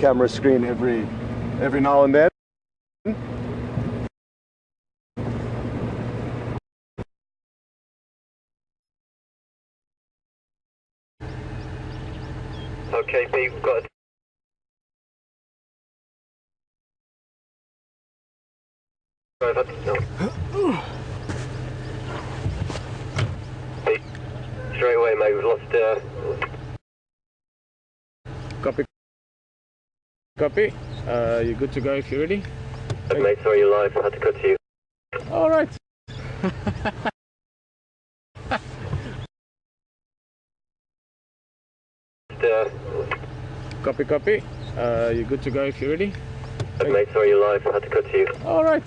camera screen every now and then. Okay, Pete, we've got straight away, mate, we've lost Copy. Copy. You're good to go if you're ready? mate, sorry you're live, I had to cut to you. Alright. Copy, copy. You're good to go if you're ready? Mate, sorry you're live, I had to cut to you. Alright.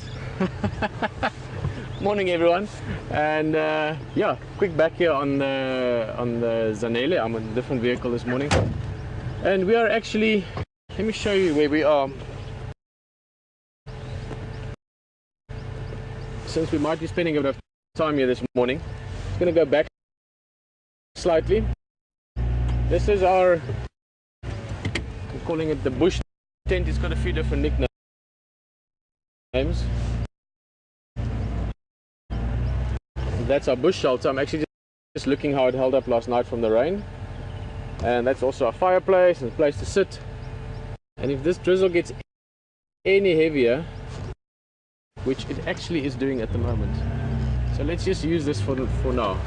Morning everyone, and yeah, quick back here on the Zanele. I'm on a different vehicle this morning, and we are actually, let me show you where we are, since we might be spending a bit of time here this morning. It's going to go back slightly. This is our, I'm calling it the bush tent. It's got a few different nicknames. That's our bush shelter. I'm actually just looking how it held up last night from the rain. And that's also a fireplace and a place to sit. And if this drizzle gets any heavier, which it actually is doing at the moment, so let's just use this for now.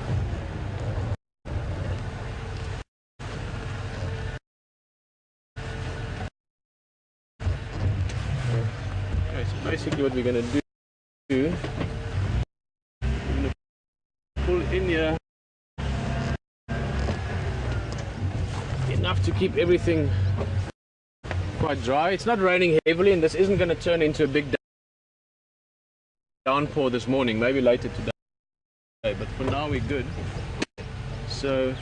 Okay, so basically what we're going to do, pull in here enough to keep everything quite dry. It's not raining heavily, and this isn't going to turn into a big downpour this morning, maybe later today, but for now we're good. So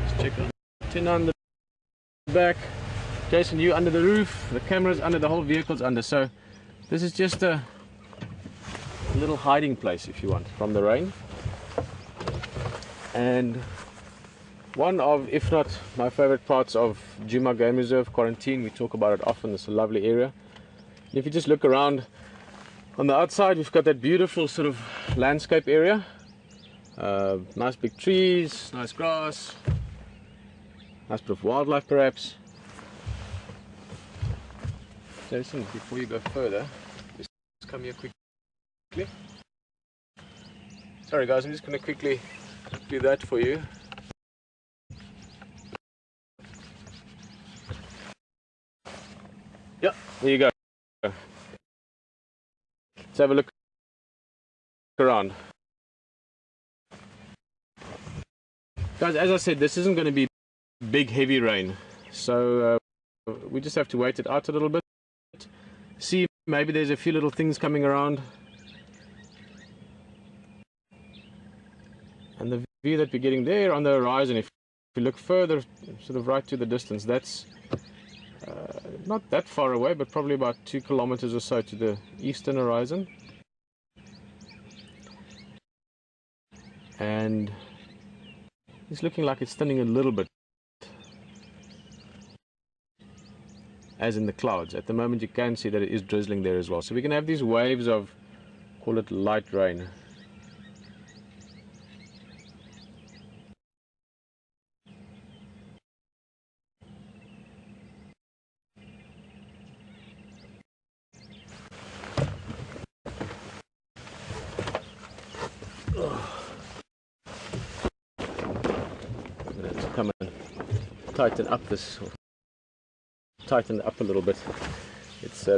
let's check on tin on the back. Jason, you under the roof, the camera's under, the whole vehicle's under, so this is just a little hiding place, if you want, from the rain. And one of, if not my favorite parts of Djuma Game Reserve quarantine, we talk about it often, it's a lovely area. And if you just look around on the outside, we've got that beautiful sort of landscape area. Nice big trees, nice grass, nice bit of wildlife perhaps. Jason, before you go further, just come here quickly. Sorry guys, I'm just going to quickly do that for you. Yeah, there you go. Let's have a look around. Guys, as I said, this isn't going to be big heavy rain, so we just have to wait it out a little bit. See, maybe there's a few little things coming around. And the view that we're getting there on the horizon, if you look further, sort of right to the distance, that's not that far away, but probably about 2 kilometers or so to the eastern horizon. And it's looking like it's thinning a little bit, as in the clouds. At the moment you can see that it is drizzling there as well. So we can have these waves of, call it light rain. I'm going to have to come and tighten up this, tighten it up a little bit. It's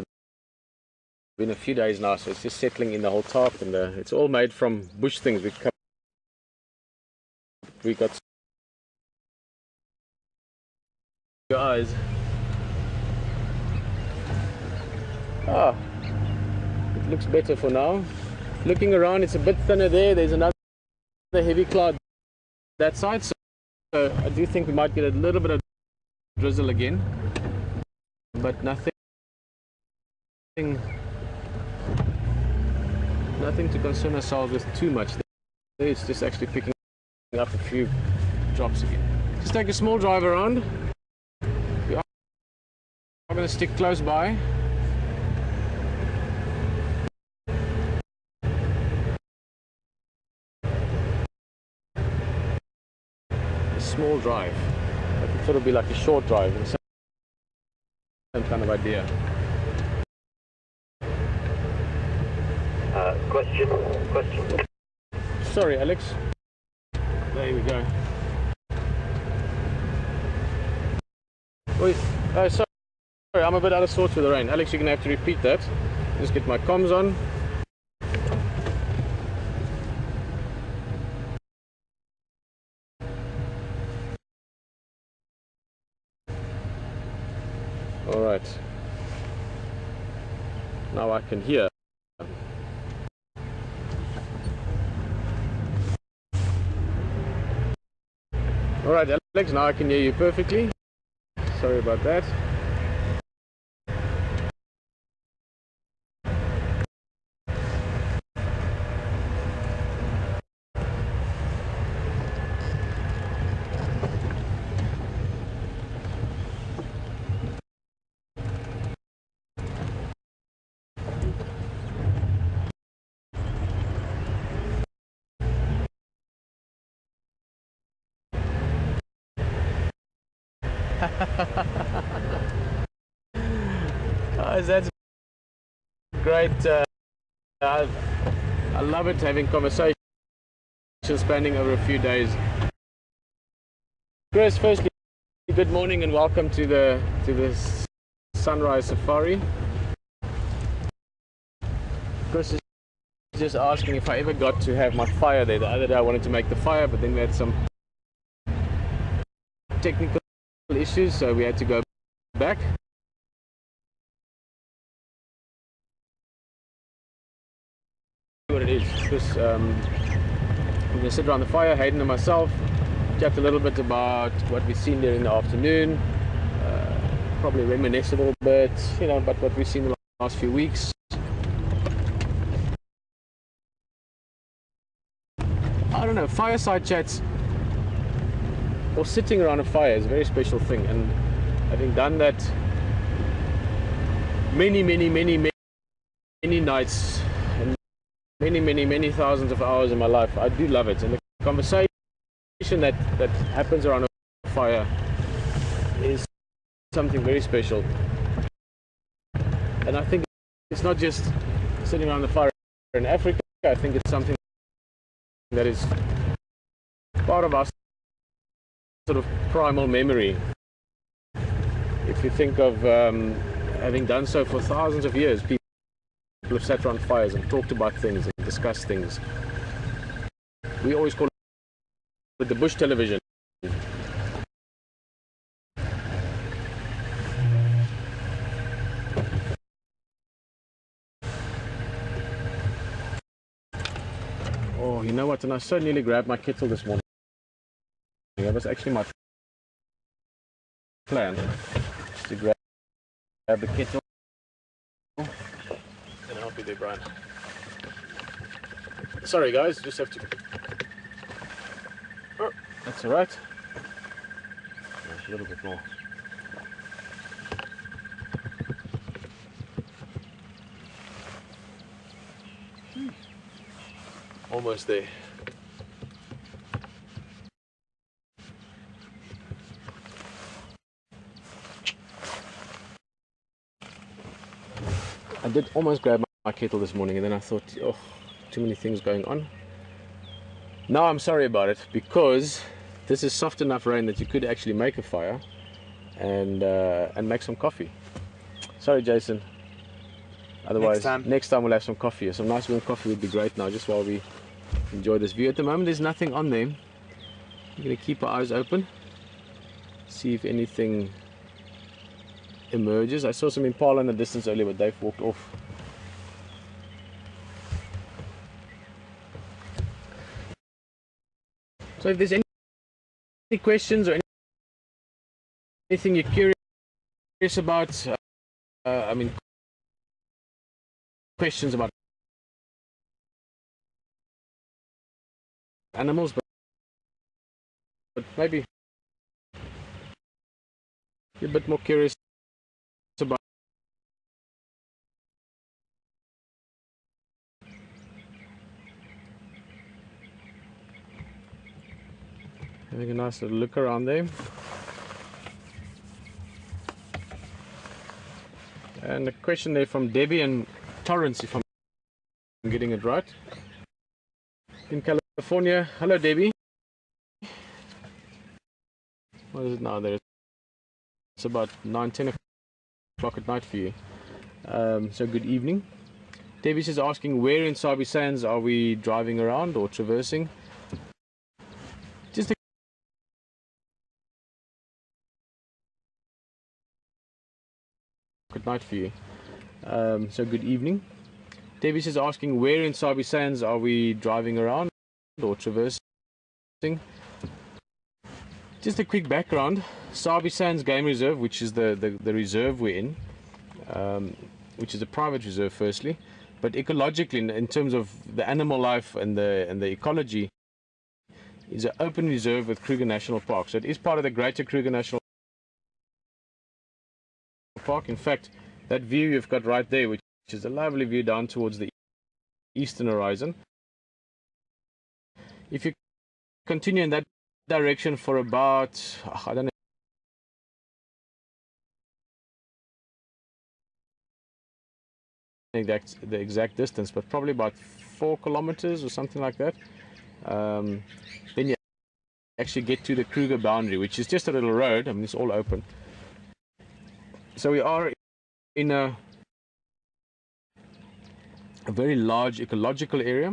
been a few days now, so it's just settling in the whole top, and it's all made from bush things. We got your eyes. Ah, it looks better for now. Looking around, it's a bit thinner there. There's another heavy cloud that side, so I do think we might get a little bit of drizzle again, but nothing to concern ourselves with too much. It's just actually picking up a few drops again. Just take a small drive around. We going to stick close by. A small drive. I thought it'll be like a short drive, and same kind of idea. Question. Sorry, Alex. There we go. Wait, oh, sorry, I'm a bit out of sorts with the rain. Alex, you're going to have to repeat that. Just get my comms on. All right. Now I can hear. All right, Alex, now I can hear you perfectly. Sorry about that. Guys, that's great. I love it, having conversations spanning over a few days. Chris, firstly, good morning and welcome to the sunrise safari. Chris is just asking if I ever got to have my fire there. The other day I wanted to make the fire, but then we had some technical issues, so we had to go back. What it is, because we're going to sit around the fire, Hayden and myself, chat a little bit about what we've seen there in the afternoon, probably reminisce a little bit, you know, about what we've seen in the last few weeks. I don't know, fireside chats or sitting around a fire is a very special thing, and having done that many nights and many thousands of hours in my life, I do love it. And the conversation that happens around a fire is something very special. And I think it's not just sitting around the fire in Africa. I think it's something that is part of our sort of primal memory. If you think of having done so for thousands of years, people have sat around fires and talked about things and discussed things. We always call it the bush television. Oh, you know what? And I so nearly grabbed my kettle this morning. That was actually my plan, to grab the kettle. And help you there, Brian. Sorry guys, just have to... Oh, that's alright. A little bit more. Almost there. I did almost grab my kettle this morning, and then I thought, oh, too many things going on. Now I'm sorry about it, because this is soft enough rain that you could actually make a fire and make some coffee. Sorry, Jason. Otherwise, next time we'll have some coffee. Some nice warm coffee would be great now, just while we enjoy this view. At the moment, there's nothing on there. We're going to keep our eyes open, see if anything emerges. I saw some impala in the distance earlier, but they've walked off. So if there's any questions or anything you're curious about, I mean, questions about animals, but maybe you're a bit more curious about having a nice little look around there. And a question there from Debbie and Torrance, if I'm getting it right, in California. Hello, Debbie. What is it now? There, it's about 9-10 o'clock at night for you. So good evening. Debbie is asking, where in Sabi Sands are we driving around or traversing? Just good night for you. So good evening. Davies is asking, where in Sabi Sands are we driving around or traversing? Just a quick background. Sabi Sands Game Reserve, which is the reserve we're in, which is a private reserve firstly, but ecologically, in terms of the animal life and the ecology, is an open reserve with Kruger National Park. So it is part of the greater Kruger National Park. In fact, that view you've got right there, which is a lovely view down towards the eastern horizon. If you continue in that direction for about, I don't know, the exact distance, but probably about 4 kilometers or something like that, then you actually get to the Kruger boundary, which is just a little road. I mean, it's all open. So we are in a very large ecological area,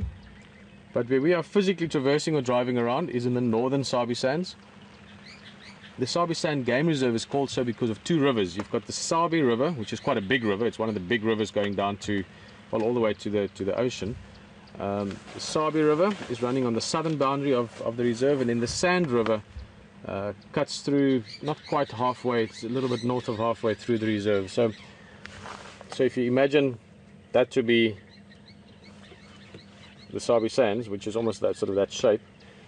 but where we are physically traversing or driving around is in the northern Sabi Sands. The Sabi Sand Game Reserve is called so because of 2 rivers. You've got the Sabi River, which is quite a big river. It's one of the big rivers going down to, well, all the way to the ocean. The Sabi River is running on the southern boundary of the reserve, and then the Sand River cuts through, not quite halfway, it's a little bit north of halfway through the reserve. So if you imagine that to be the Sabi Sands, which is almost that sort of that shape,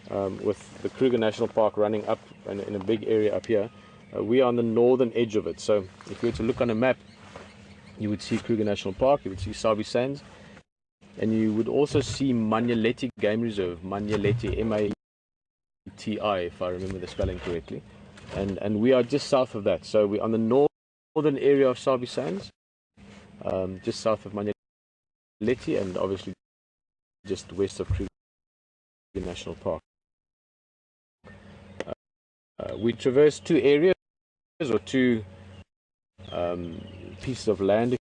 with the Kruger National Park running up in a big area up here, we are on the northern edge of it. So if you were to look on a map, you would see Kruger National Park, you would see Sabi Sands, and you would also see Manyeleti Game Reserve, Manyeleti, M-A-T-I, if I remember the spelling correctly, and we are just south of that. So we're on the northern area of Sabi Sands, just south of Manyeleti, and obviously just west of Kruger National Park. We traverse 2 areas or 2 pieces of land.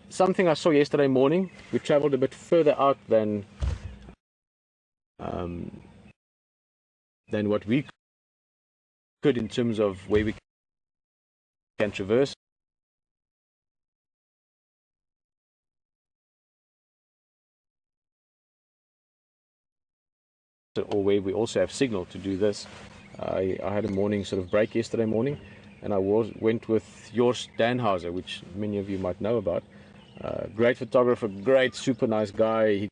Something I saw yesterday morning. We traveled a bit further out than what we could in terms of where we can traverse. Or where we also have signal to do this. I had a morning sort of break yesterday morning, and I went with Joost Danhauser, which many of you might know about. Great photographer, great, super nice guy. He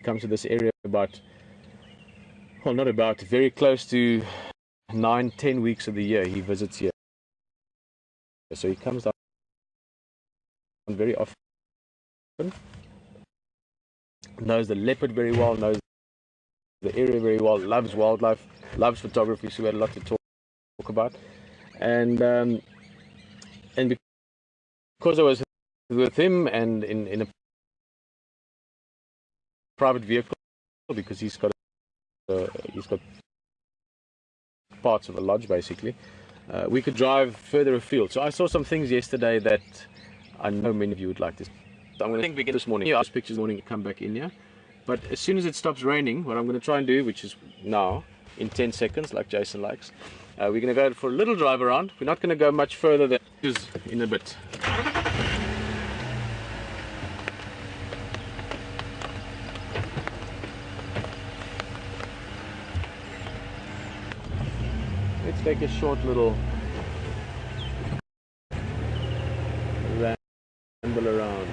comes to this area very close to 9-10 weeks of the year he visits here. So he comes down very often, knows the leopard very well, knows the area very well, loves wildlife, loves photography, so we had a lot to talk about. And because I was with him and in a private vehicle, because he's got parts of a lodge basically, we could drive further afield. So I saw some things yesterday that I know many of you would like to. So I'm going to begin this morning. Yeah, those pictures this morning, come back in here. But as soon as it stops raining, what I'm going to try and do, which is now, in 10 seconds, like Jason likes, we're going to go for a little drive around. We're not going to go much further than in a bit. Let's take a short little ramble around.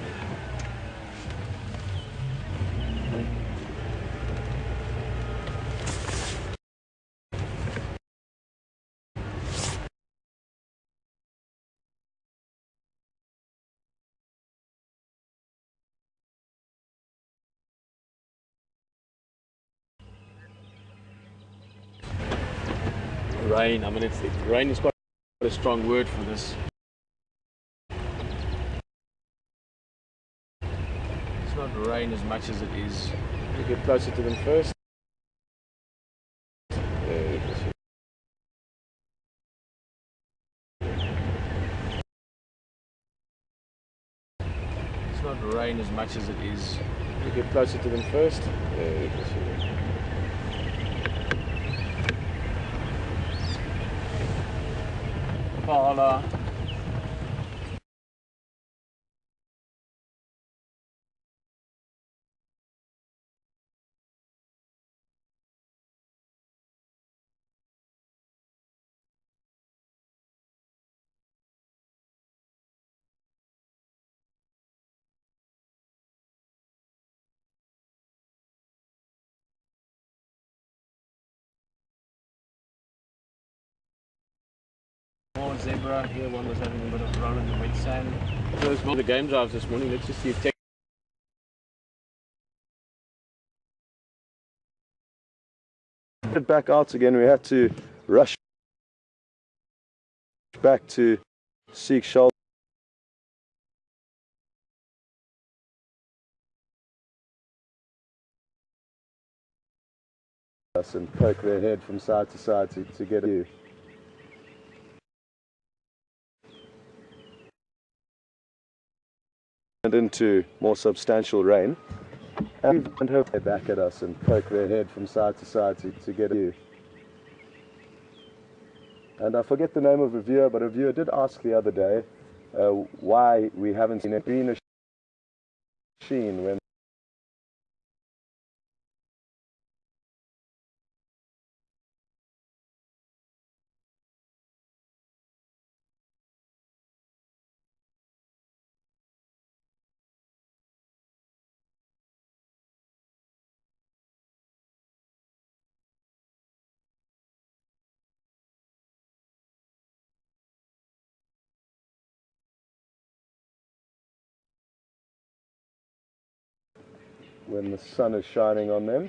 rain. I mean, rain is quite a strong word for this. It's not rain as much as it is. You get closer to them first. It's not rain as much as it is. You get closer to them first. There you can see them. Paula. More zebra here. One was having a bit of a roll in the wet sand. Those were the game drives this morning. Let's just see if back out again. We had to rush back to seek shelter and poke their head from side to side to get a view. And into more substantial rain, and hope they back at us and poke their head from side to side to get a view. And I forget the name of a viewer, but a viewer did ask the other day why we haven't seen a greenish sheen when the sun is shining on them.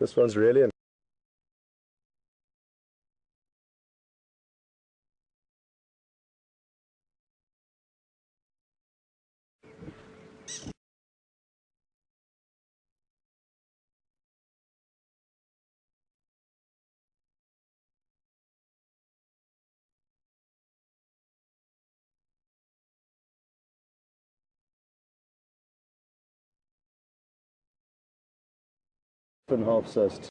This one's really often helps us to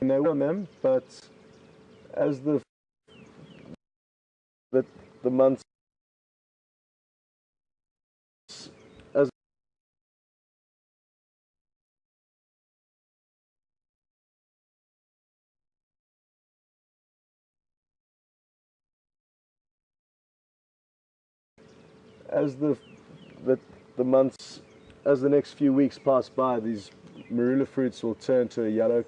know on them, but as the months as the next few weeks pass by, these marula fruits will turn to a yellow.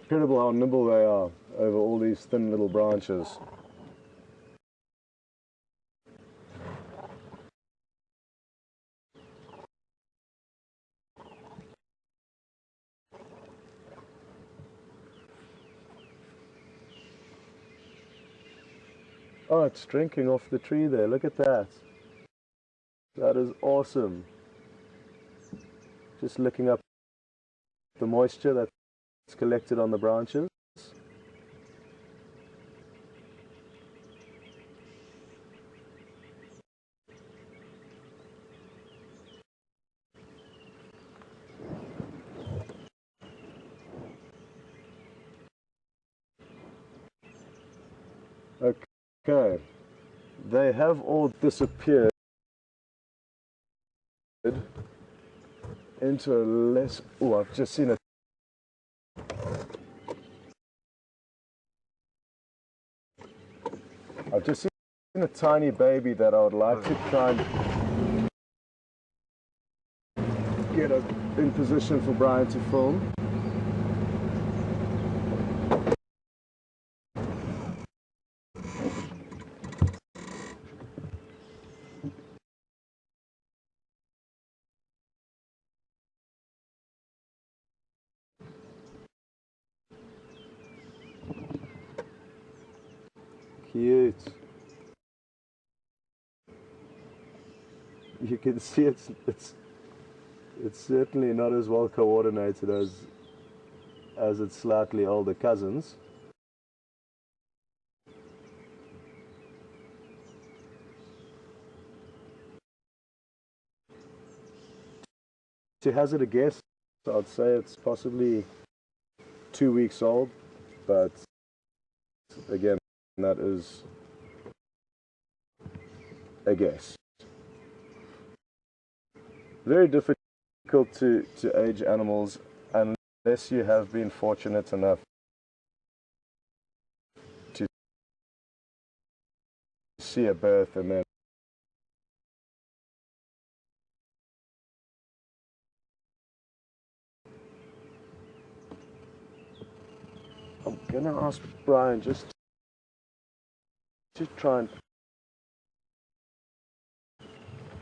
Incredible how nimble they are over all these thin little branches. Oh, it's drinking off the tree there. Look at that. That is awesome. Just licking up the moisture that's collected on the branches. Okay, they have all disappeared into a less. Oh, I've just seen a I've just seen a tiny baby that I would like to try and get in position for Brian to film. Cute. You can see it's certainly not as well coordinated as its slightly older cousins. To hazard a guess, I'd say it's possibly 2 weeks old, but again, that is a guess. Very difficult to age animals unless you have been fortunate enough to see a birth and then I'm gonna ask Brian just to try and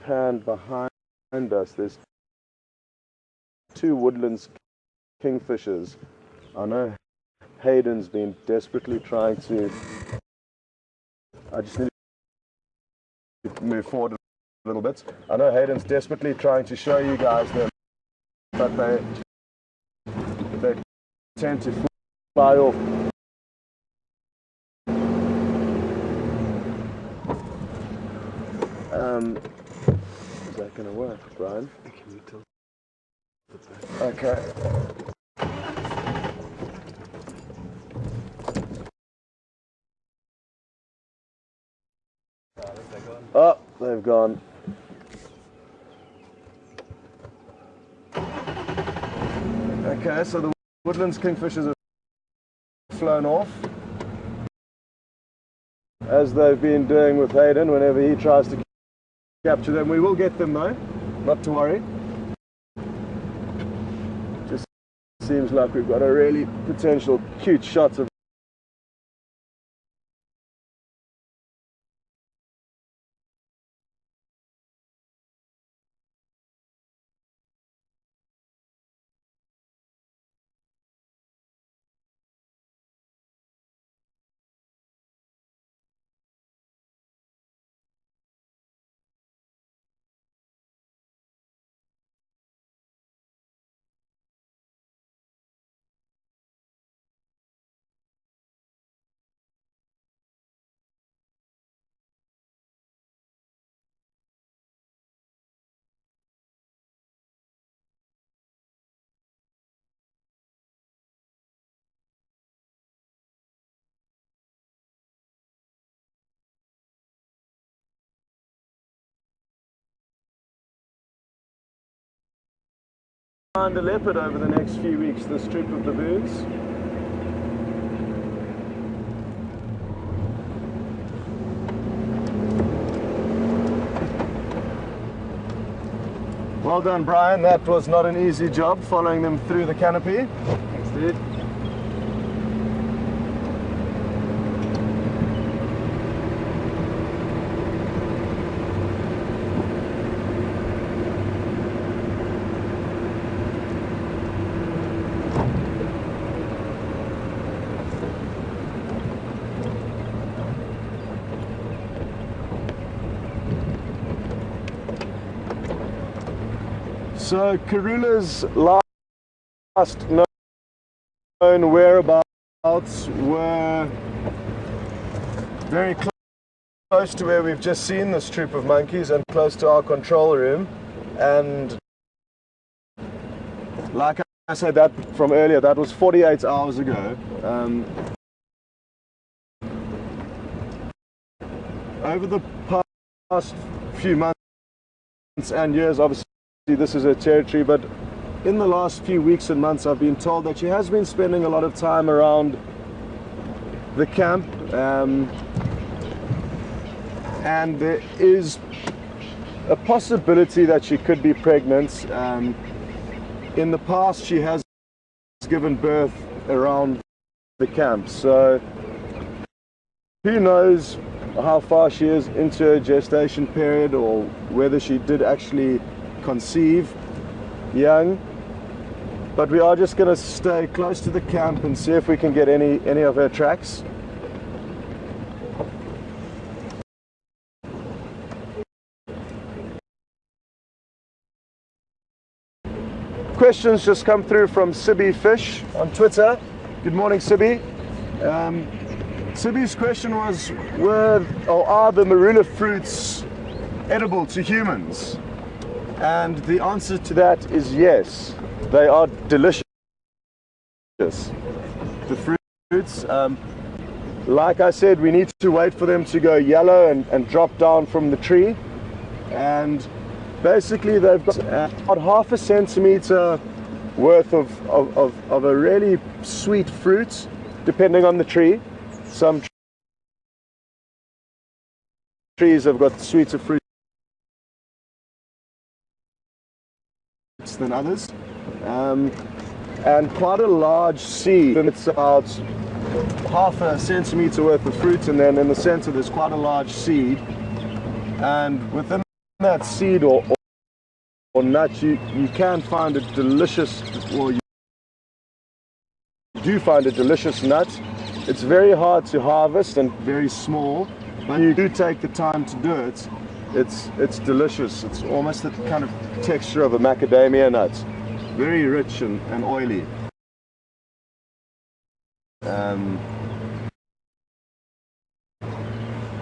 pan behind us. There's 2 woodlands kingfishers. I know Hayden's been desperately trying to. I just need to move forward a little bit. I know Hayden's desperately trying to show you guys them, but they tend to fly off. Is that going to work, Brian? Can you tell? Okay. Oh, they've gone. Okay, so the woodlands kingfishers have flown off, as they've been doing with Hayden whenever he tries to capture them. We will get them though, not to worry. Just seems like we've got a really potential cute shot of find a leopard over the next few weeks, this trip of baboons. Well done, Brian. That was not an easy job following them through the canopy. Thanks, dude. So Karula's last known whereabouts were very close to where we've just seen this troop of monkeys and close to our control room. And like I said that from earlier, that was 48 hours ago. Over the past few months and years, obviously, this is her territory, but in the last few weeks and months I've been told that she has been spending a lot of time around the camp, and there is a possibility that she could be pregnant. In the past, she has given birth around the camp, so who knows how far she is into her gestation period, or whether she did actually conceive young. But we are just going to stay close to the camp and see if we can get any of her tracks. Questions just come through from Sibby Fish on Twitter. Good morning, Sibby. Sibby's question was, are the marula fruits edible to humans? And the answer to that is yes. They are delicious. The fruits, like I said, we need to wait for them to go yellow and drop down from the tree. And basically they've got about half a centimeter worth of a really sweet fruit, depending on the tree. Some trees have got sweeter fruits than others, and quite a large seed. It's about half a centimeter worth of fruit, and then in the center there's quite a large seed, and within that seed or nut you can find a delicious, or you do find a delicious nut. It's very hard to harvest and very small, but you do take the time to do it. It's delicious. It's almost the kind of texture of a macadamia nut. Very rich and oily.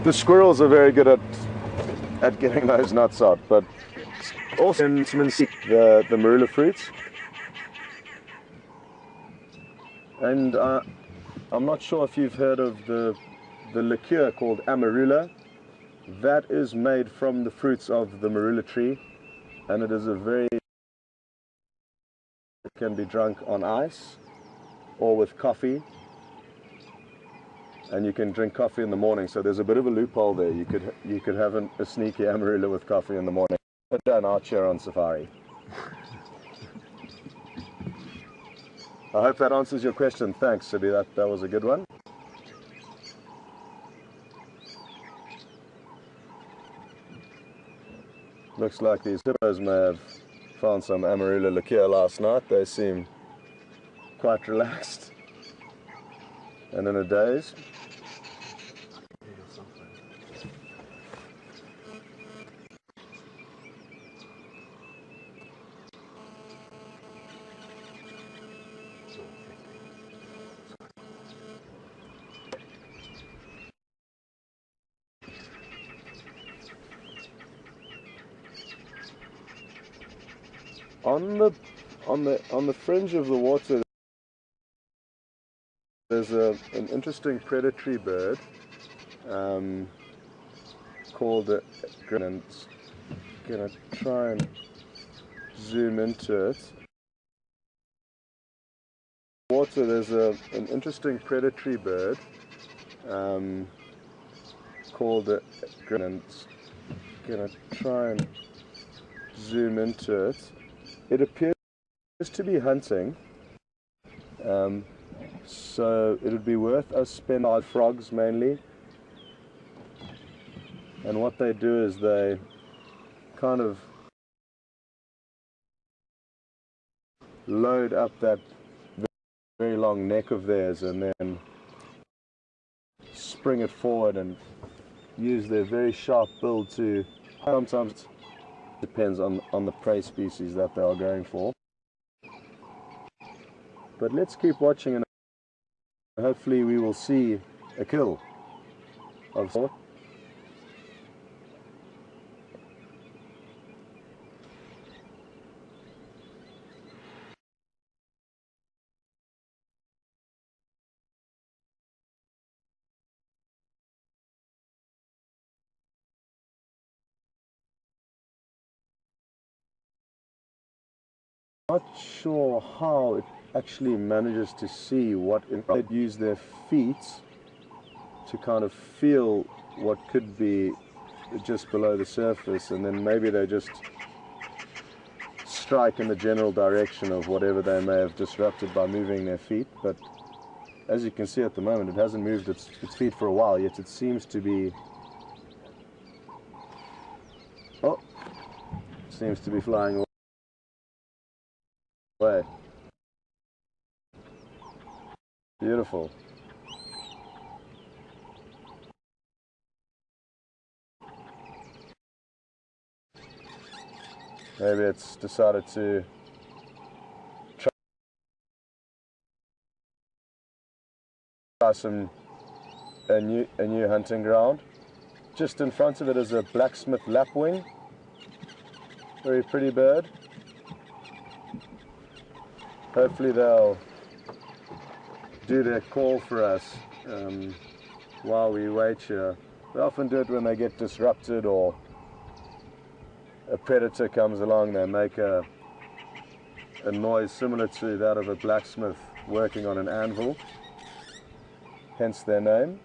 The squirrels are very good at getting those nuts out, but also the marula fruits. And I'm not sure if you've heard of the liqueur called amarula. That is made from the fruits of the marula tree, and it is it can be drunk on ice or with coffee, and you can drink coffee in the morning. So there's a bit of a loophole there. You could have a sneaky amarula with coffee in the morning. But don't out here on safari. I hope that answers your question. Thanks, Sibby. That was a good one. Looks like these hippos may have found some amarula liqueur last night. They seem quite relaxed and in a daze. On the fringe of the water, there's an interesting predatory bird called a and I'm gonna try and zoom into it. Water, there's an interesting predatory bird called a and I'm gonna try and zoom into it. It appears to be hunting, so it would be worth us spending on frogs mainly. And what they do is they kind of load up that very long neck of theirs and then spring it forward and use their very sharp bill to, sometimes depends on the prey species that they are going for. But let's keep watching and hopefully we will see a kill of sort. Not sure how it actually manages to see what they use their feet to kind of feel what could be just below the surface, and then maybe they just strike in the general direction of whatever they may have disrupted by moving their feet. But as you can see at the moment, it hasn't moved its feet for a while, yet it seems to be flying away. Beautiful. Maybe it's decided to try a new hunting ground. Just in front of it is a blacksmith lapwing. Very pretty bird. Hopefully they'll do their call for us while we wait here. They often do it when they get disrupted or a predator comes along. They make a noise similar to that of a blacksmith working on an anvil, hence their name.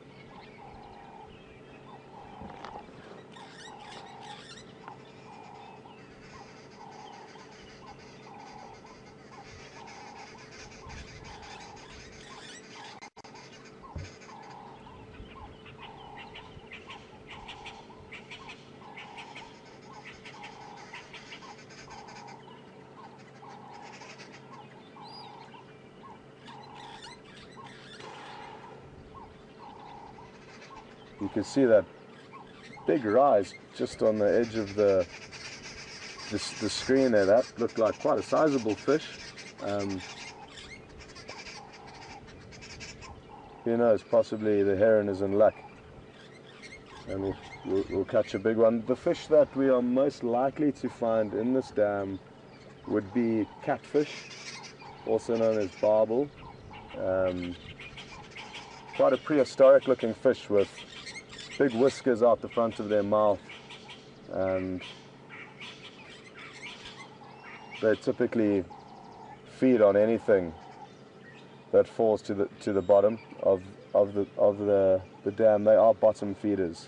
You can see that big rise just on the edge of the screen there. That looked like quite a sizable fish. Who knows, possibly the heron is in luck and we'll catch a big one. The fish that we are most likely to find in this dam would be catfish, also known as barbel. Quite a prehistoric looking fish with big whiskers out the front of their mouth, and they typically feed on anything that falls to the bottom of the dam. They are bottom feeders.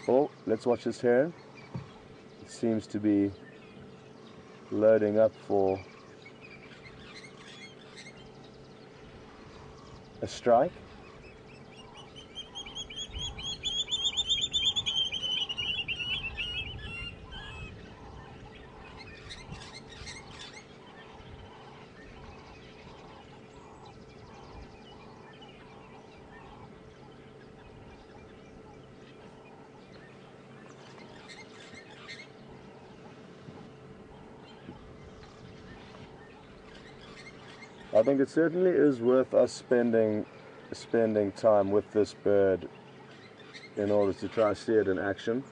Oh, let's watch this heron. It seems to be loading up for a strike. I think it certainly is worth us spending time with this bird in order to try to see it in action.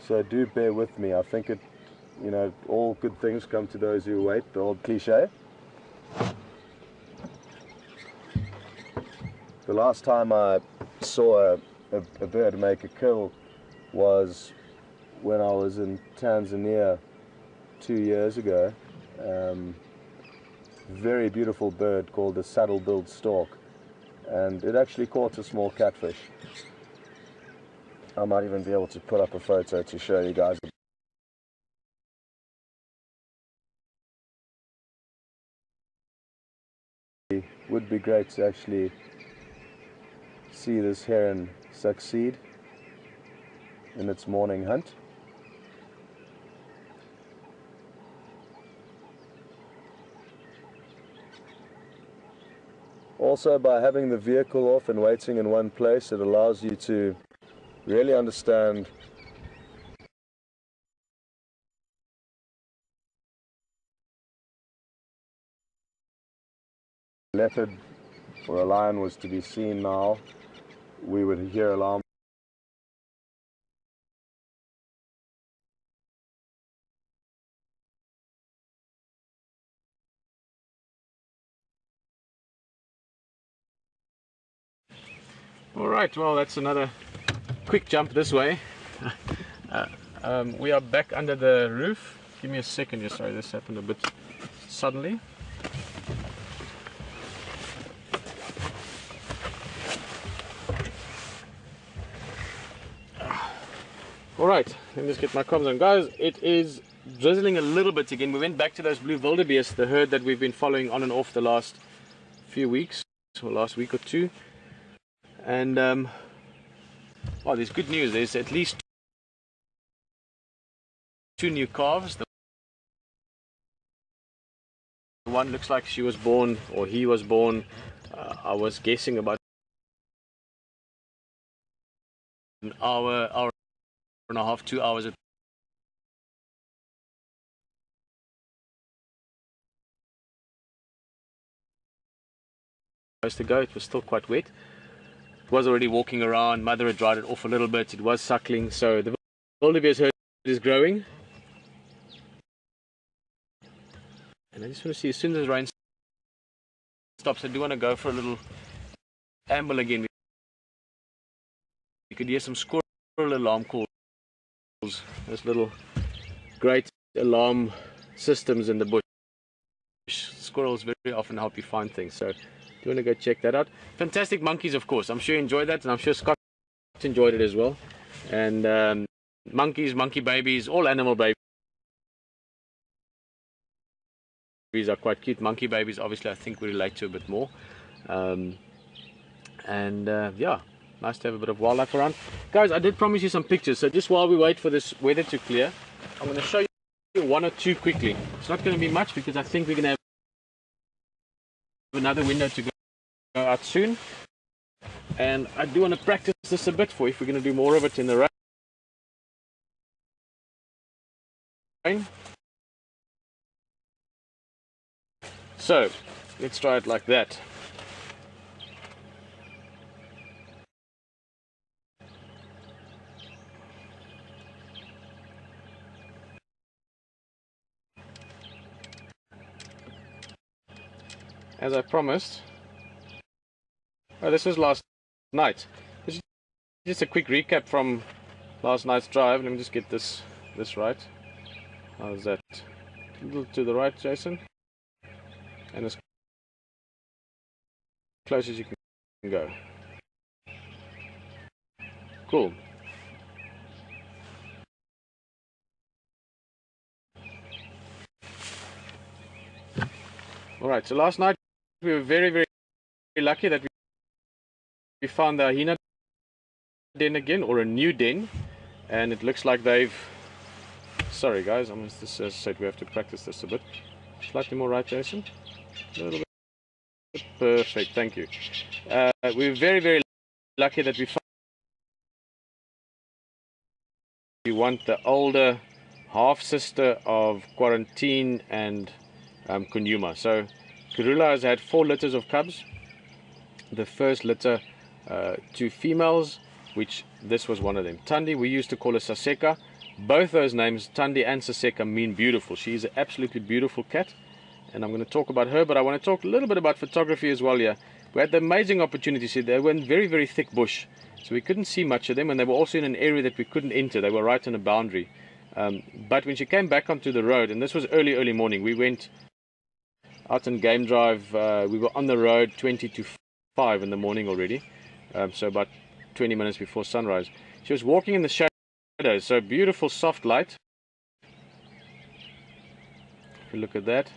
So do bear with me. I think it, all good things come to those who wait, the old cliche. The last time I saw a bird make a kill was when I was in Tanzania 2 years ago. Very beautiful bird called the saddle-billed stork, and it actually caught a small catfish. I might even be able to put up a photo to show you guys. It would be great to actually see this heron succeed in its morning hunt. Also, by having the vehicle off and waiting in one place, it allows you to really understand a leopard or a lion was to be seen now, we would hear alarm. Alright, well, that's another quick jump this way. We are back under the roof. Give me a second here, sorry, this happened a bit suddenly. Alright, let me just get my comms on. Guys, it is drizzling a little bit again. We went back to those blue wildebeest, the herd that we've been following on and off the last few weeks, or last week or two. And, well, there's good news. There's at least 2 new calves. The one looks like she was born, or he was born, I was guessing about an hour and a half, 2 hours to go. It was still quite wet. It was already walking around. Mother had dried it off a little bit. It was suckling, so the wildebeest herd is growing. And I just want to see, as soon as the rain stops, I do want to go for a little amble again. You could hear some squirrel alarm calls. Those little great alarm systems in the bush. Squirrels very often help you find things, so do you want to go check that out. Fantastic monkeys, of course. I'm sure you enjoyed that, and I'm sure Scott enjoyed it as well. And monkeys, monkey babies, all animal babies are quite cute. Monkey babies, obviously, I think we relate to a bit more. Yeah, nice to have a bit of wildlife around. Guys, I did promise you some pictures, so just while we wait for this weather to clear, I'm going to show you 1 or 2 quickly. It's not going to be much because I think we're going to have another window to go out soon. And I do want to practice this a bit for if we're going to do more of it in the rain. So, let's try it like that. As I promised, this was last night. This is just a quick recap from last night's drive. Let me just get this right. How's that? A little to the right, Jason, and as close as you can go. Cool. Alright, so last night we were very, very lucky that we found the hyena den again, or a new den, and it looks like they've... Sorry guys, I must just said we have to practice this a bit. Slightly more right, Jason. A little bit. Perfect, thank you. We were very, very lucky that we found... We want the older half-sister of Quarantine and Djuma. So Karula has had 4 litters of cubs. The first litter, 2 females, which this was one of them. Tandi, we used to call her Saseka. Both those names, Tandi and Saseka, mean beautiful. She is an absolutely beautiful cat, and I'm going to talk about her, but I want to talk a little bit about photography as well here. We had the amazing opportunity. See, they were in very, very thick bush, so we couldn't see much of them, and they were also in an area that we couldn't enter. They were right on a boundary. But when she came back onto the road, and this was early morning, we went out on game drive. We were on the road 20 to 5 in the morning already, so about 20 minutes before sunrise. She was walking in the shadows, so beautiful soft light. If you look at that.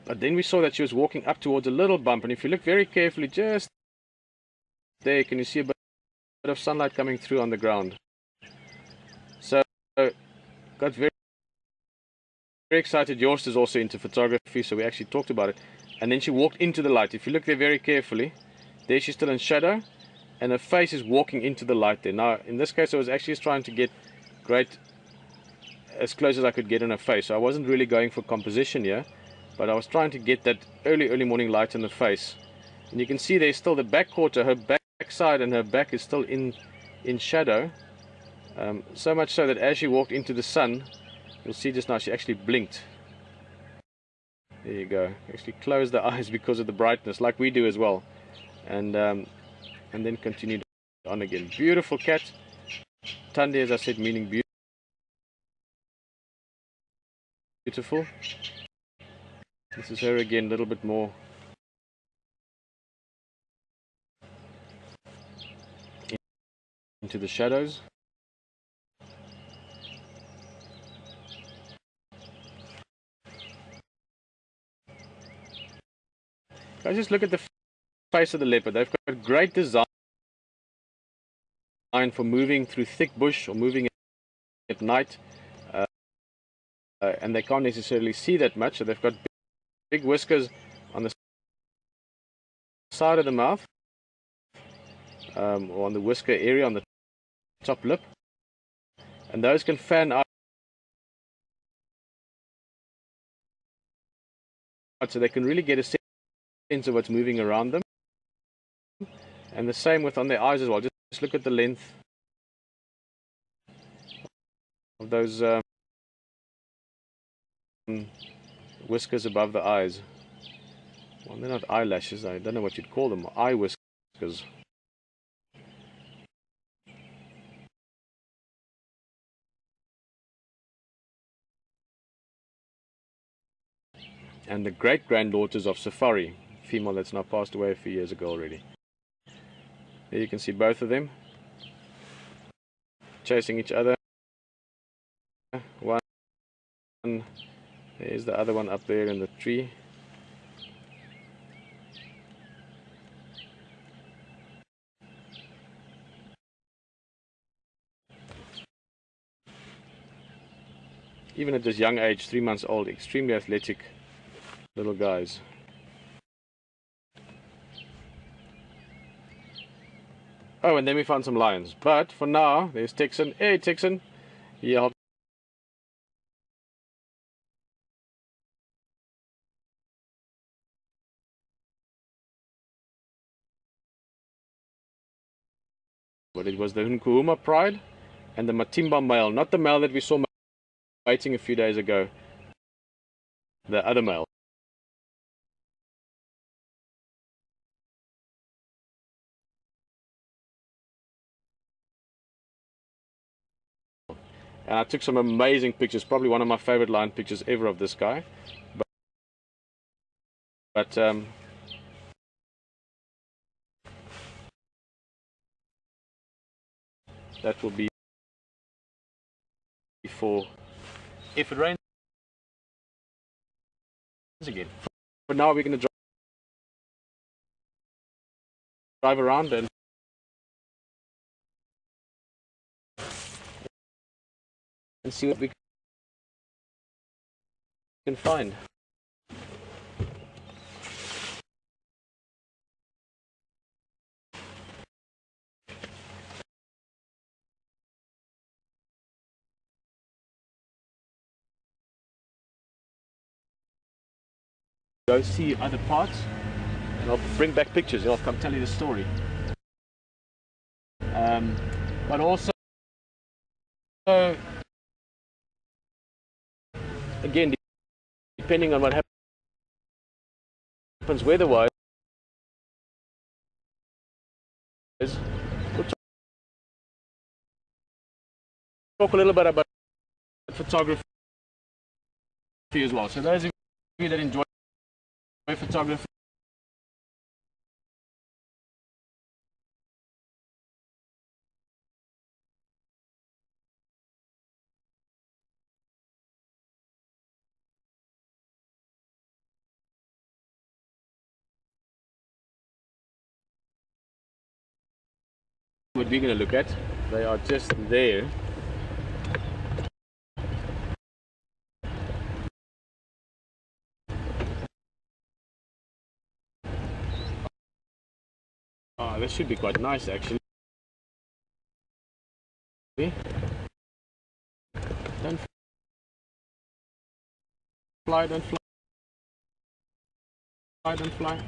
But then we saw that she was walking up towards a little bump, and if you look very carefully, just there, can you see a bit of sunlight coming through on the ground? So got very excited. Yours is also into photography, so we actually talked about it. And then she walked into the light. If you look there very carefully, there she's still in shadow, and her face is walking into the light there. Now, in this case, I was actually just trying to get as close as I could get in her face. So I wasn't really going for composition here, but I was trying to get that early morning light in her face. And you can see there's still the back quarter, her back side and her back is still in shadow. So much so that as she walked into the sun, you'll see just now she actually blinked. There you go. Actually closed the eyes because of the brightness, like we do as well. And then continued on again. Beautiful cat. Tandi, as I said, meaning beautiful. This is her again, a little bit more into the shadows. Guys, just look at the face of the leopard. They've got great design for moving through thick bush or moving at night, and they can't necessarily see that much, so they've got big whiskers on the side of the mouth, or on the whisker area on the top lip, and those can fan out so they can really get a sense of what's moving around them. And the same with on their eyes as well. Just look at the length of those whiskers above the eyes. Well, they're not eyelashes, I don't know what you'd call them, eye whiskers. And the great-granddaughters of Safari, female that's now passed away a few years ago already. There you can see both of them chasing each other. One, there's the other one up there in the tree. Even at this young age, 3 months old, extremely athletic little guys. Oh, and then we found some lions. But for now, there's Texan. Hey, Texan. Yeah. But it was the Nkuhuma pride and the Matimba male, not the male that we saw mating a few days ago. The other male. And I took some amazing pictures, probably one of my favorite lion pictures ever of this guy. But that will be for if it rains again. For now, we're going to drive around and see what we can find. Go see other parts, and I'll bring back pictures. I'll come tell you the story. But also, again, depending on what happens weather-wise, we'll talk a little bit about photography as well. So those of you that enjoy photography, what we're going to look at, they are just there. Oh, this should be quite nice actually. Don't fly, don't fly, don't fly.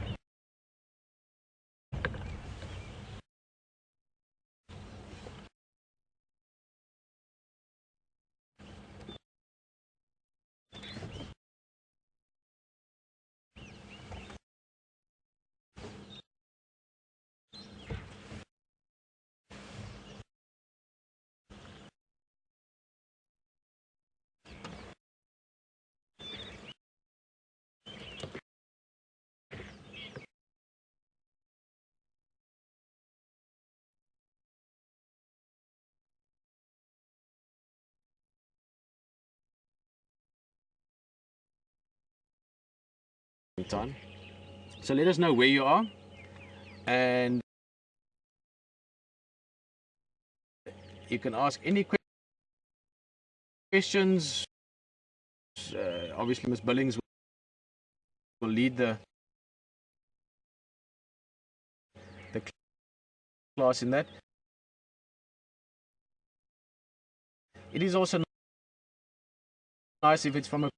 time. So let us know where you are, and you can ask any questions. Obviously Miss Billings will lead the class in that. It is also nice if it's from a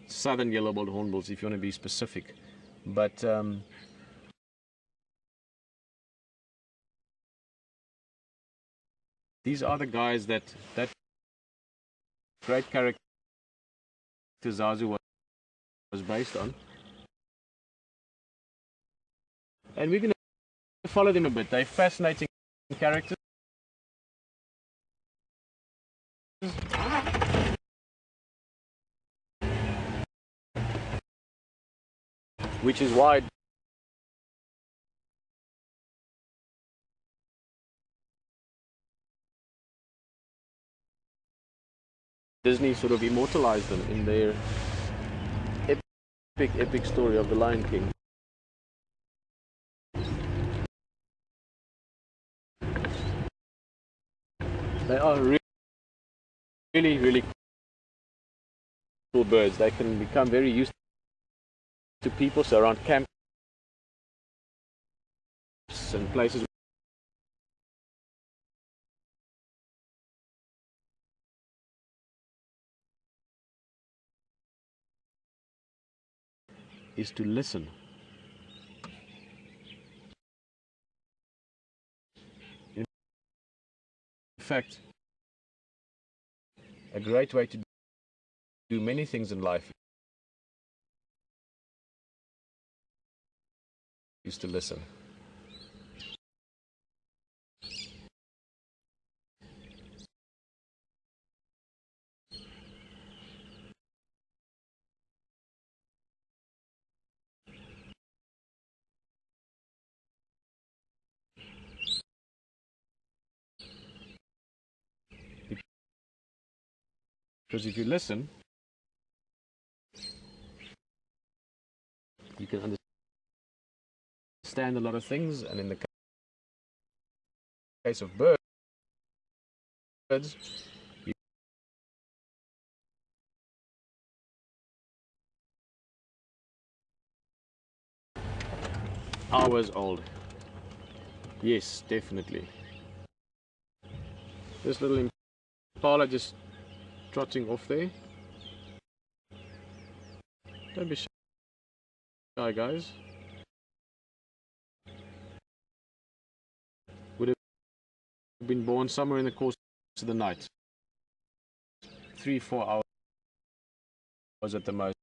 southern yellow-billed hornbills, if you want to be specific. But these are the guys that great character Zazu was based on. And we're going to follow them a bit. They're fascinating characters. Which is why Disney sort of immortalized them in their epic story of the Lion King. They are really cool birds. They can become very used to people, so around camps and places is to listen. In fact, a great way to do many things in life is to listen. Because if you listen, you can understand a lot of things, and in the case of birds, hours old. Yes, definitely. This little impala just trotting off there. Don't be shy, guys. Would have been born somewhere in the course of the night. 3-4 hours at the most.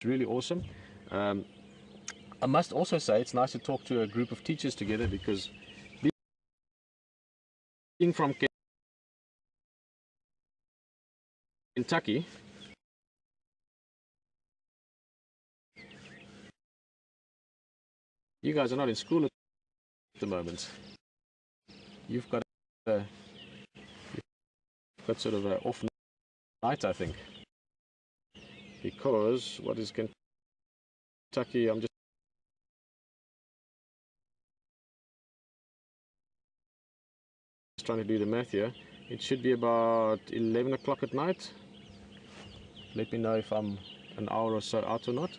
It's really awesome. I must also say it's nice to talk to a group of teachers together, because being from Kentucky, you guys are not in school at the moment. You've got sort of an off night, I think. Because what is Kentucky? I'm just trying to do the math here. It should be about 11 o'clock at night. Let me know if I'm an hour or so out or not.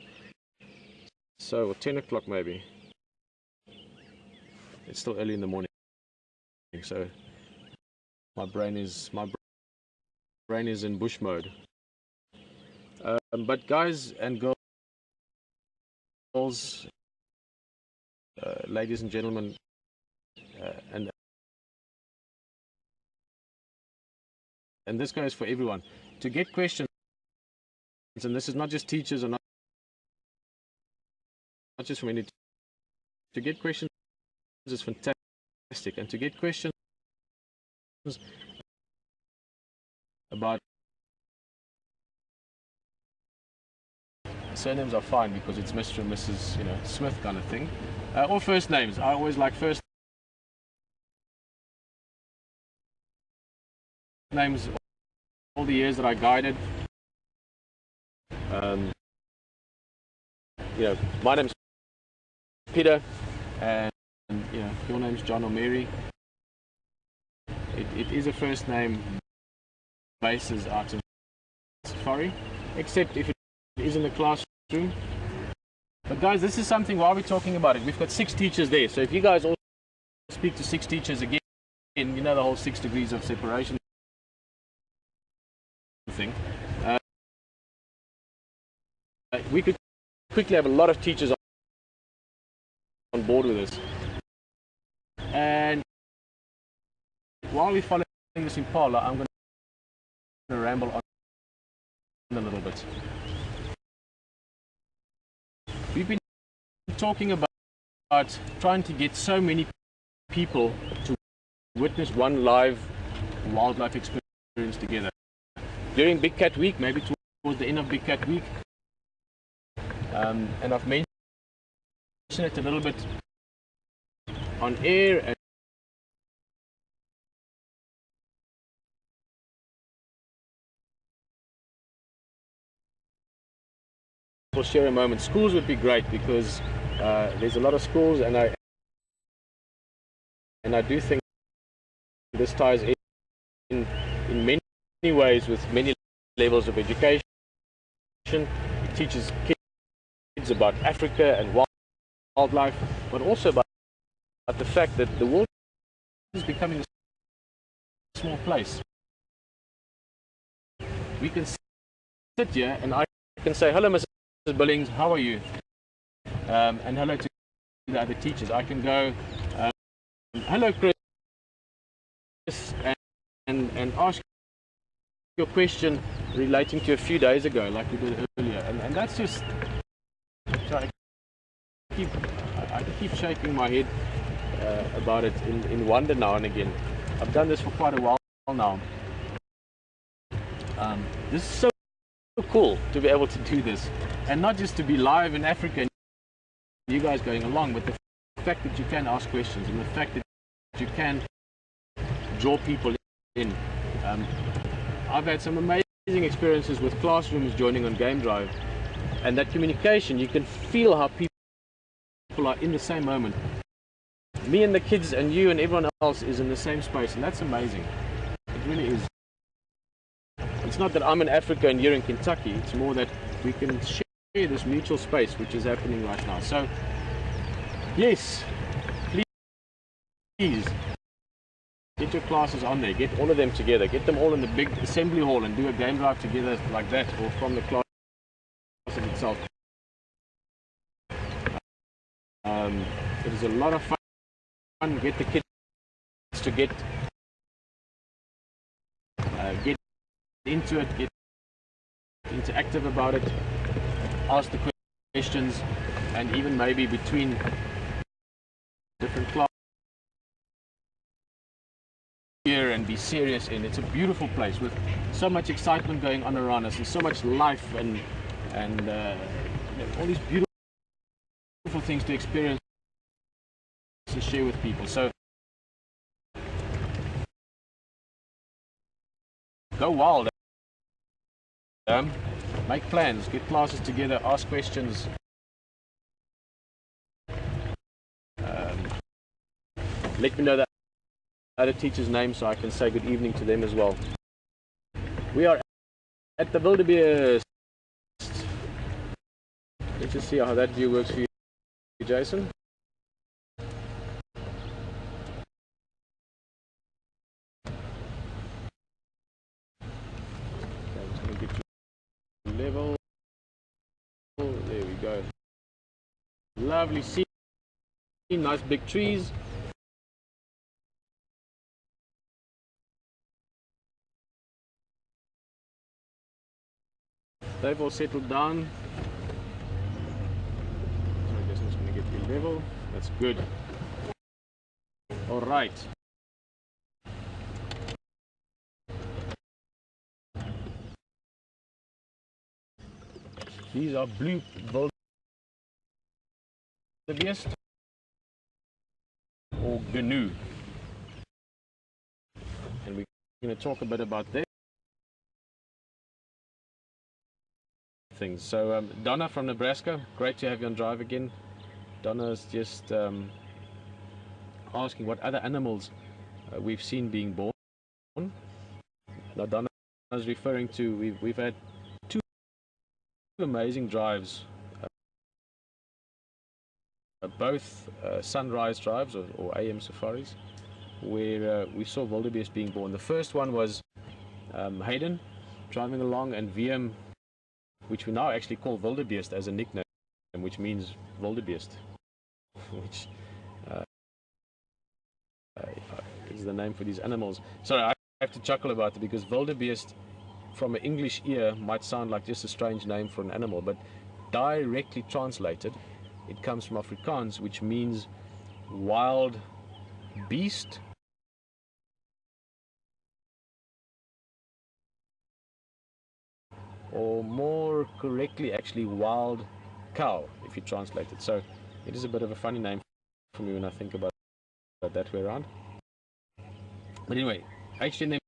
So 10 o'clock maybe. It's still early in the morning, so my brain is in bush mode. But guys and girls, ladies and gentlemen, and this goes for everyone, to get questions, and this is not just teachers or not just from any, to get questions is fantastic, and to get questions about surnames are fine because it's Mr. and Mrs. Smith kind of thing, or first names. I always like first names. All the years that I guided, my name's Peter, and your name's John or Mary. It is a first name basis out in Safari, except if it is in the classroom. But guys, this is something, while we're talking about it, we've got 6 teachers there, so if you guys all speak to 6 teachers again, the whole 6 degrees of separation thing, we could quickly have a lot of teachers on board with us. And while we're following this Impala, I'm going to ramble on a little bit. We've been talking about trying to get so many people to witness one live wildlife experience together. During Big Cat Week, maybe towards the end of Big Cat Week, and I've mentioned it a little bit on air, and we'll share a moment. Schools would be great because there's a lot of schools, and I do think this ties in many ways with many levels of education. It teaches kids about Africa and wildlife, but also about the fact that the world is becoming a small place. We can sit here and I can say, hello Mrs. Billings, how are you? And hello to the other teachers. I can go, hello Chris, and ask your question relating to a few days ago, like we did earlier. And that's just, I keep shaking my head about it in wonder now and again. I've done this for quite a while now. This is so cool to be able to do this, and not just to be live in Africa and you guys going along, but the fact that you can ask questions and the fact that you can draw people in. I've had some amazing experiences with classrooms joining on Game Drive, and that communication, you can feel how people are in the same moment. Me and the kids and you and everyone else is in the same space, and that's amazing. It really is. It's not that I'm in Africa and you're in Kentucky, it's more that we can share this mutual space which is happening right now. So yes, please get your classes on there, get all of them together, get them all in the big assembly hall and do a game drive together like that, or from the class itself. It is a lot of fun. Get the kids to get into it, get interactive about it, ask the questions, and even maybe between different classes here and be serious in. It's a beautiful place with so much excitement going on around us and so much life and all these beautiful things to experience and share with people. So go wild. Make plans, get classes together, ask questions. Let me know the other teachers' names so I can say good evening to them as well. We are at the wildebeest. Let's just see how that view works for you, Jason. Okay, I'm just going to get to level. There we go. Lovely scene, nice big trees. They've all settled down. So I guess I'm just going to get you level. That's good. All right. These are blue wildebeest or gnu, and we're going to talk a bit about their things. So Donna from Nebraska, great to have you on Drive again. Donna's just asking what other animals we've seen being born. Now Donna is referring to we've had two amazing drives, both sunrise drives or AM safaris, where we saw wildebeest being born. The first one was Hayden driving along, and VM, which we now actually call wildebeest as a nickname, which means wildebeest, which is the name for these animals. Sorry, I have to chuckle about it because wildebeest from an English ear might sound like just a strange name for an animal, but directly translated it comes from Afrikaans, which means wild beast or more correctly actually wild cow if you translate it. So it is a bit of a funny name for me when I think about it that way around. But anyway, H&M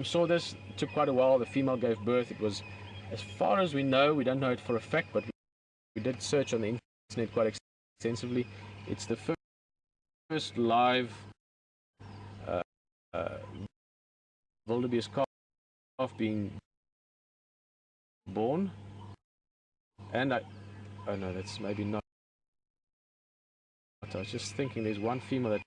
saw this, it took quite a while. The female gave birth. It was, as far as we know, we don't know it for a fact, but we did search on the internet quite extensively. It's the first live wildebeest calf being born. And oh no, that's maybe not. I was just thinking there's one female that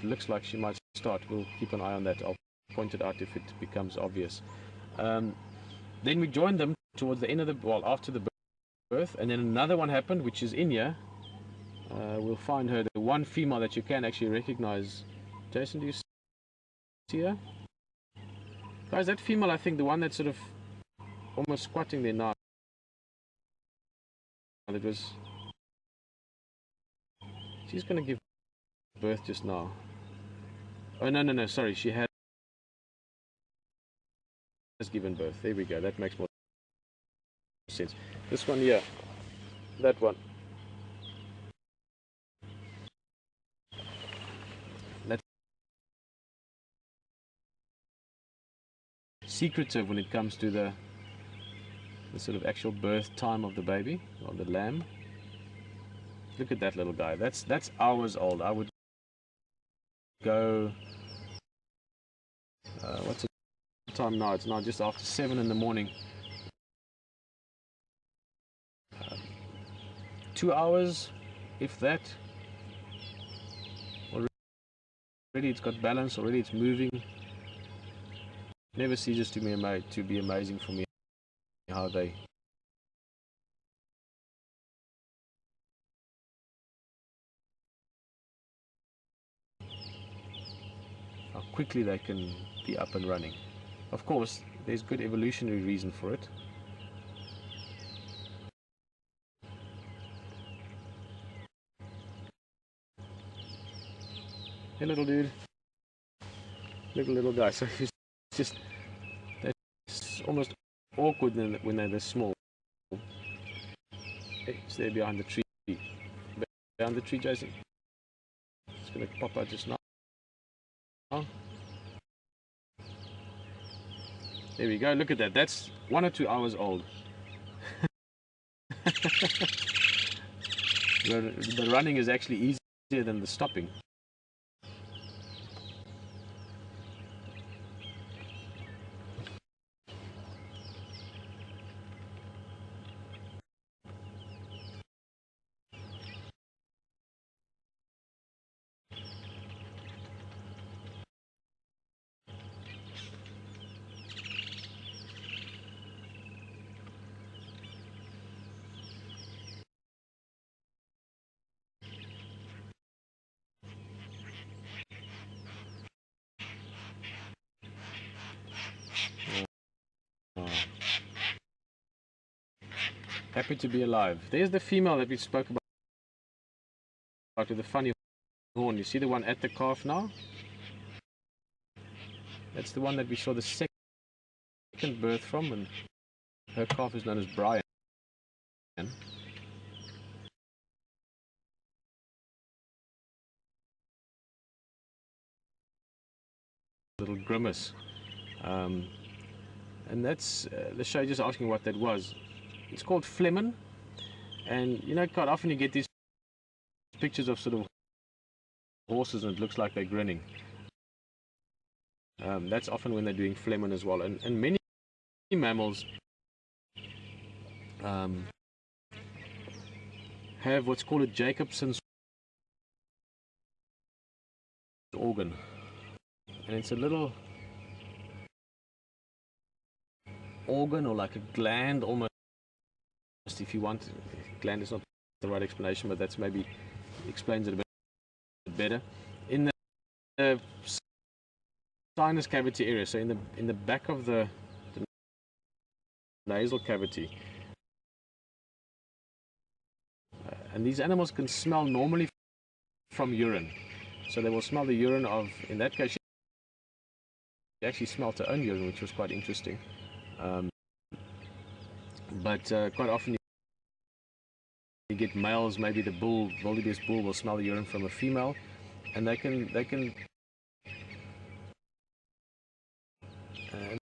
looks like she might start. We'll keep an eye on that. I'll point it out if it becomes obvious. Then we joined them towards the end of the, well, after the birth, and then another one happened, which is in here. We'll find her, the one female that you can actually recognize. Jason, do you see her? Guys, that female, I think the one that's sort of almost squatting there now. It was. She's going to give birth just now. Oh no, sorry, she has given birth. There we go. That makes more sense. This one here, that one. That's secretive when it comes to the sort of actual birth time of the baby or the lamb. Look at that little guy. That's hours old. I would go. What's the time now? It's now just after 7 in the morning. 2 hours, if that. Already it's got balance. Already it's moving. Never ceases to be amazing for me how they how quickly they can be up and running. Of course, there's good evolutionary reason for it. Hey little dude. Little guy. So he's just, that's almost awkward when they're this small. Hey, it's there behind the tree. Behind the tree, Jason. It's going to pop out just now. There we go. Look at that. That's 1 or 2 hours old. The running is actually easier than the stopping. Happy to be alive. There's the female that we spoke about with the funny horn. You see the one at the calf now? That's the one that we saw the second birth from, and her calf is known as Brian. Little grimace. And that's the show just asking what that was. It's called Flemen, and you know, quite often you get these pictures of sort of horses and it looks like they're grinning. That's often when they're doing Flemen as well, and many mammals have what's called a Jacobson's organ, and it's a little organ or like a gland almost, if you want. Gland is not the right explanation, but that's maybe explains it a bit better. In the sinus cavity area, so in the back of the nasal cavity, and these animals can smell normally from urine, so they will smell the urine of, in that case, she actually smelled her own urine, which was quite interesting. But quite often you get males, maybe the bull, wildebeest bull, will smell the urine from a female, and they can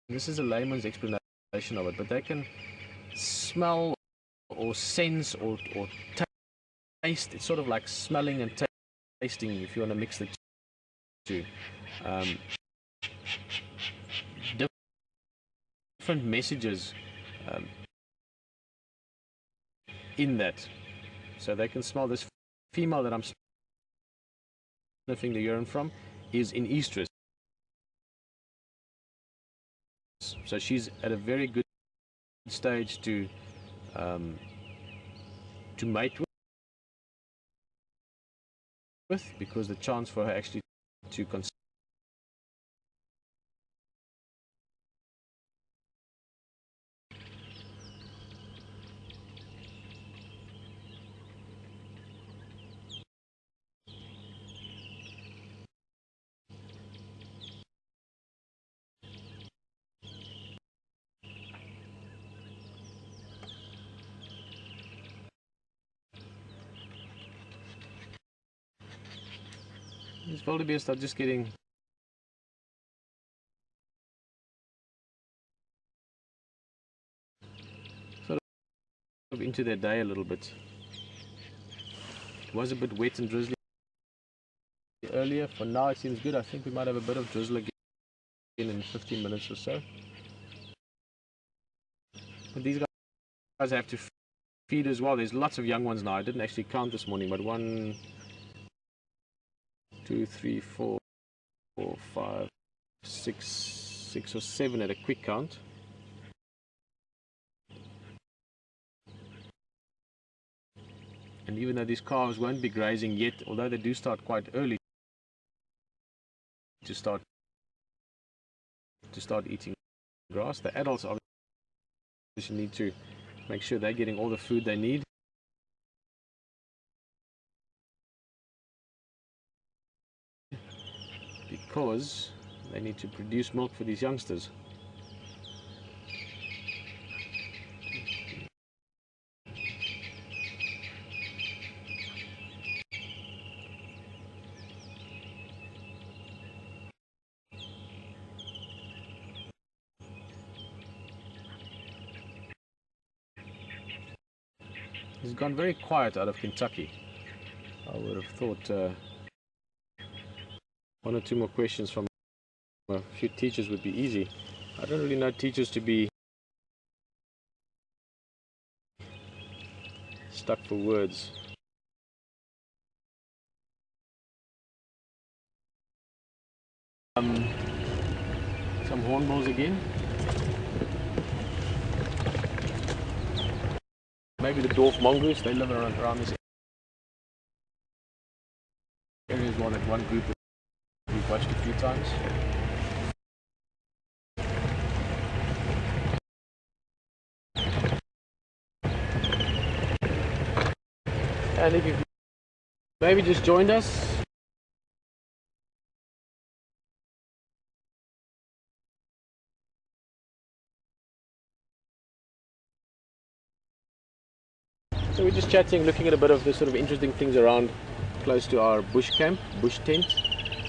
this is a layman's explanation of it, but they can smell or sense or taste. It's sort of like smelling and tasting, if you want to mix the two. Different messages in that, so they can smell. This female that I'm sniffing the urine from is in estrus, so she's at a very good stage to mate with, because the chance for her actually to conceive these wildebeest are just getting sort of into their day a little bit. It was a bit wet and drizzly earlier. For now it seems good. I think we might have a bit of drizzle again in 15 minutes or so. But these guys have to feed as well. There's lots of young ones now. I didn't actually count this morning, but 1, 2, 3, 4, 5, 6 or 7 at a quick count. And even though these calves won't be grazing yet, although they do start quite early to start eating grass, the adults obviously need to make sure they're getting all the food they need. Because they need to produce milk for these youngsters. It's gone very quiet out of Kentucky. I would have thought 1 or 2 more questions from a few teachers would be easy. I don't really know teachers to be stuck for words. Some hornbills again. Maybe the dwarf mongoose. They live around this area as well. That one group that we've watched a few times. And if you've maybe just joined us, so we're just chatting, looking at a bit of the sort of interesting things around close to our bush camp, bush tent.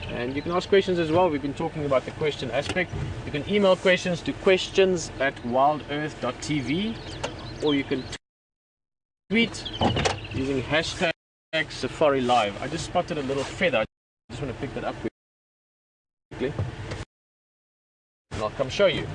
And you can ask questions as well. We've been talking about the question aspect. You can email questions to questions@wildearth.tv, or you can tweet using hashtag Safari Live. I just spotted a little feather. I just want to pick that up quickly, and I'll come show you.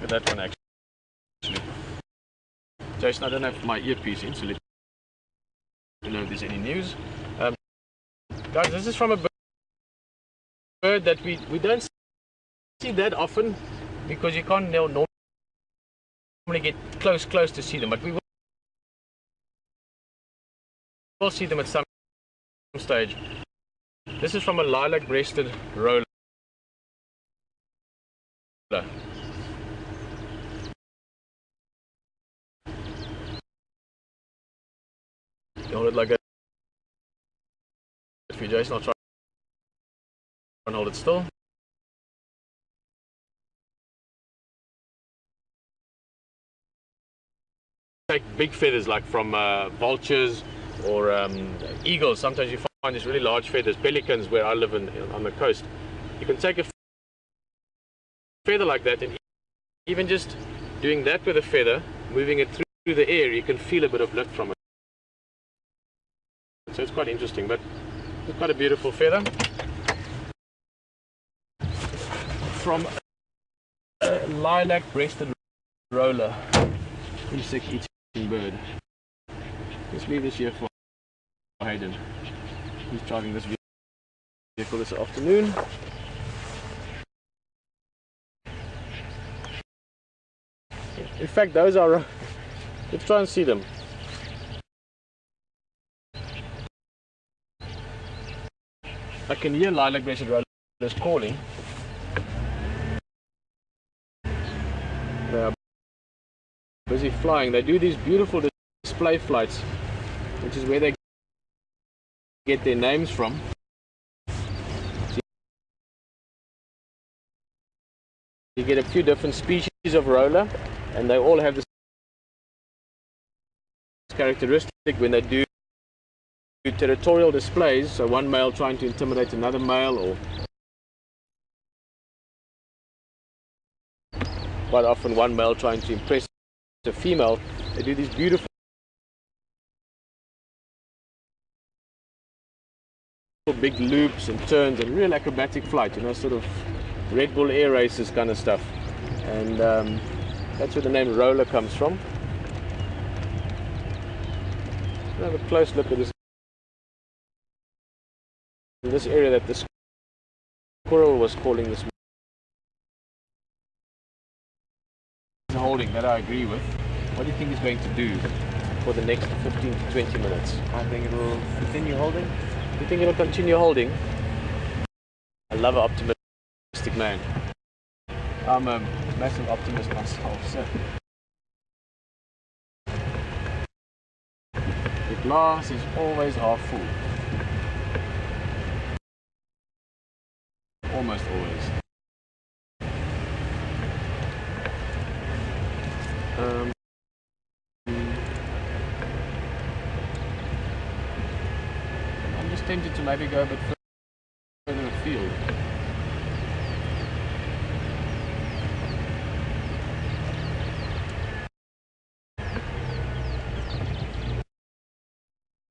Look at that one actually. Jason, I don't have my earpiece in, so let me know if there's any news. Guys, this is from a bird that we don't see that often, because you can't normally get close to see them, but we will see them at some stage. This is from a lilac-breasted roller. You hold it like that for you, Jason. I'll try and hold it still. Take big feathers like from vultures or eagles. Sometimes you find these really large feathers. Pelicans, where I live on the coast, you can take a feather like that, and even just doing that with a feather, moving it through the air, you can feel a bit of lift from it. So it's quite interesting, but it's quite a beautiful feather from a lilac-breasted roller, insect-eating bird. Let's leave this here for Hayden. He's driving this vehicle this afternoon. In fact, those are. Let's try and see them. I can hear lilac-breasted rollers calling. They are busy flying. They do these beautiful display flights, which is where they get their names from. You get a few different species of roller, and they all have this characteristic when they do territorial displays. So one male trying to intimidate another male, or quite often one male trying to impress a female. They do these beautiful big loops and turns and real acrobatic flight, you know, sort of Red Bull air races kind of stuff. And that's where the name roller comes from. Have a close look at this area that the squirrel was calling this holding, that I agree with. What do you think it's going to do for the next 15 to 20 minutes? I think it will continue holding. You think it'll continue holding? I love an optimistic man. I'm a massive optimist myself, so the glass is always half full. Almost always. I'm just tempted to maybe go a bit further afield.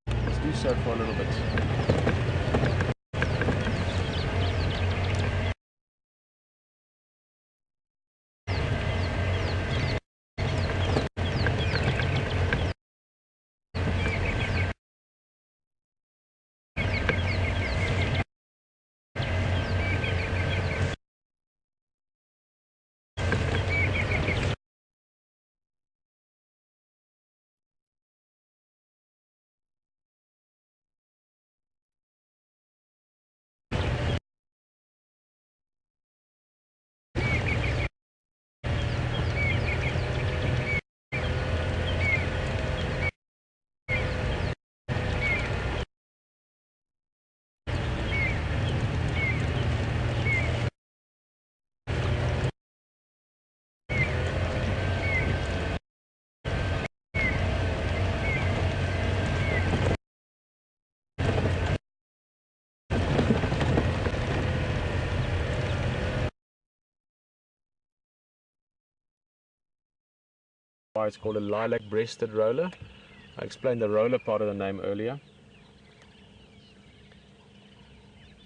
Let's do so for a little bit. why it's called a lilac-breasted roller. I explained the roller part of the name earlier.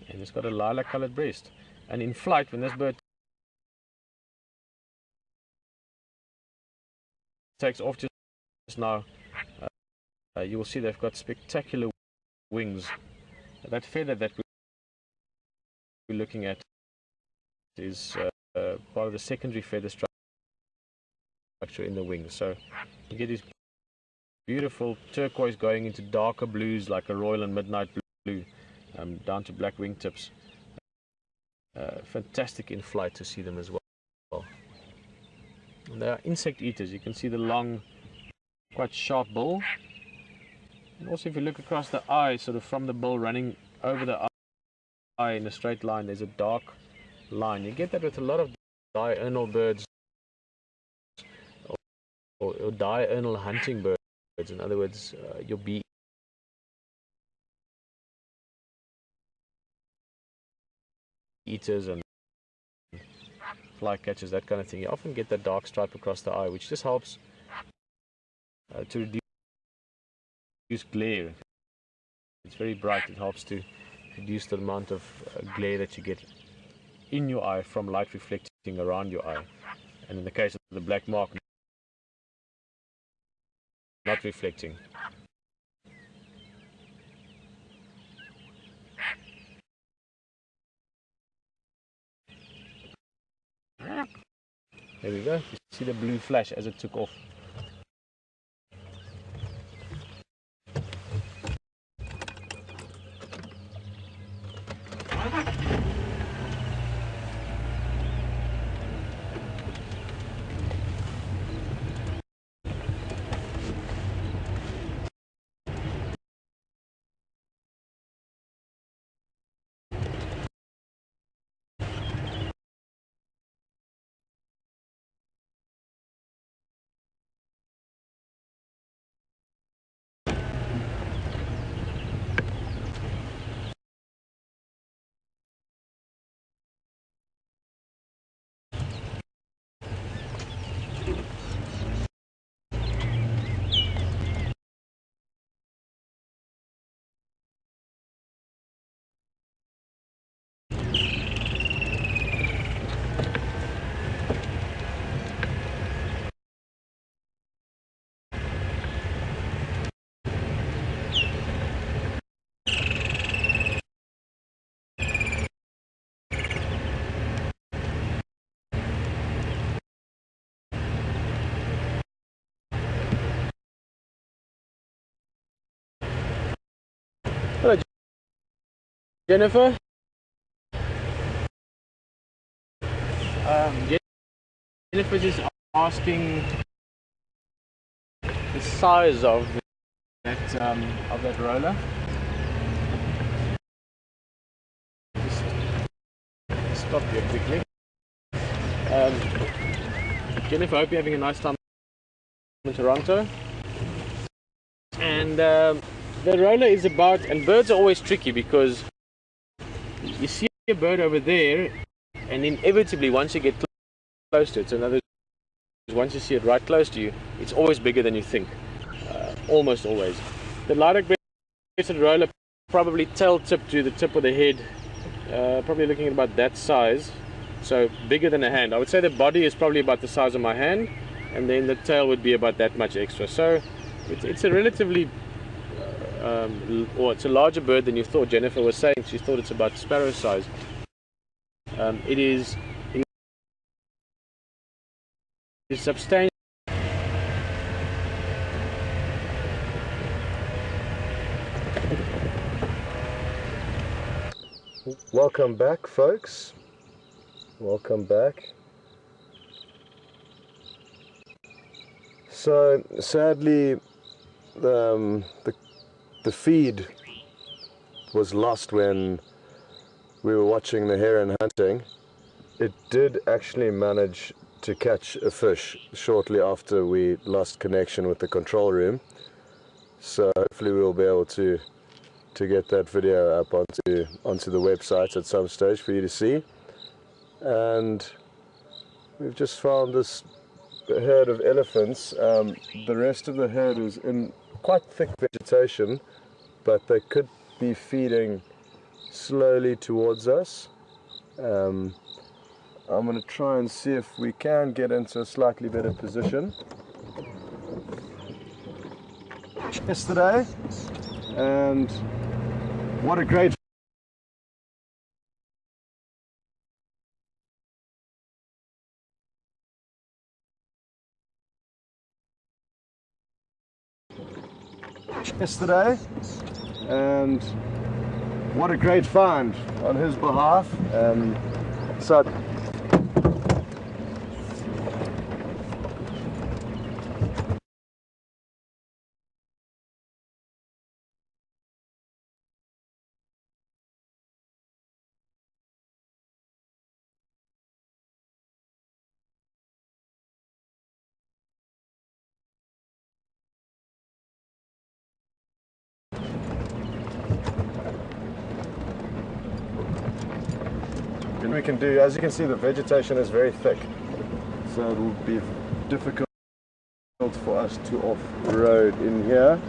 And it's got a lilac-colored breast. And in flight, when this bird takes off just now, you will see they've got spectacular wings. That feather that we're looking at is part of the secondary feather structure in the wings. So you get these beautiful turquoise going into darker blues like a royal and midnight blue, down to black wingtips. Fantastic in flight to see them as well. And they are insect eaters. You can see the long, quite sharp bill. And also if you look across the eye, sort of from the bill running over the eye in a straight line, there's a dark line. You get that with a lot of diurnal birds or diurnal hunting birds. In other words, your bee eaters and flycatchers, that kind of thing. You often get that dark stripe across the eye, which just helps to reduce glare. It's very bright. It helps to reduce the amount of glare that you get in your eye from light reflecting around your eye. And in the case of the black mark, not reflecting. There we go. You see the blue flash as it took off. Hello, Jennifer. Jennifer is asking the size of that roller. Just stop here quickly. Jennifer, I hope you're having a nice time in Toronto. And the roller is about, and birds are always tricky because you see a bird over there, and inevitably once you get close to it, so in other words, once you see it right close to you, it's always bigger than you think, almost always. The lilac-breasted roller, probably tail tip to the tip of the head, probably looking at about that size, so bigger than a hand. I would say the body is probably about the size of my hand, and then the tail would be about that much extra. So it's a relatively or it's a larger bird than you thought. Jennifer was saying she thought it's about sparrow size. It is substantial. Welcome back, folks. Welcome back. So sadly, the feed was lost when we were watching the heron hunting. It did actually manage to catch a fish shortly after we lost connection with the control room. So hopefully we'll be able to get that video up onto the website at some stage for you to see. And we've just found this herd of elephants. The rest of the herd is in quite thick vegetation, but they could be feeding slowly towards us. I'm going to try and see if we can get into a slightly better position. Yesterday, and what a great yesterday, and what a great find on his behalf. So we can do, as you can see, the vegetation is very thick, so it will be difficult for us to off-road in here.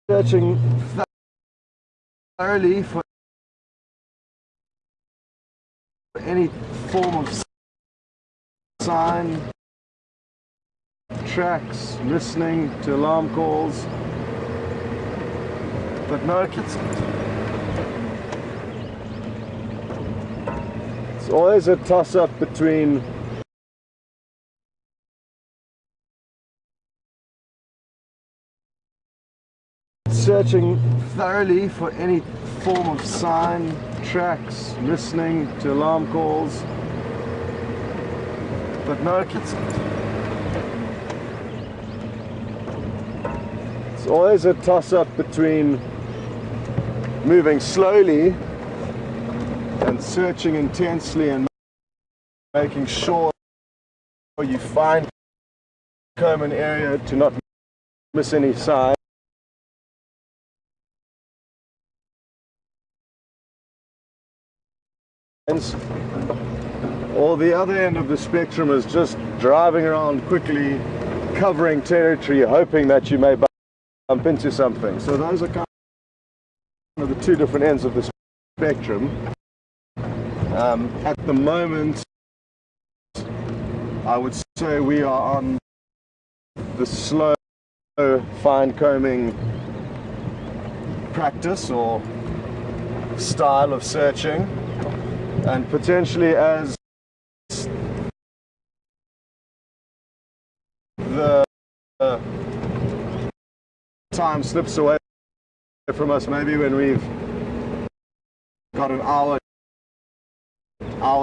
Searching thoroughly for any form of sign, tracks, listening to alarm calls, but no, it's always a toss-up between searching thoroughly for any form of sign, tracks, listening to alarm calls, but no, it's always a toss-up between moving slowly and searching intensely and making sure you find a common area to not miss any sign. Or the other end of the spectrum is just driving around quickly, covering territory, hoping that you may bump into something. So those are kind of the two different ends of the spectrum. At the moment, I would say we are on the slow, fine combing practice or style of searching. And potentially, as the time slips away from us, maybe when we've got an hour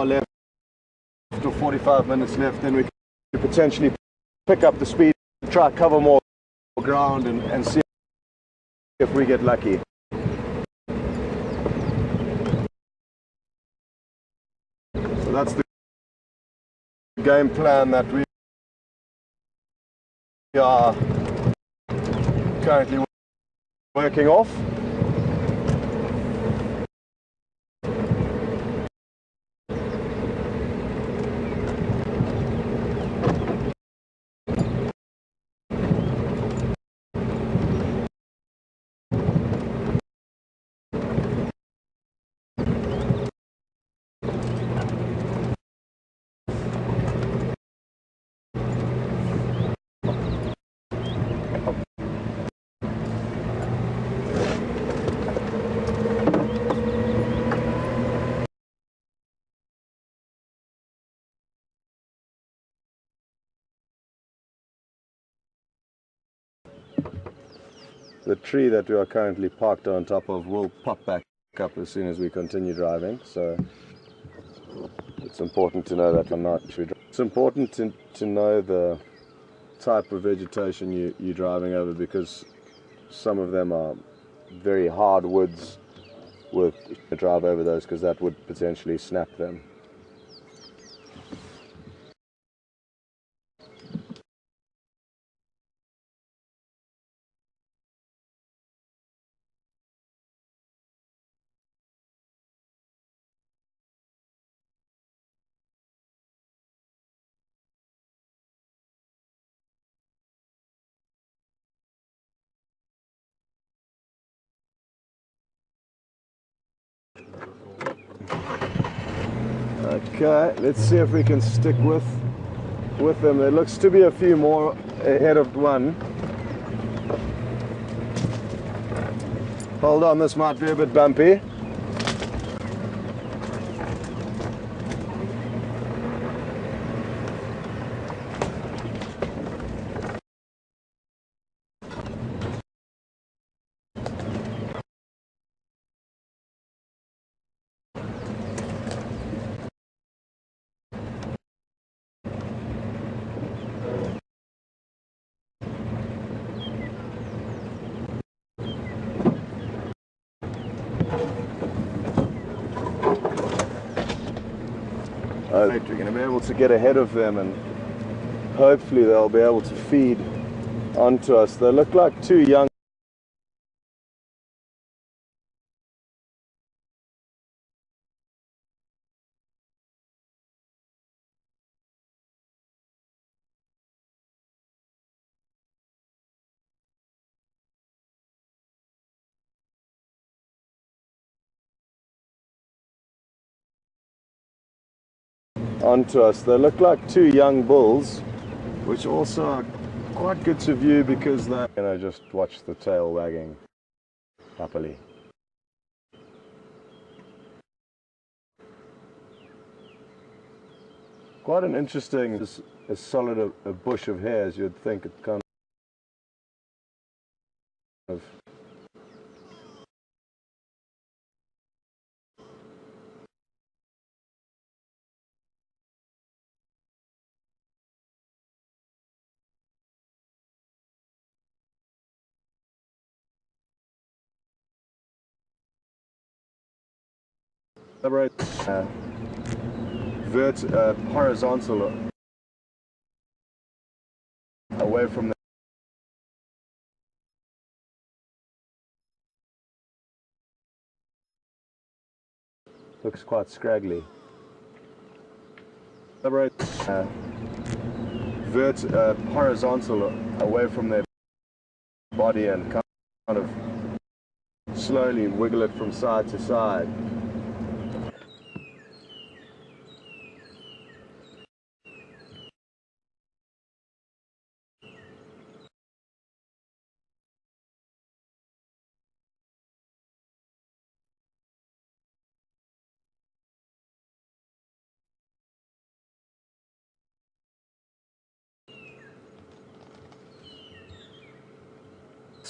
left or 45 minutes left, then we can potentially pick up the speed, try to cover more ground and see if we get lucky. That's the game plan that we are currently working off. The tree that we are currently parked on top of will pop back up as soon as we continue driving, so it's important to know that we're not. It's important to know the type of vegetation you're driving over, because some of them are very hard woods with a drive over those, because that would potentially snap them. Okay, let's see if we can stick with them. There looks to be a few more ahead of one. Hold on, this might be a bit bumpy. We're going to be able to get ahead of them, and hopefully they'll be able to feed onto us. They look like two young. Onto us. They look like two young bulls, which also are quite good to view because they're just watch the tail wagging happily. Quite an interesting, as solid a bush of hair as you'd think. It kind of horizontal away from the looks quite scraggly. Horizontal away from their body and kind of slowly wiggle it from side to side.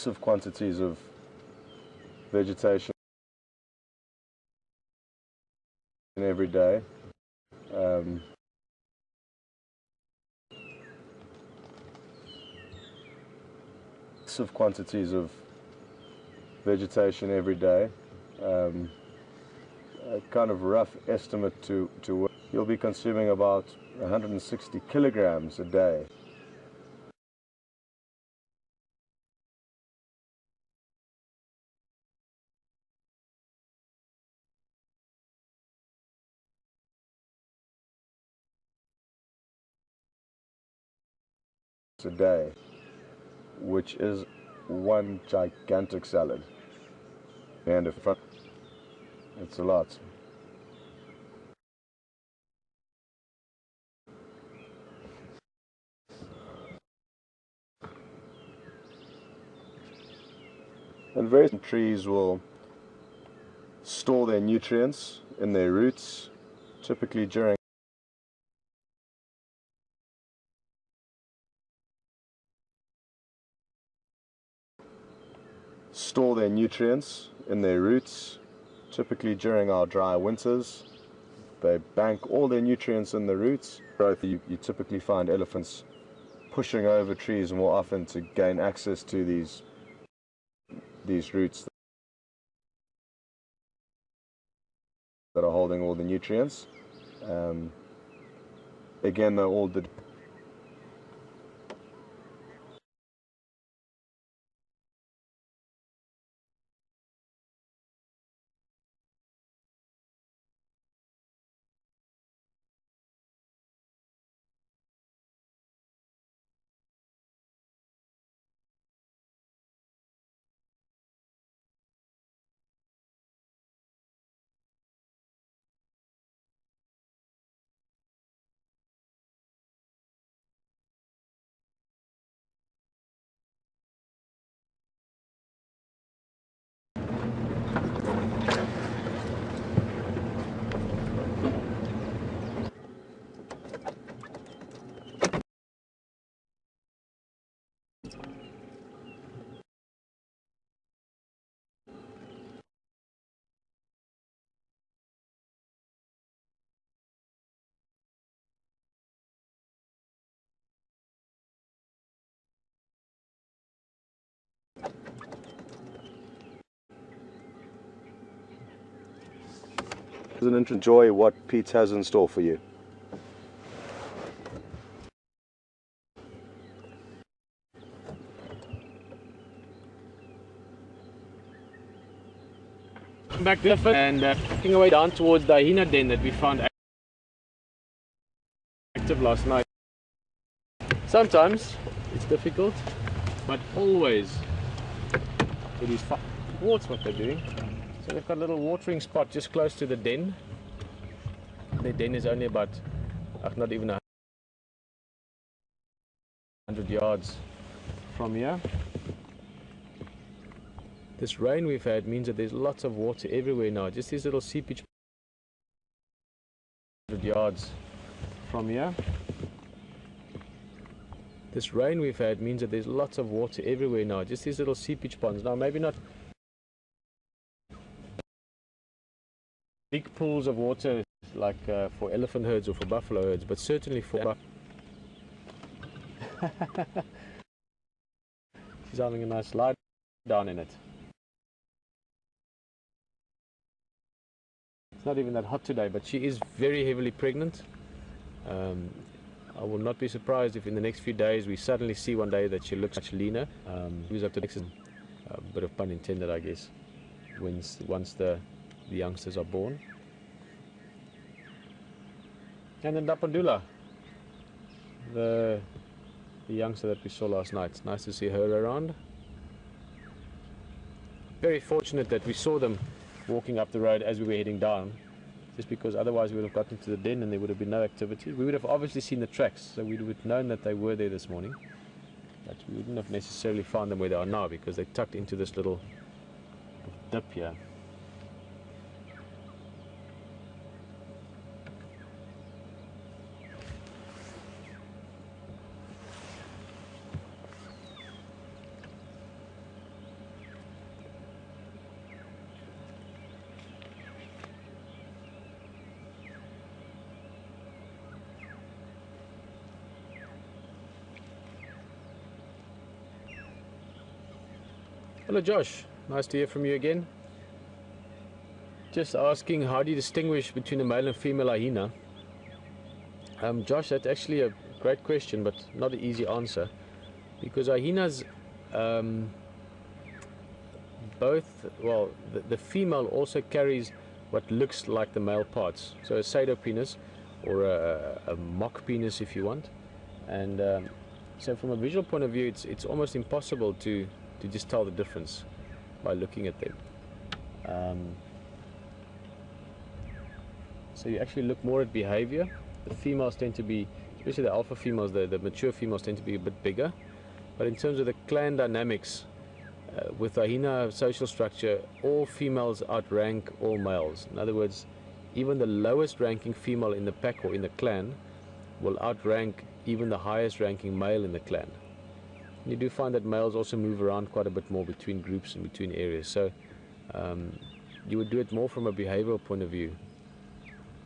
Massive quantities of vegetation every day. Massive quantities of vegetation every day. A kind of rough estimate to you'll be consuming about 160 kilograms a day. A day, which is one gigantic salad. And if it's a lot. And various trees will store their nutrients in their roots, typically during our dry winters. They bank all their nutrients in the roots. You typically find elephants pushing over trees more often to gain access to these roots. all the nutrients. Again, they're all the enjoy what Pete has in store for you. Back there and walking away down towards the hyena den that we found active last night. Sometimes it's difficult, but always it is fun. Watch what they're doing. So they've got a little watering spot just close to the den. The den is only about, not even 100 yards from here. This rain we've had means that there's lots of water everywhere now. Just these little seepage 100 yards from here. This rain we've had means that there's lots of water everywhere now. Just these little seepage ponds. Now maybe not big pools of water like for elephant herds or for buffalo herds, but certainly for she's having a nice lie down in it. It's not even that hot today, but she is very heavily pregnant. I will not be surprised if in the next few days we suddenly see one day that she looks much leaner. Who's up to next? A bit of pun intended, I guess. Once the youngsters are born. And then Dapandula, the youngster that we saw last night. It's nice to see her around. Very fortunate that we saw them walking up the road as we were heading down, just because otherwise we would have gotten to the den and there would have been no activity. We would have obviously seen the tracks, so we would have known that they were there this morning, but we wouldn't have necessarily found them where they are now because they tucked into this little dip here. Hello Josh, nice to hear from you again. Just asking, how do you distinguish between a male and female hyena? Josh, that's actually a great question, but not an easy answer, because hyenas the female also carries what looks like the male parts, so a pseudopenis or a mock penis if you want, and so from a visual point of view it's almost impossible to just tell the difference by looking at them. So you actually look more at behavior. The females tend to be, especially the alpha females, the mature females tend to be a bit bigger, but in terms of the clan dynamics, with hyena social structure, all females outrank all males. In other words, even the lowest ranking female in the pack or in the clan will outrank even the highest ranking male in the clan. And you do find that males also move around quite a bit more between groups and between areas, so you would do it more from a behavioral point of view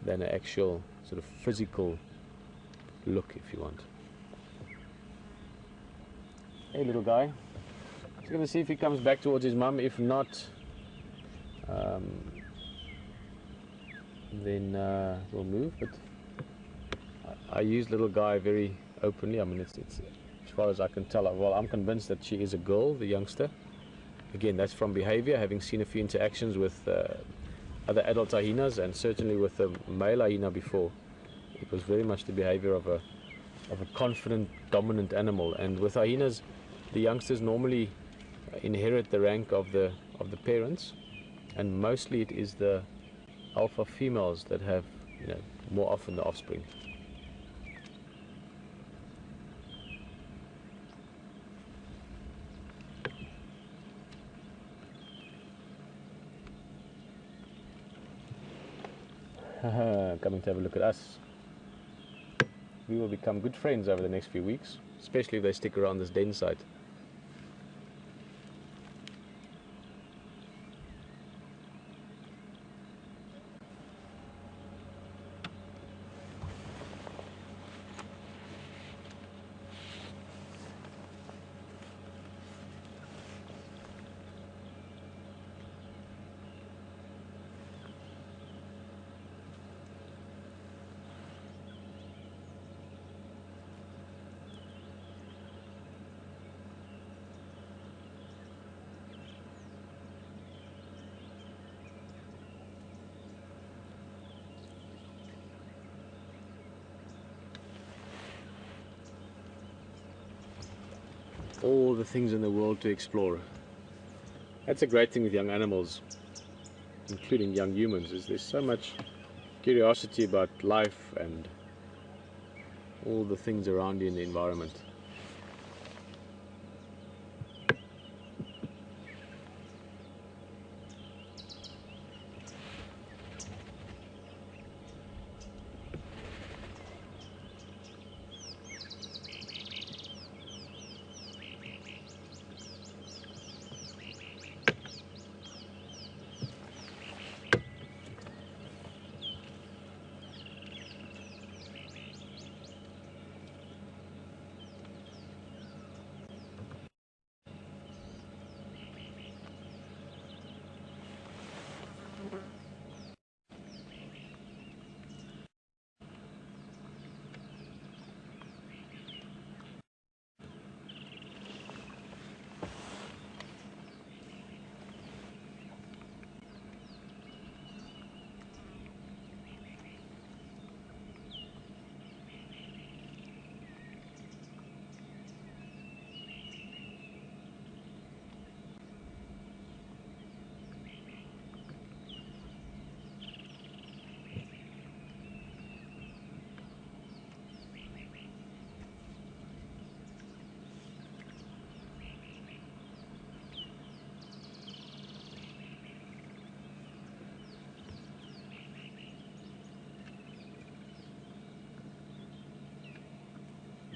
than an actual sort of physical look, if you want. Hey little guy, just going to see if he comes back towards his mum. If not, then we'll move. But I use little guy very openly. I mean, it's as far as I can tell. Well, I'm convinced that she is a girl, the youngster. Again, that's from behavior, having seen a few interactions with other adult hyenas, and certainly with the male hyena before. It was very much the behavior of a confident, dominant animal. And with hyenas, the youngsters normally inherit the rank of the parents, and mostly it is the alpha females that have, more often the offspring. Coming to have a look at us. We will become good friends over the next few weeks, especially if they stick around this den site. All the things in the world to explore. That's a great thing with young animals, including young humans, is there's so much curiosity about life and all the things around you in the environment.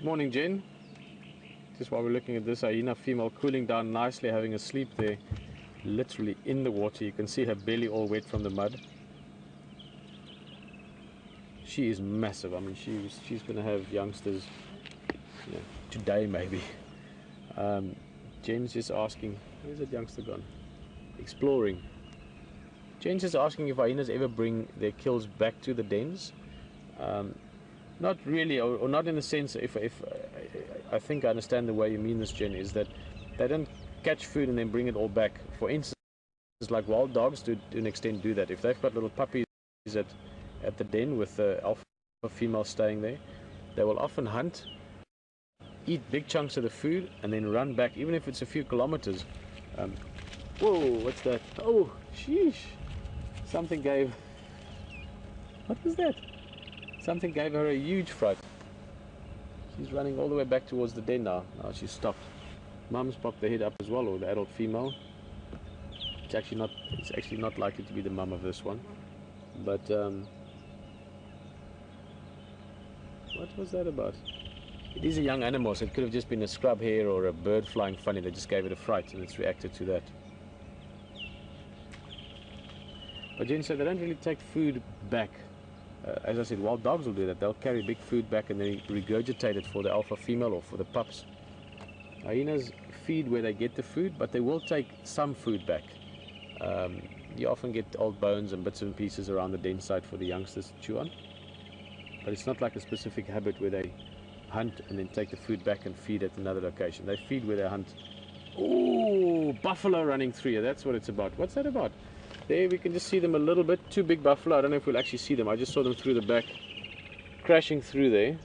Morning, Jen. Just while we're looking at this hyena female cooling down nicely, having a sleep there, literally in the water. You can see her belly all wet from the mud. She is massive. I mean, she's going to have youngsters, today maybe. Jen's just asking, where's that youngster gone? Exploring. Jen's just asking if hyenas ever bring their kills back to the dens. Not really, or not in the sense, if I think I understand the way you mean this, Jen, is that they don't catch food and then bring it all back. For instance, like wild dogs to an extent do that. If they've got little puppies at the den with the alpha female staying there, they will often hunt, eat big chunks of the food, and then run back, even if it's a few kilometers. Whoa, what's that? Oh, sheesh. Something gave... What was that? Something gave her a huge fright. She's running all the way back towards the den now. Now she's stopped. Mum's popped the head up as well, or the adult female. It's actually not likely to be the mum of this one. But what was that about? It is a young animal, so it could have just been a scrub hare or a bird flying funny that just gave it a fright, and it's reacted to that. But Jen said they don't really take food back. As I said, wild dogs will do that. They'll carry big food back and then regurgitate it for the alpha female or for the pups. Hyenas feed where they get the food, but they will take some food back. you often get old bones and bits and pieces around the den site for the youngsters to chew on. But it's not like a specific habit where they hunt and then take the food back and feed at another location. They feed where they hunt. Oh, buffalo running through here. That's what it's about. What's that about? There we can just see them a little bit. Two big buffalo. I don't know if we'll actually see them. I just saw them through the back, crashing through there.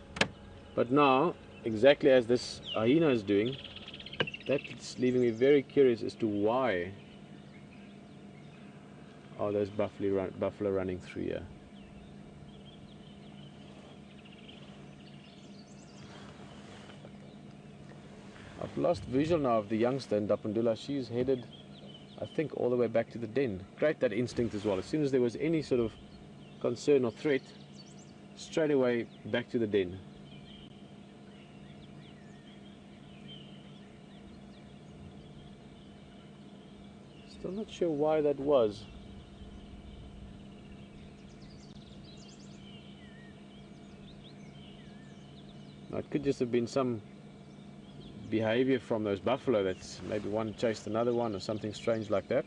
But now, exactly as this hyena is doing, that's leaving me very curious as to why are those buffalo running through here. I've lost visual now of the youngster in Dapundula. She's headed, I think, all the way back to the den. Great, that instinct as well. As soon as there was any sort of concern or threat, straight away back to the den. Still not sure why that was. Now, it could just have been some behavior from those buffalo, that's maybe one chased another one or something strange like that.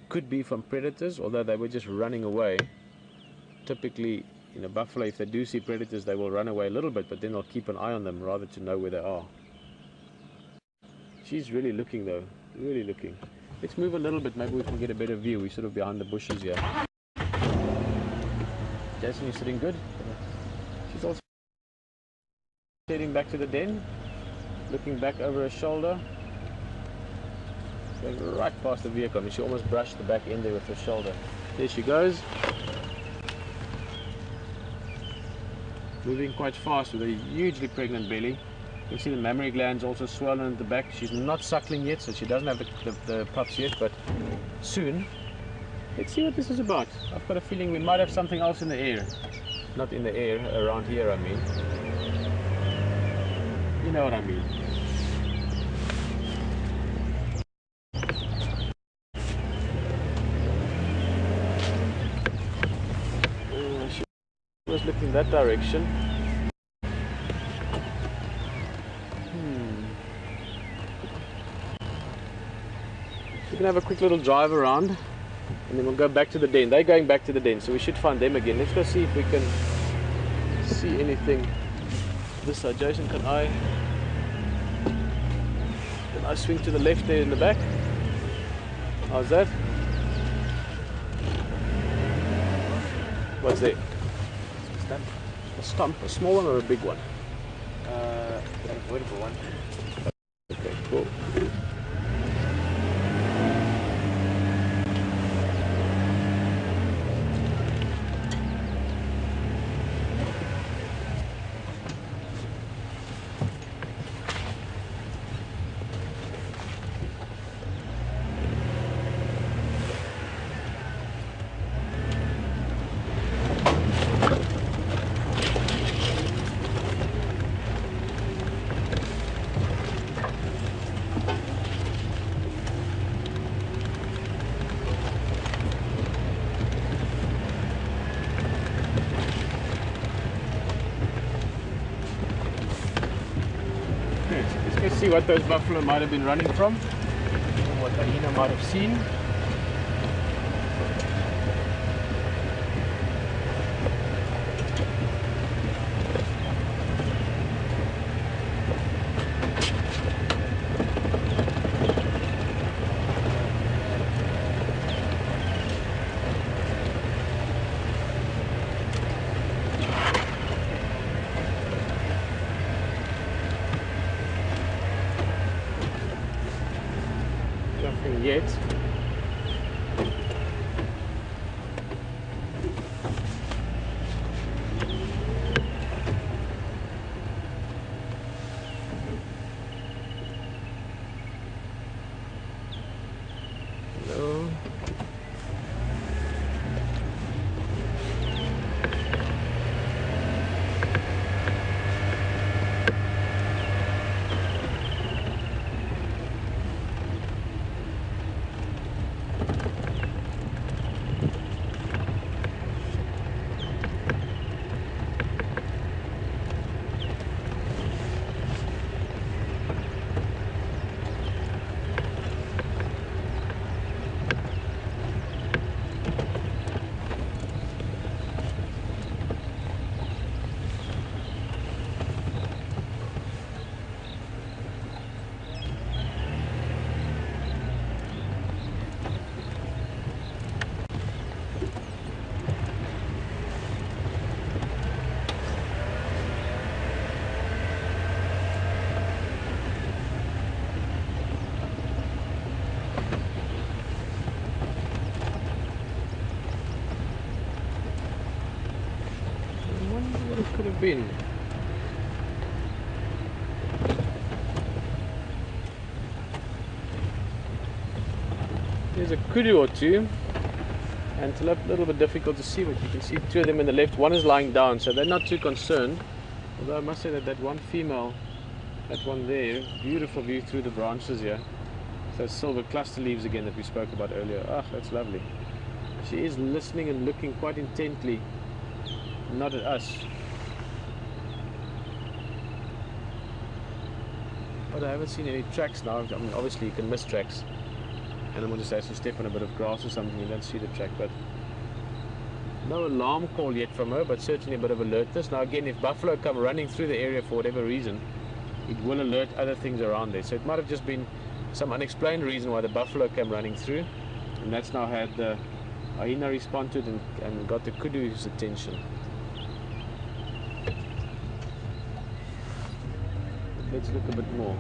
Could be from predators, although they were just running away. Typically, you know, buffalo, if they do see predators, they will run away a little bit, but then they'll keep an eye on them rather to know where they are. She's really looking though, really looking. Let's move a little bit, maybe we can get a better view. We're sort of behind the bushes here. Jason, you sitting good? She's also heading back to the den, looking back over her shoulder, going right past the vehicle. I mean, she almost brushed the back end there with her shoulder. There she goes, moving quite fast with a hugely pregnant belly. You can see the mammary glands also swollen at the back. She's not suckling yet, so she doesn't have the pups yet, but soon. Let's see what this is about. I've got a feeling we might have something else in the air. Not in the air, around here I mean. You know what I mean. She was looking that direction. We can have a quick little drive around and then we'll go back to the den. They're going back to the den, so we should find them again. Let's go see if we can see anything this side. Jason, can I swing to the left there in the back? How's that? What's there? A stump, a small one or a big one? An avoidable one. Okay, cool. Let's see what those buffalo might have been running from, or what the hyena might have seen. Nothing yet. No. What it could have been. There's a kudu or two, and it's a little bit difficult to see, but you can see two of them in the left. One is lying down, so they're not too concerned. Although I must say that that one female, that one there, beautiful view through the branches here. Those silver cluster leaves again that we spoke about earlier. Ah, that's lovely. She is listening and looking quite intently, not at us. But I haven't seen any tracks now. I mean, obviously you can miss tracks. Animal just has to step on a bit of grass or something, you don't see the track. But no alarm call yet from her, but certainly a bit of alertness. Now again, if buffalo come running through the area for whatever reason, it will alert other things around there. So it might have just been some unexplained reason why the buffalo came running through, and that's now had the hyena respond to it and got the kudu's attention. Let's look a bit more.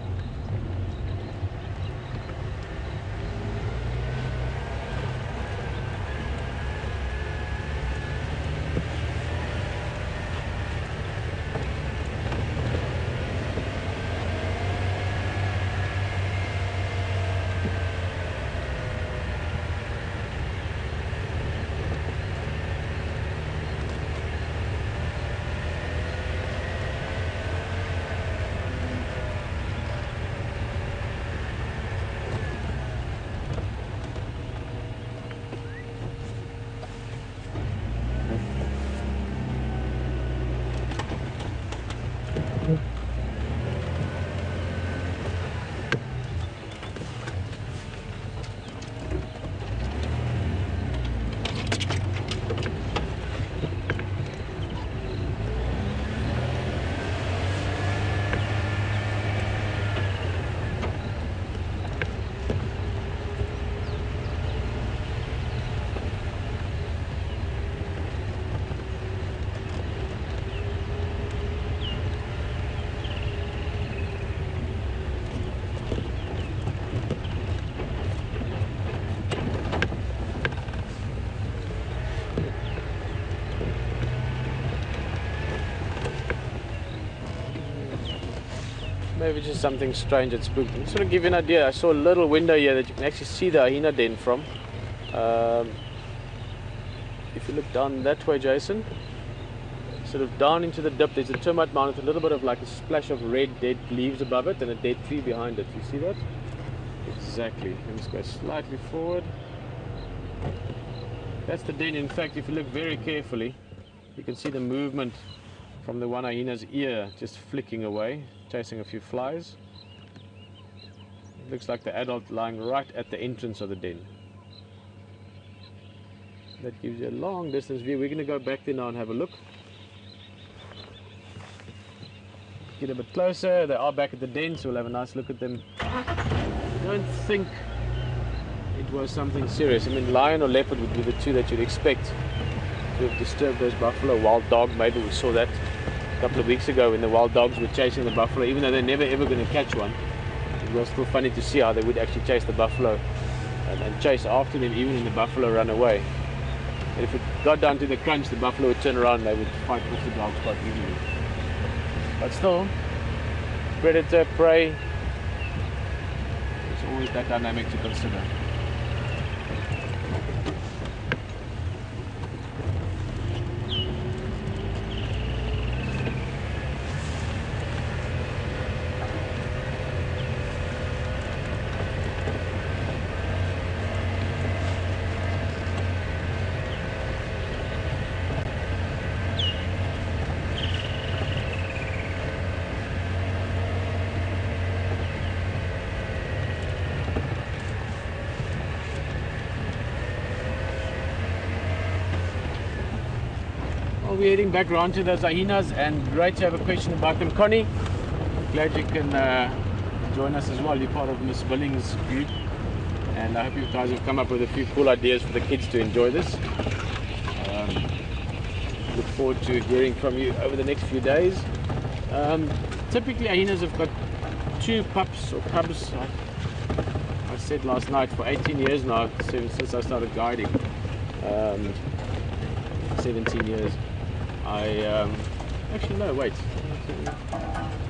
Maybe just something strange and spooky. Sort of give you an idea, I saw a little window here that you can actually see the hyena den from. If you look down that way, Jason, sort of down into the dip, there's a termite mound with a little bit of like a splash of red dead leaves above it and a dead tree behind it. You see that? Exactly. Let's go slightly forward. That's the den. In fact, if you look very carefully, you can see the movement from the one hyena's ear just flicking away, chasing a few flies. It looks like the adult lying right at the entrance of the den. That gives you a long distance view. We're going to go back there now and have a look. Get a bit closer. They are back at the den, so we'll have a nice look at them. I don't think it was something serious. I mean, lion or leopard would be the two that you'd expect to have disturbed those buffalo. Wild dog, maybe we saw that a couple of weeks ago when the wild dogs were chasing the buffalo, even though they're never ever going to catch one. It was still funny to see how they would actually chase the buffalo and chase after them even when the buffalo ran away. And if it got down to the crunch, the buffalo would turn around and they would fight off the dogs quite easily. But still, predator, prey, there's always that dynamic to consider. We're heading back around to those hyenas, and great to have a question about them. Connie, glad you can join us as well. You're part of Miss Billings' group, and I hope you guys have come up with a few cool ideas for the kids to enjoy this. Look forward to hearing from you over the next few days. Typically hyenas have got 2 pups or cubs. I said last night, for 18 years now, since I started guiding, 17 years. Actually, no, wait.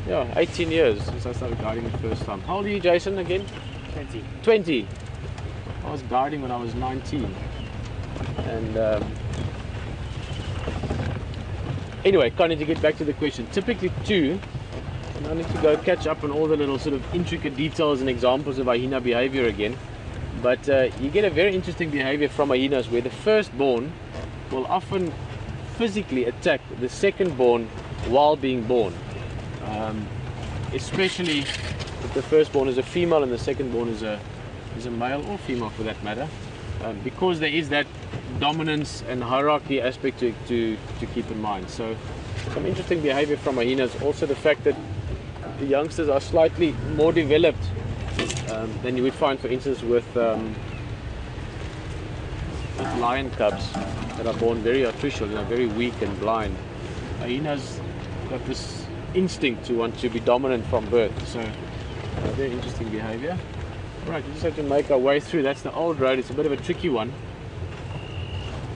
Yeah, 18 years since I started guiding the first time. How old are you, Jason, again? 20. 20. I was guiding when I was 19. And anyway, kind of to get back to the question. Typically 2, and I need to go catch up on all the little sort of intricate details and examples of hyena behavior again. But you get a very interesting behavior from hyenas where the firstborn will often physically attack the second-born while being born. Especially if the firstborn is a female and the second-born is a male or female for that matter, because there is that dominance and hierarchy aspect to keep in mind. So some interesting behavior from hyenas. Also the fact that the youngsters are slightly more developed than you would find, for instance, with lion cubs that are born very artificial, very weak and blind. Hyenas got this instinct to want to be dominant from birth. So very interesting behavior. Right, we just have to make our way through. That's the old road. It's a bit of a tricky one,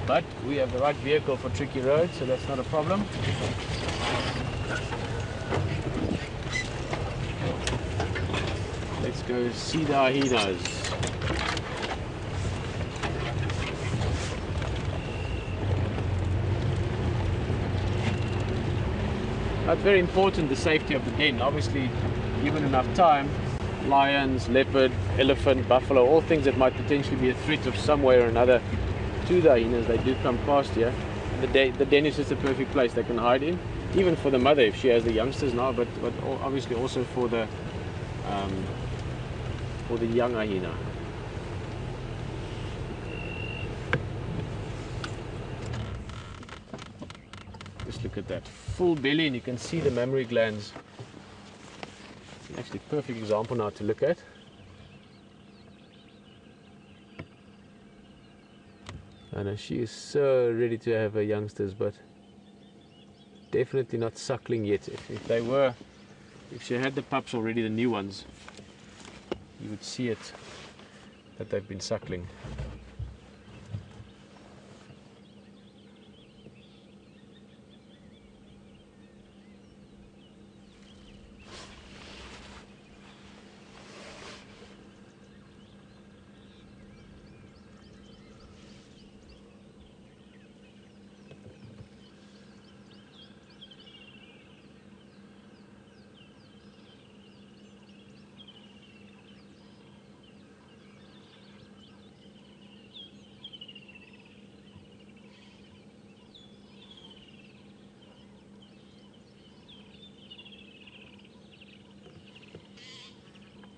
but we have the right vehicle for tricky roads, so that's not a problem. Let's go see the hyenas. That's very important, the safety of the den. Obviously, given enough time, lions, leopard, elephant, buffalo, all things that might potentially be a threat of some way or another to the hyenas, they do come past here. The den is just a perfect place they can hide in, even for the mother if she has the youngsters now, but obviously also for the young hyena. Just look at that full belly, and you can see the mammary glands. Actually, perfect example now to look at. I know she is so ready to have her youngsters, but definitely not suckling yet. If she had the pups already, the new ones, you would see it that they've been suckling.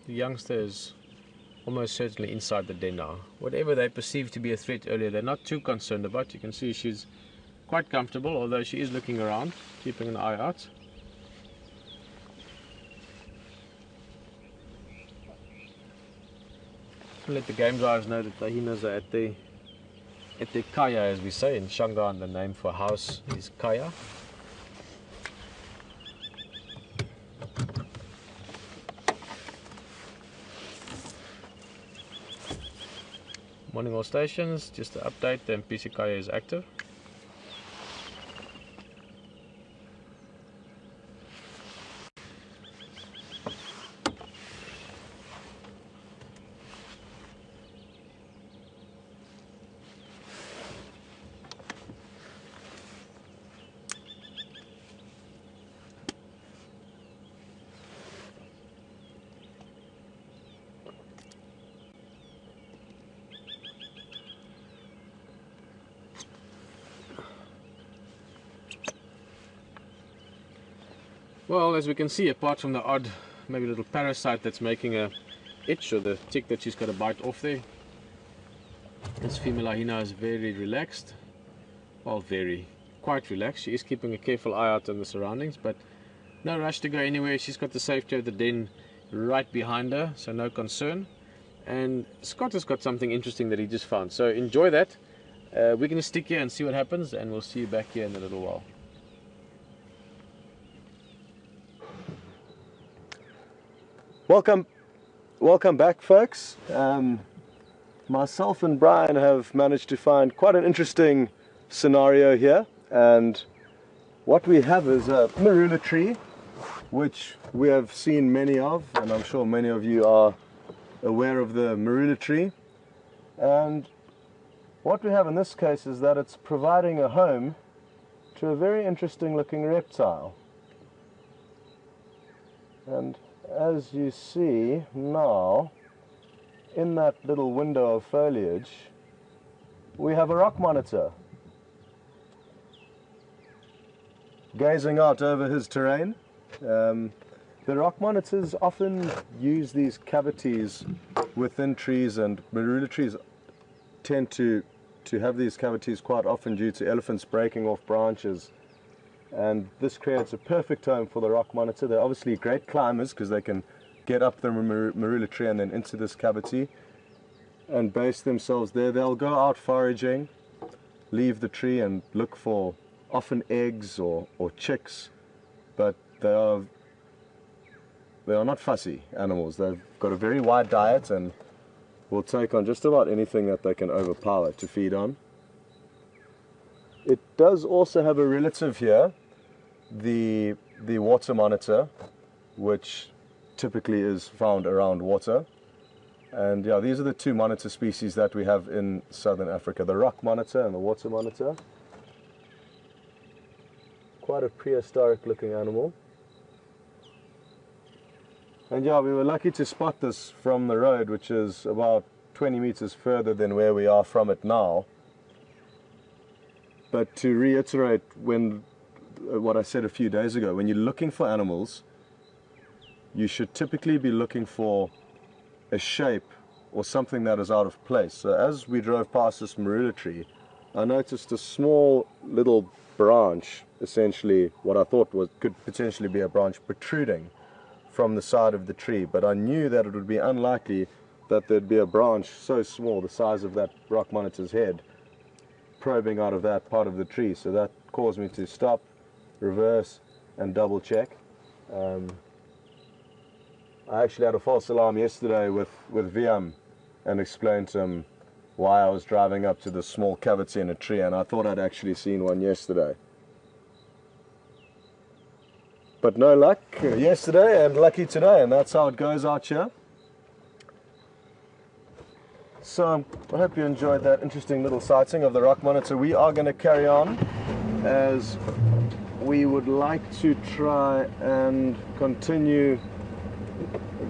The youngster is almost certainly inside the den now. Whatever they perceive to be a threat earlier, they're not too concerned about. You can see she's quite comfortable, although she is looking around, keeping an eye out. Let the game drivers know that the hyenas are at their kaya, as we say in Shangaan. The name for house is kaya. Morning all stations, just to update, the MPC kaya is active. Well, as we can see, apart from the odd, maybe little parasite that's making a itch, or the tick that she's got to bite off there, this female hyena is very relaxed. Well, quite relaxed. She is keeping a careful eye out on the surroundings, but no rush to go anywhere. She's got the safety of the den right behind her, so no concern. And Scott has got something interesting that he just found, so enjoy that. We're going to stick here and see what happens, and we'll see you back here in a little while. Welcome back, folks. Myself and Brian have managed to find quite an interesting scenario here, and What we have is a marula tree, which we have seen many of, and I'm sure many of you are aware of the marula tree. And what we have in this case is that it's providing a home to a very interesting looking reptile. And as you see now, in that little window of foliage, we have a rock monitor gazing out over his terrain. The rock monitors often use these cavities within trees, and marula trees tend to have these cavities quite often due to elephants breaking off branches, and this creates a perfect home for the rock monitor. They're obviously great climbers because they can get up the marula tree and then into this cavity and base themselves there. They'll go out foraging, leave the tree and look for often eggs or chicks, but they are not fussy animals. They've got a very wide diet and will take on just about anything that they can overpower to feed on. It does also have a relative here, the water monitor, which typically is found around water. And yeah, these are the two monitor species that we have in southern Africa, the rock monitor and the water monitor. Quite a prehistoric looking animal. And yeah, we were lucky to spot this from the road, which is about 20 meters further than where we are from it now. But to reiterate what I said a few days ago, when you're looking for animals, you should typically be looking for a shape or something that is out of place. So as we drove past this marula tree, I noticed a small little branch, essentially what I thought could potentially be a branch protruding from the side of the tree, but I knew that it would be unlikely that there'd be a branch so small, the size of that rock monitor's head, probing out of that part of the tree. So that caused me to stop, reverse and double check. I actually had a false alarm yesterday with Viam and explained to him why I was driving up to this small cavity in a tree, and I thought I'd actually seen one yesterday. But no luck yesterday and lucky today, and that's how it goes out here. So I hope you enjoyed that interesting little sighting of the rock monitor. We are going to carry on, as we would like to try and continue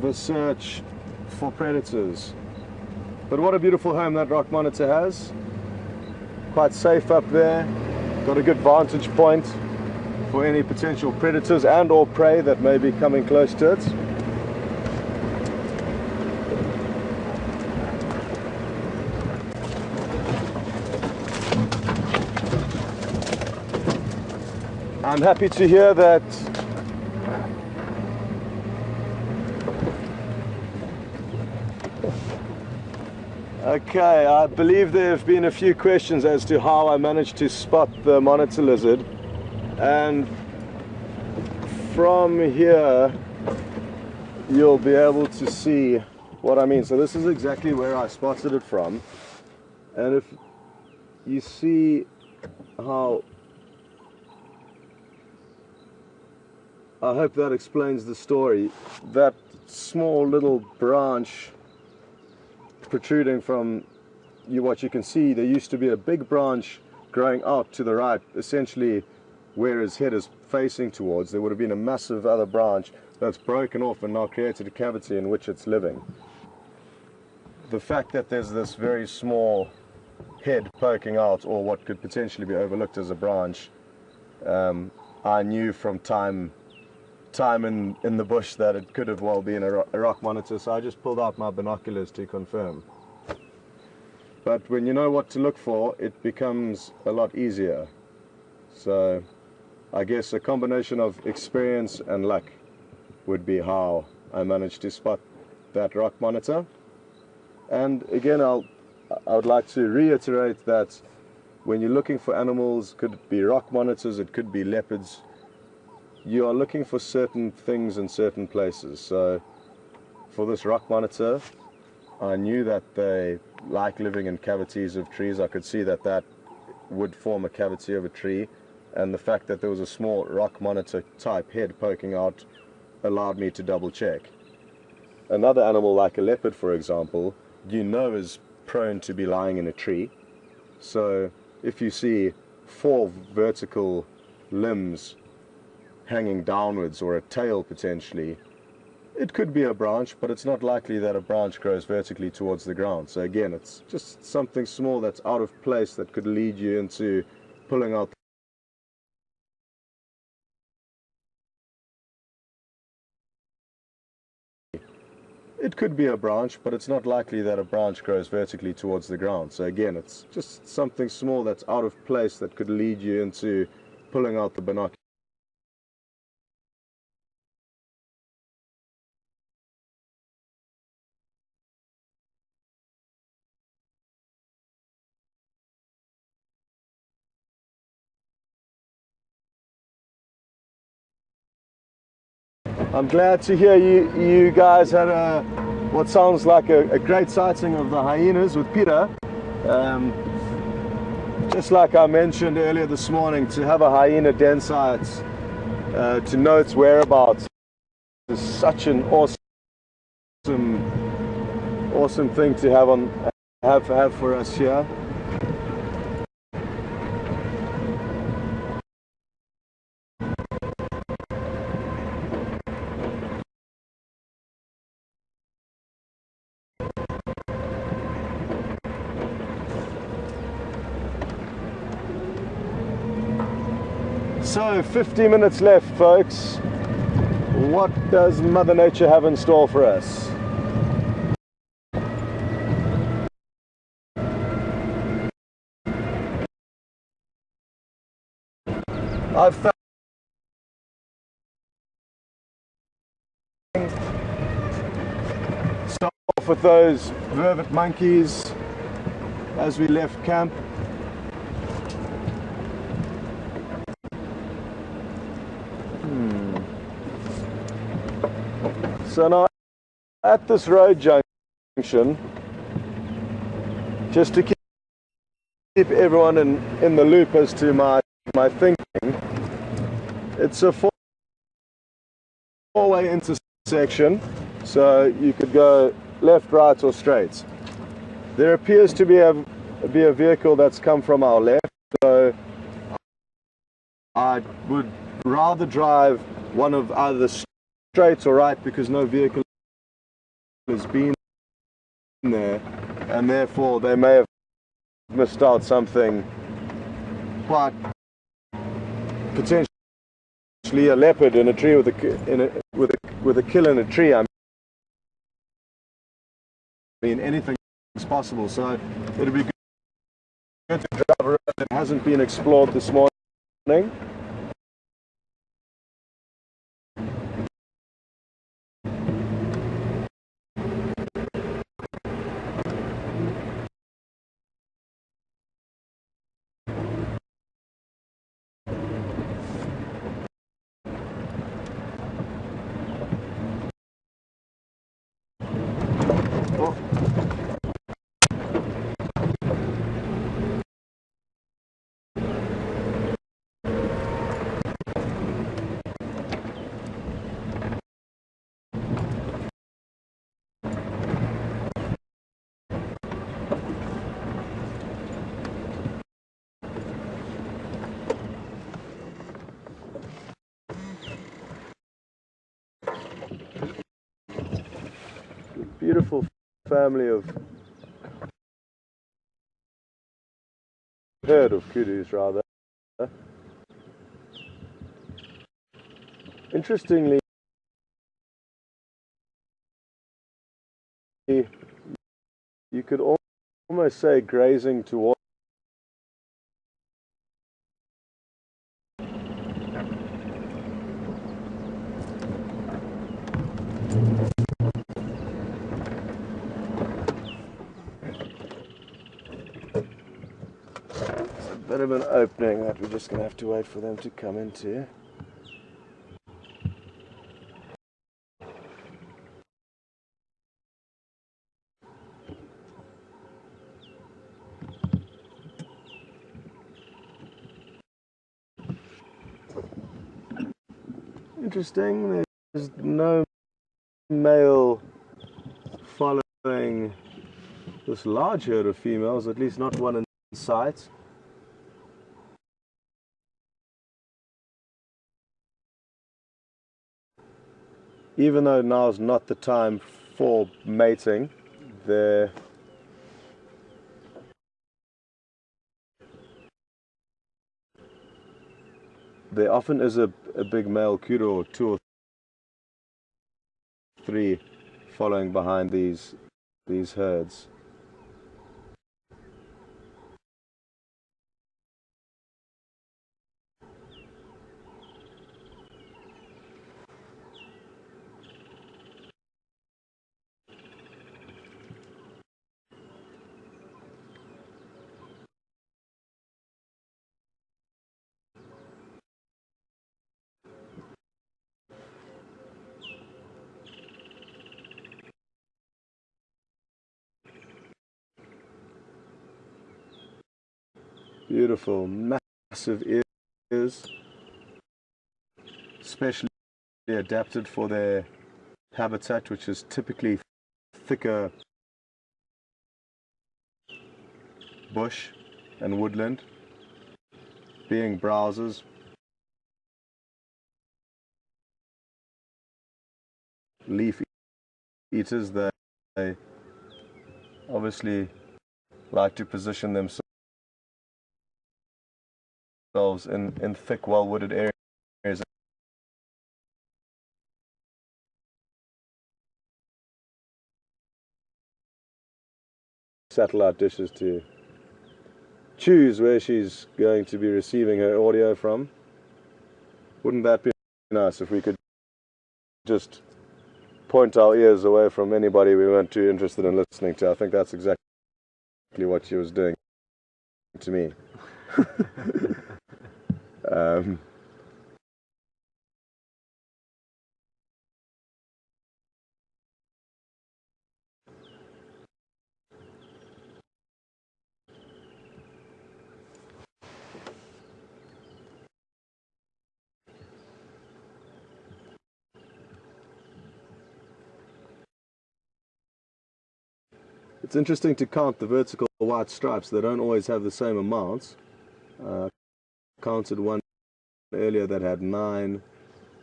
the search for predators. But what a beautiful home that rock monitor has. Quite safe up there, got a good vantage point for any potential predators and or prey that may be coming close to it. I'm happy to hear that okay, I believe there have been a few questions as to how I managed to spot the monitor lizard, and from here you'll be able to see what I mean. So this is exactly where I spotted it from, and if you see how, I hope that explains the story. That small little branch protruding from what you can see, there used to be a big branch growing out to the right, essentially where his head is facing towards. There would have been a massive other branch that's broken off and now created a cavity in which it's living. The fact that there's this very small head poking out, or what could potentially be overlooked as a branch, I knew from time in the bush that it could have well been a rock monitor, so I just pulled out my binoculars to confirm. But when you know what to look for, it becomes a lot easier. So I guess a combination of experience and luck would be how I managed to spot that rock monitor. And again, I would like to reiterate that when you're looking for animals, could it be rock monitors, it could be leopards, you are looking for certain things in certain places. So for this rock monitor, I knew that they like living in cavities of trees. I could see that that would form a cavity of a tree. and the fact that there was a small rock monitor type head poking out allowed me to double check. Another animal like a leopard, for example, you know is prone to be lying in a tree. So if you see 4 vertical limbs hanging downwards, or a tail potentially, it could be a branch, but it's not likely that a branch grows vertically towards the ground. So again, it's just something small that's out of place that could lead you into pulling out. It could be a branch, but it's not likely that a branch grows vertically towards the ground. So again, it's just something small that's out of place that could lead you into pulling out the binoculars. I'm glad to hear you guys had what sounds like a great sighting of the hyenas with Peter. Just like I mentioned earlier this morning, to have a hyena den site, to know its whereabouts, is such an awesome thing to have for us here. So 50 minutes left, folks. What does Mother Nature have in store for us? I've found start off with those vervet monkeys as we left camp. So now at this road junction, just to keep everyone in the loop as to my thinking, it's a four-way intersection, so you could go left, right or straight. There appears to be a vehicle that's come from our left, so I would rather drive one of either straight or right, because no vehicle has been there, and therefore they may have missed out something quite potentially a leopard in a tree with a kill in a tree. I mean, anything is possible. So it'd be good to drive a road that hasn't been explored this morning. Beautiful family of herd of kudus, rather. Interestingly, you could almost say grazing towards. It's a bit of an opening that we're just going to have to wait for them to come into. interesting. There's no male following this large herd of females, at least not one in sight. Even though now's not the time for mating, there often is a big male kudu, or 2 or 3 following behind these herds. Beautiful, massive ears, especially adapted for their habitat, which is typically thicker bush and woodland. Being browsers, leaf eaters, they obviously like to position themselves in thick, well-wooded areas. Satellite dishes to choose where she's going to be receiving her audio from. Wouldn't that be nice if we could just point our ears away from anybody we weren't too interested in listening to? I think that's exactly what she was doing to me. It's interesting to count the vertical white stripes. They don't always have the same amounts. Counted one earlier that had 9.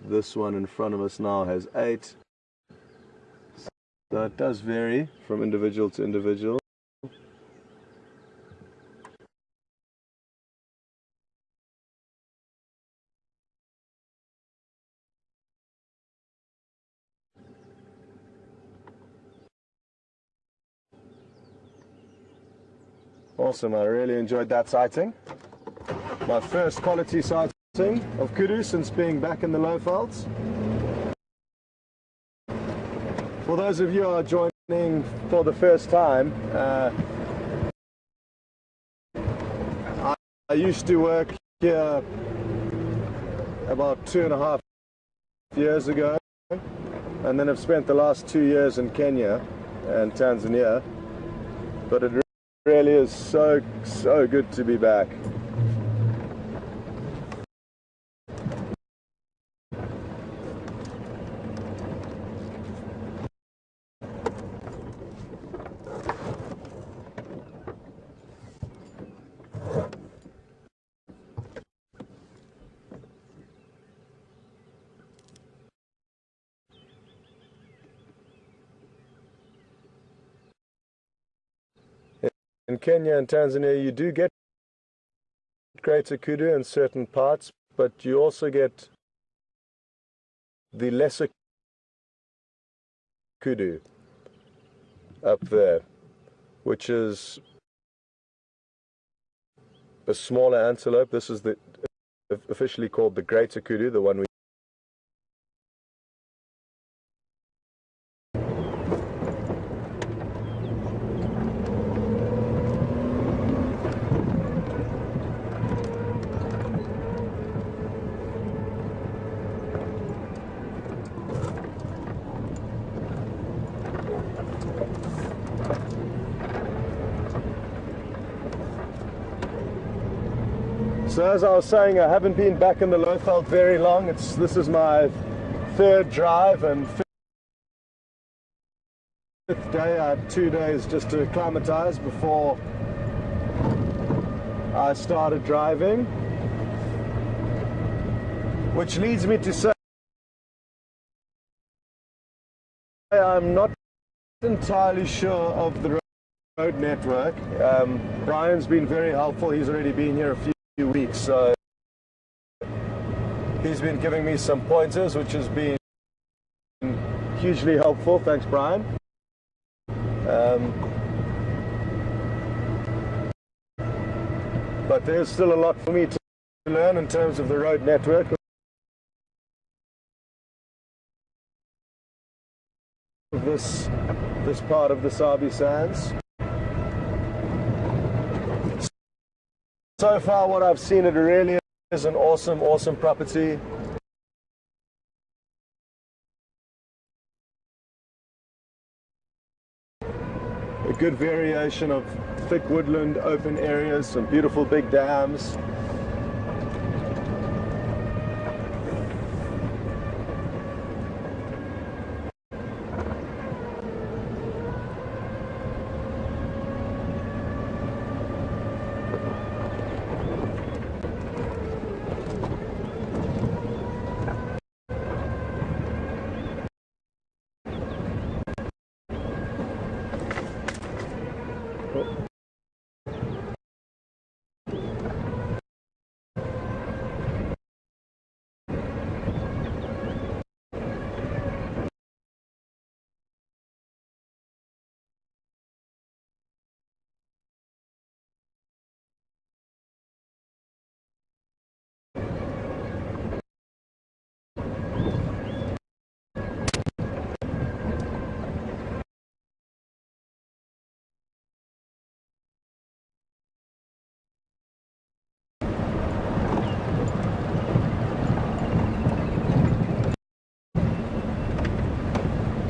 This one in front of us now has 8. So it does vary from individual to individual. Awesome, I really enjoyed that sighting. My first quality sighting of kudu since being back in the low velds. For those of you who are joining for the first time, I used to work here about 2.5 years ago, and then I've spent the last 2 years in Kenya and Tanzania. But it really is so good to be back. In Kenya and Tanzania, you do get greater kudu in certain parts, but you also get the lesser kudu up there, which is a smaller antelope. This is officially called the greater kudu, the one we So as I was saying, I haven't been back in the Lowveld very long. This is my third drive and fifth day. I had 2 days just to acclimatize before I started driving, which leads me to say I'm not entirely sure of the road network. Brian's been very helpful. He's already been here a few weeks, so he's been giving me some pointers, which has been hugely helpful. Thanks, Brian. But there's still a lot for me to learn in terms of the road network. This part of the Sabi Sands. So far, what I've seen, it really is an awesome property. A good variation of thick woodland, open areas, some beautiful big dams.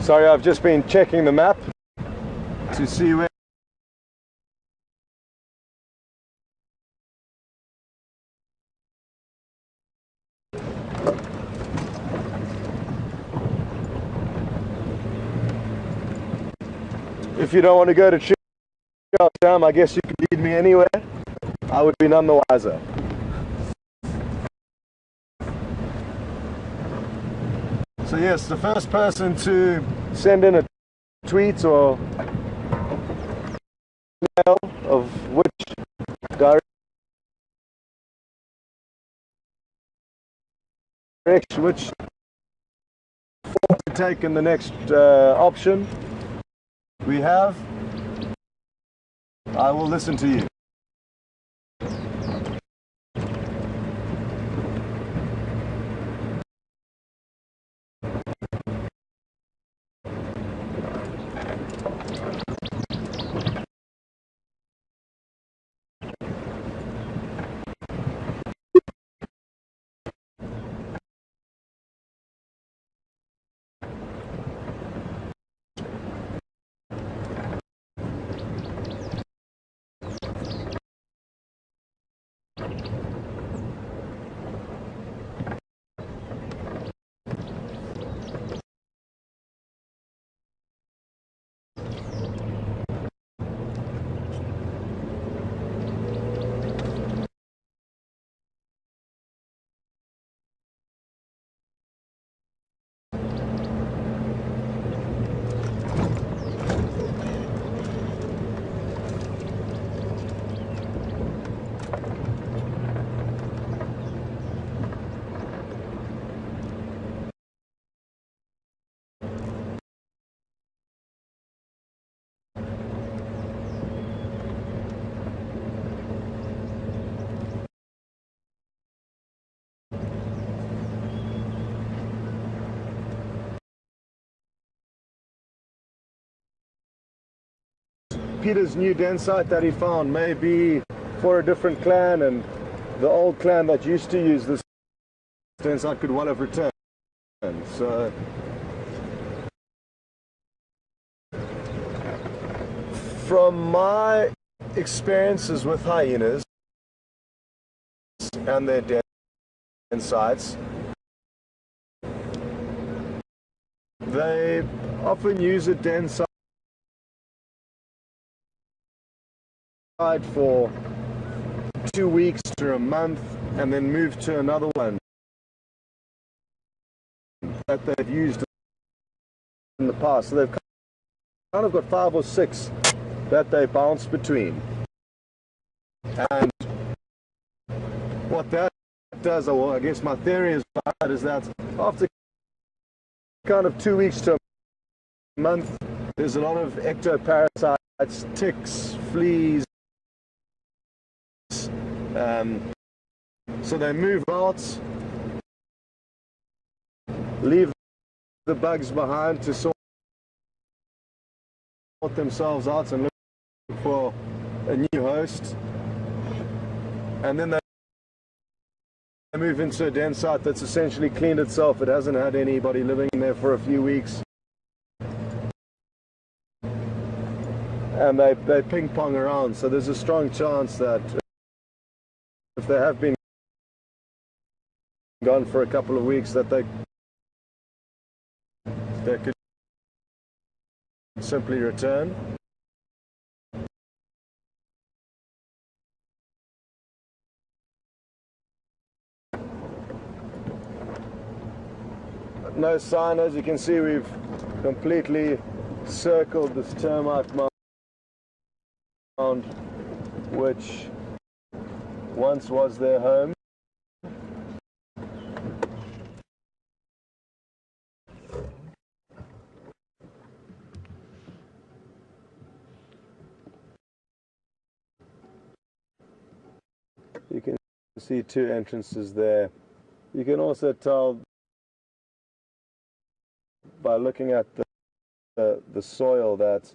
Sorry, I've just been checking the map to see where if you don't want to go to Dam, I guess you could lead me anywhere. I would be none the wiser. So yes, the first person to send in a tweet or email of which direction, which form to take in the next option we have, I will listen to you. Peter's new den site that he found may be for a different clan, and the old clan that used to use this den site could well have returned. So from my experiences with hyenas and their den sites, They often use a den site for 2 weeks to a month and then move to another one that they've used in the past. So they've kind of got 5 or 6 that they bounce between. And what that does, or I guess my theory is that after kind of 2 weeks to a month, there's a lot of ectoparasites, ticks, fleas. So they move out, leave the bugs behind to sort themselves out and look for a new host, and then they move into a den site that's essentially cleaned itself. It hasn't had anybody living in there for a few weeks, and they ping pong around. So there's a strong chance that if they have been gone for a couple of weeks, that they could simply return. No sign. As you can see, we've completely circled this termite mound, which once was their home. You can see 2 entrances there. You can also tell by looking at the soil that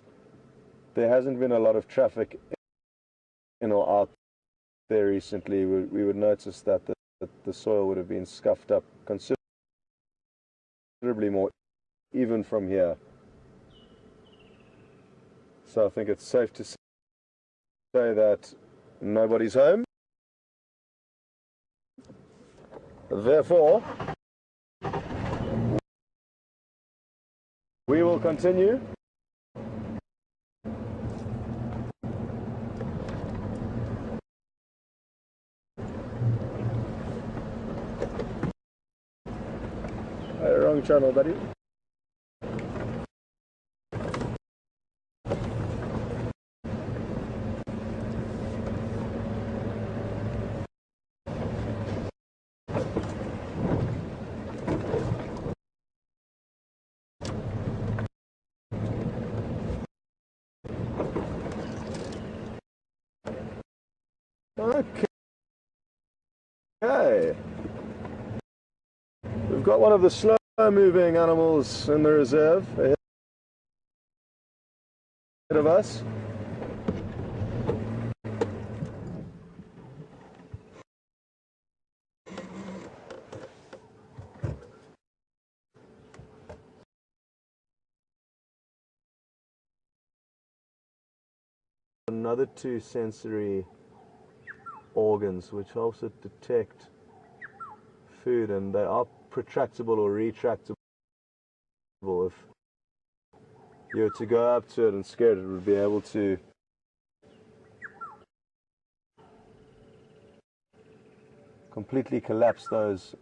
there hasn't been a lot of traffic in or out there recently. We would notice that the soil would have been scuffed up considerably more even from here. So I think it's safe to say that nobody's home. Therefore, we will continue. Wrong channel, buddy. Okay. We've got one of the slow-moving animals in the reserve ahead of us. Another 2 sensory organs which helps it detect food, and they are protractable or retractable. If you were to go up to it and scare it, it would be able to completely collapse those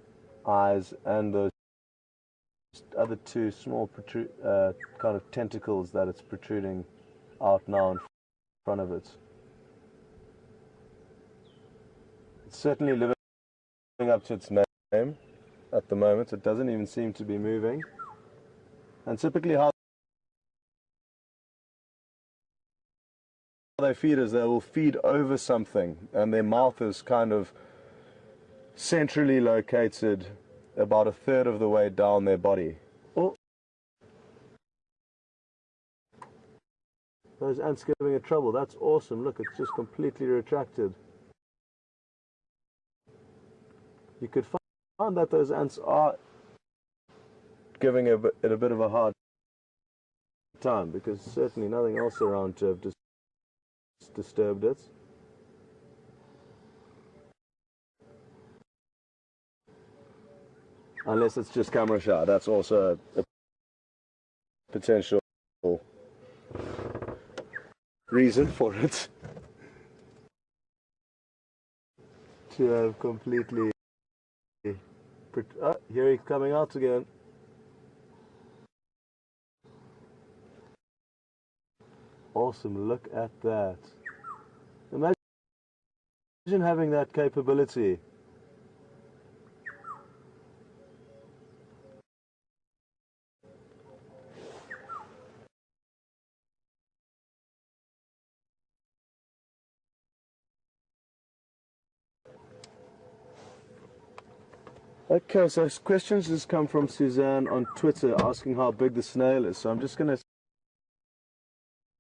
eyes and those other 2 small kind of tentacles that it's protruding out now in front of it. It's certainly living up to its name at the moment. It doesn't even seem to be moving. And typically how they feed is they will feed over something, and their mouth is kind of centrally located about 1/3 of the way down their body. Oh, those ants giving it trouble. That's awesome. Look, it's just completely retracted. You could find that those ants are giving it a bit of a hard time, because certainly nothing else around to have disturbed it. Unless it's just camera shy. That's also a potential reason for it to have completely. Oh, here he's coming out again. Awesome, look at that. Imagine having that capability. Okay, so questions just come from Suzanne on Twitter asking how big the snail is. So I'm just going to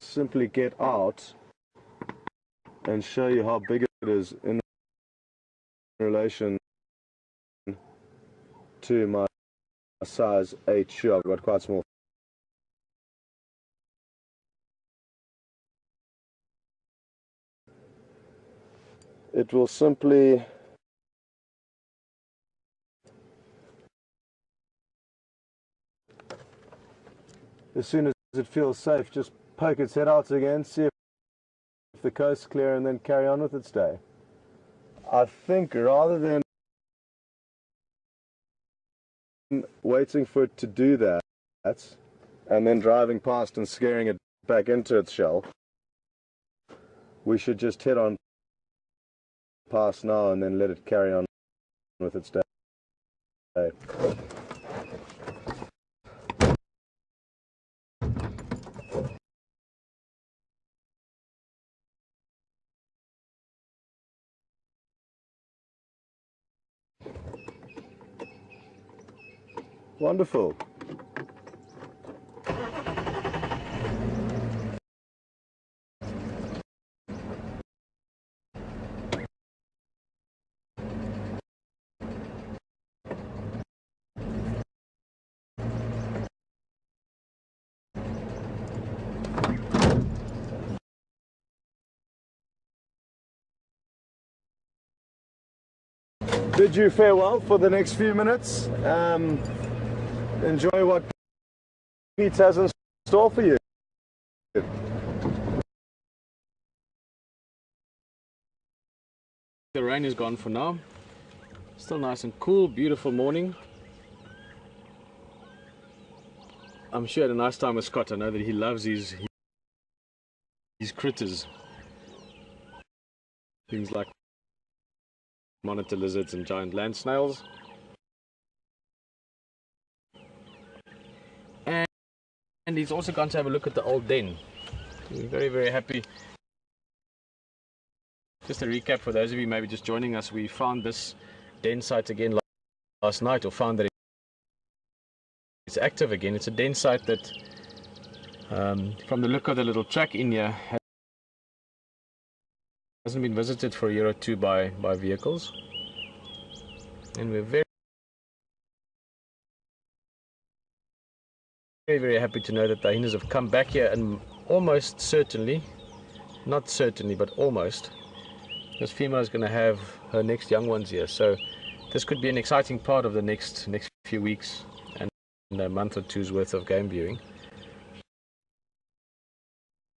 simply get out and show you how big it is in relation to my size 8 shoe. I've got quite small. It will simply as soon as it feels safe, just poke its head out again, see if the coast's clear, and then carry on with its day. I think rather than waiting for it to do that and then driving past and scaring it back into its shell, we should just head on past now and then let it carry on with its day. Wonderful. Bid you farewell for the next few minutes. Enjoy what Pete has in store for you. The rain is gone for now. Still nice and cool, beautiful morning. I'm sure you had a nice time with Scott. I know that he loves his critters. Things like monitor lizards and giant land snails. And he's also gone to have a look at the old den. We're very, very happy. Just a recap for those of you maybe just joining us, we found this den site again last night, or found that it's active again. It's a den site that, from the look of the little track in here, hasn't been visited for a year or two by vehicles. And we're very, very happy to know that the hyenas have come back here, and almost certainly, not certainly, but almost, this female is going to have her next young ones here. So this could be an exciting part of the next few weeks and a month or two's worth of game viewing.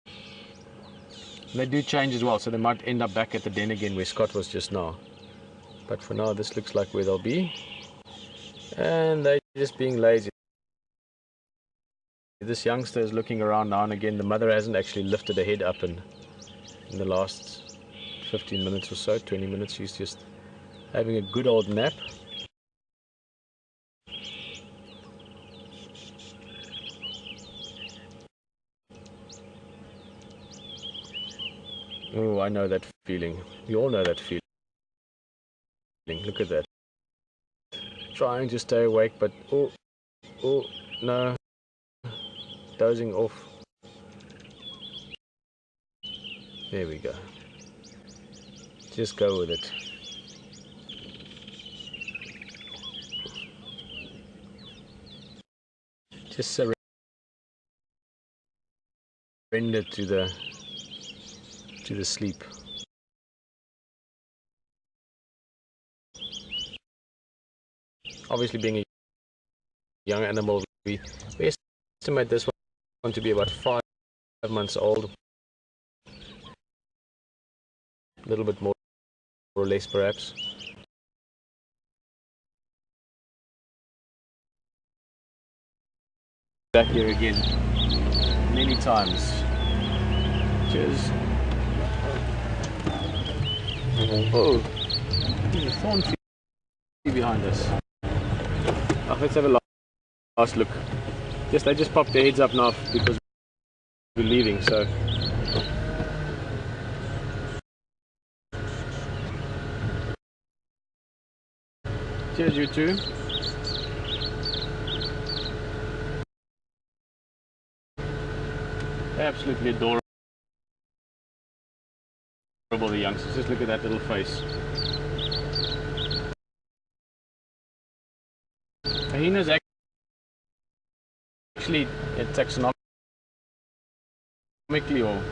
And they do change as well, so they might end up back at the den again where Scott was just now. But for now, this looks like where they'll be. And they're just being lazy. This youngster is looking around now and again. The mother hasn't actually lifted her head up in the last 15 minutes or so, 20 minutes. She's just having a good old nap. Oh, I know that feeling. We all know that feeling. Look at that. Trying to stay awake, but oh, no. Dozing off. There we go. Just go with it. Just surrender to the sleep. Obviously, being a young animal, we estimate this to be about 5 months old. A little bit more or less perhaps. Back here again many times. Cheers. Oh, there's a thorn tree behind us. Oh, let's have a last look. They just popped their heads up now because we're leaving, so. Cheers, you two. Absolutely adorable, the youngsters. Just look at that little face. Hyenas actually, taxonomically or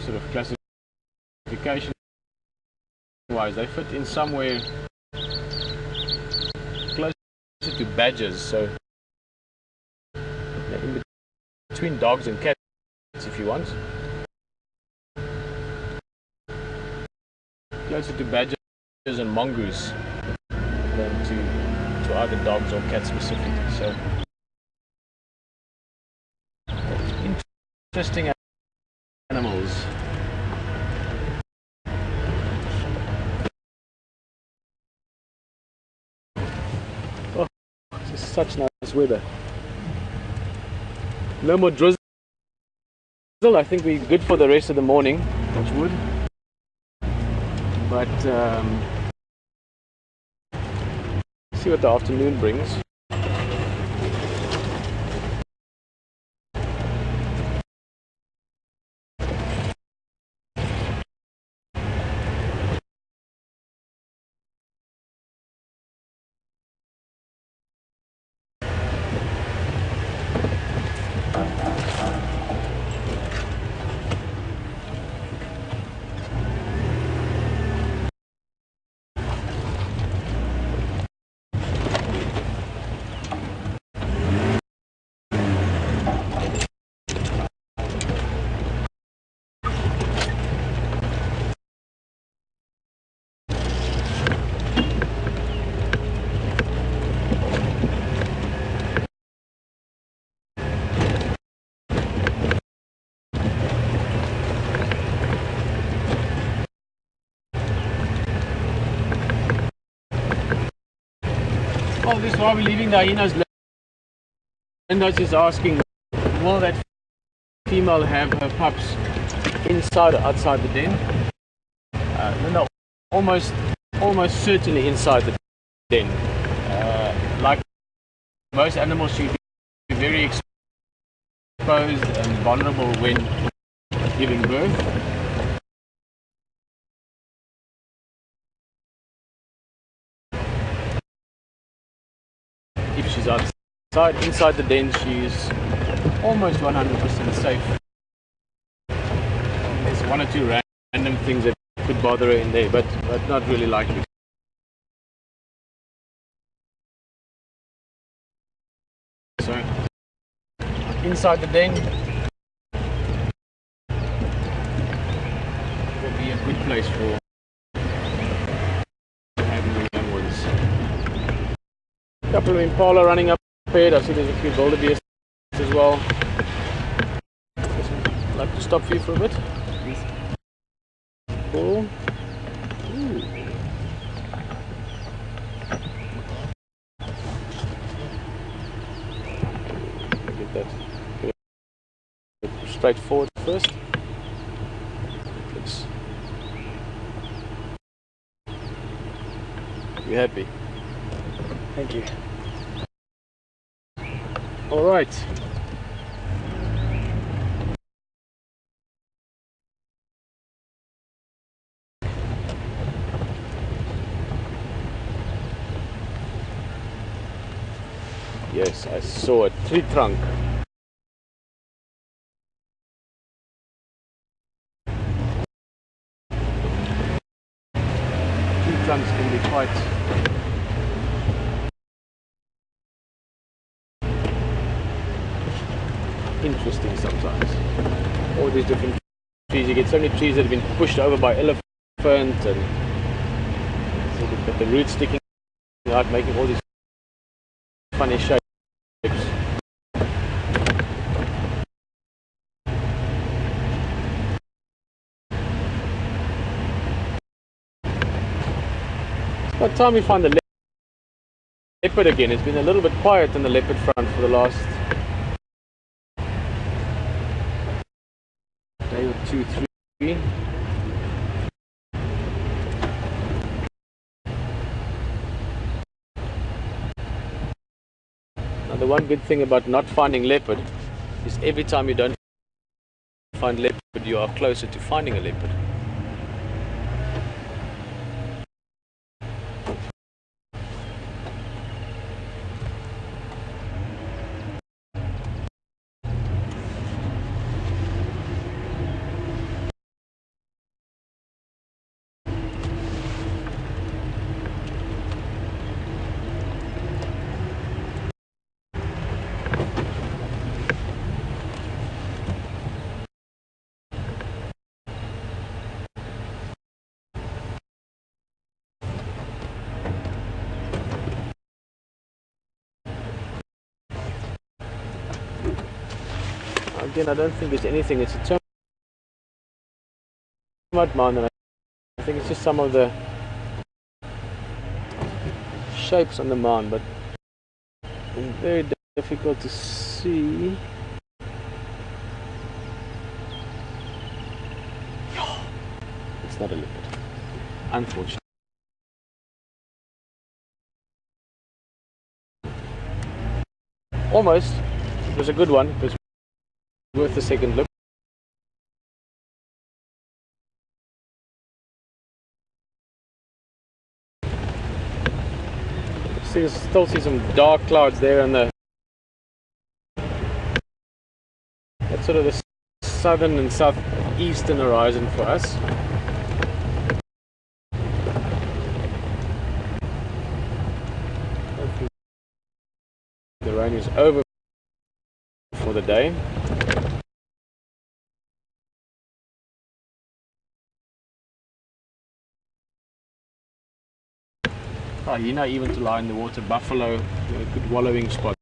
sort of classification wise, they fit in somewhere closer to badgers, so in between dogs and cats if you want. Closer to badgers and mongoose than to either dogs or cats specifically. So interesting animals. Oh, this is such nice weather. No more drizzle. I think we're good for the rest of the morning, touch wood. But see what the afternoon brings. Oh, this is why we're leaving the hyenas. Linda is asking, will that female have her pups inside or outside the den? Linda, almost certainly inside the den. Like most animals, she'll be very exposed and vulnerable when giving birth. If she's inside the den, she's almost 100% safe. There's one or two random things that could bother her in there, but not really likely. So inside the den will be a good place for having the young ones. A couple of impala running up ahead. I see there's a few wildebeest as well. I'd like to stop for you for a bit. Cool. Ooh. Get that straight forward first. Looks. You happy? Thank you. All right. Yes, I saw a tree trunk. Tree trunks can be quite interesting sometimes. All these different trees. You get so many trees that have been pushed over by elephants, and so they've got the roots sticking out, making all these funny shapes. It's about time we find the leopard again. It's been a little bit quiet on the leopard front for the last day or two, three. Now the one good thing about not finding leopard is every time you don't find leopard, you are closer to finding a leopard. Again, I don't think it's anything. It's a termite mound, and I think it's just some of the shapes on the mound, but very difficult to see. It's not a leopard, unfortunately. Almost. It was a good one. It was worth a second look. Still see some dark clouds there on the that's sort of the southern and southeastern horizon for us. Hopefully the rain is over for the day. Hyena even to lie in the water, buffalo, good wallowing spot.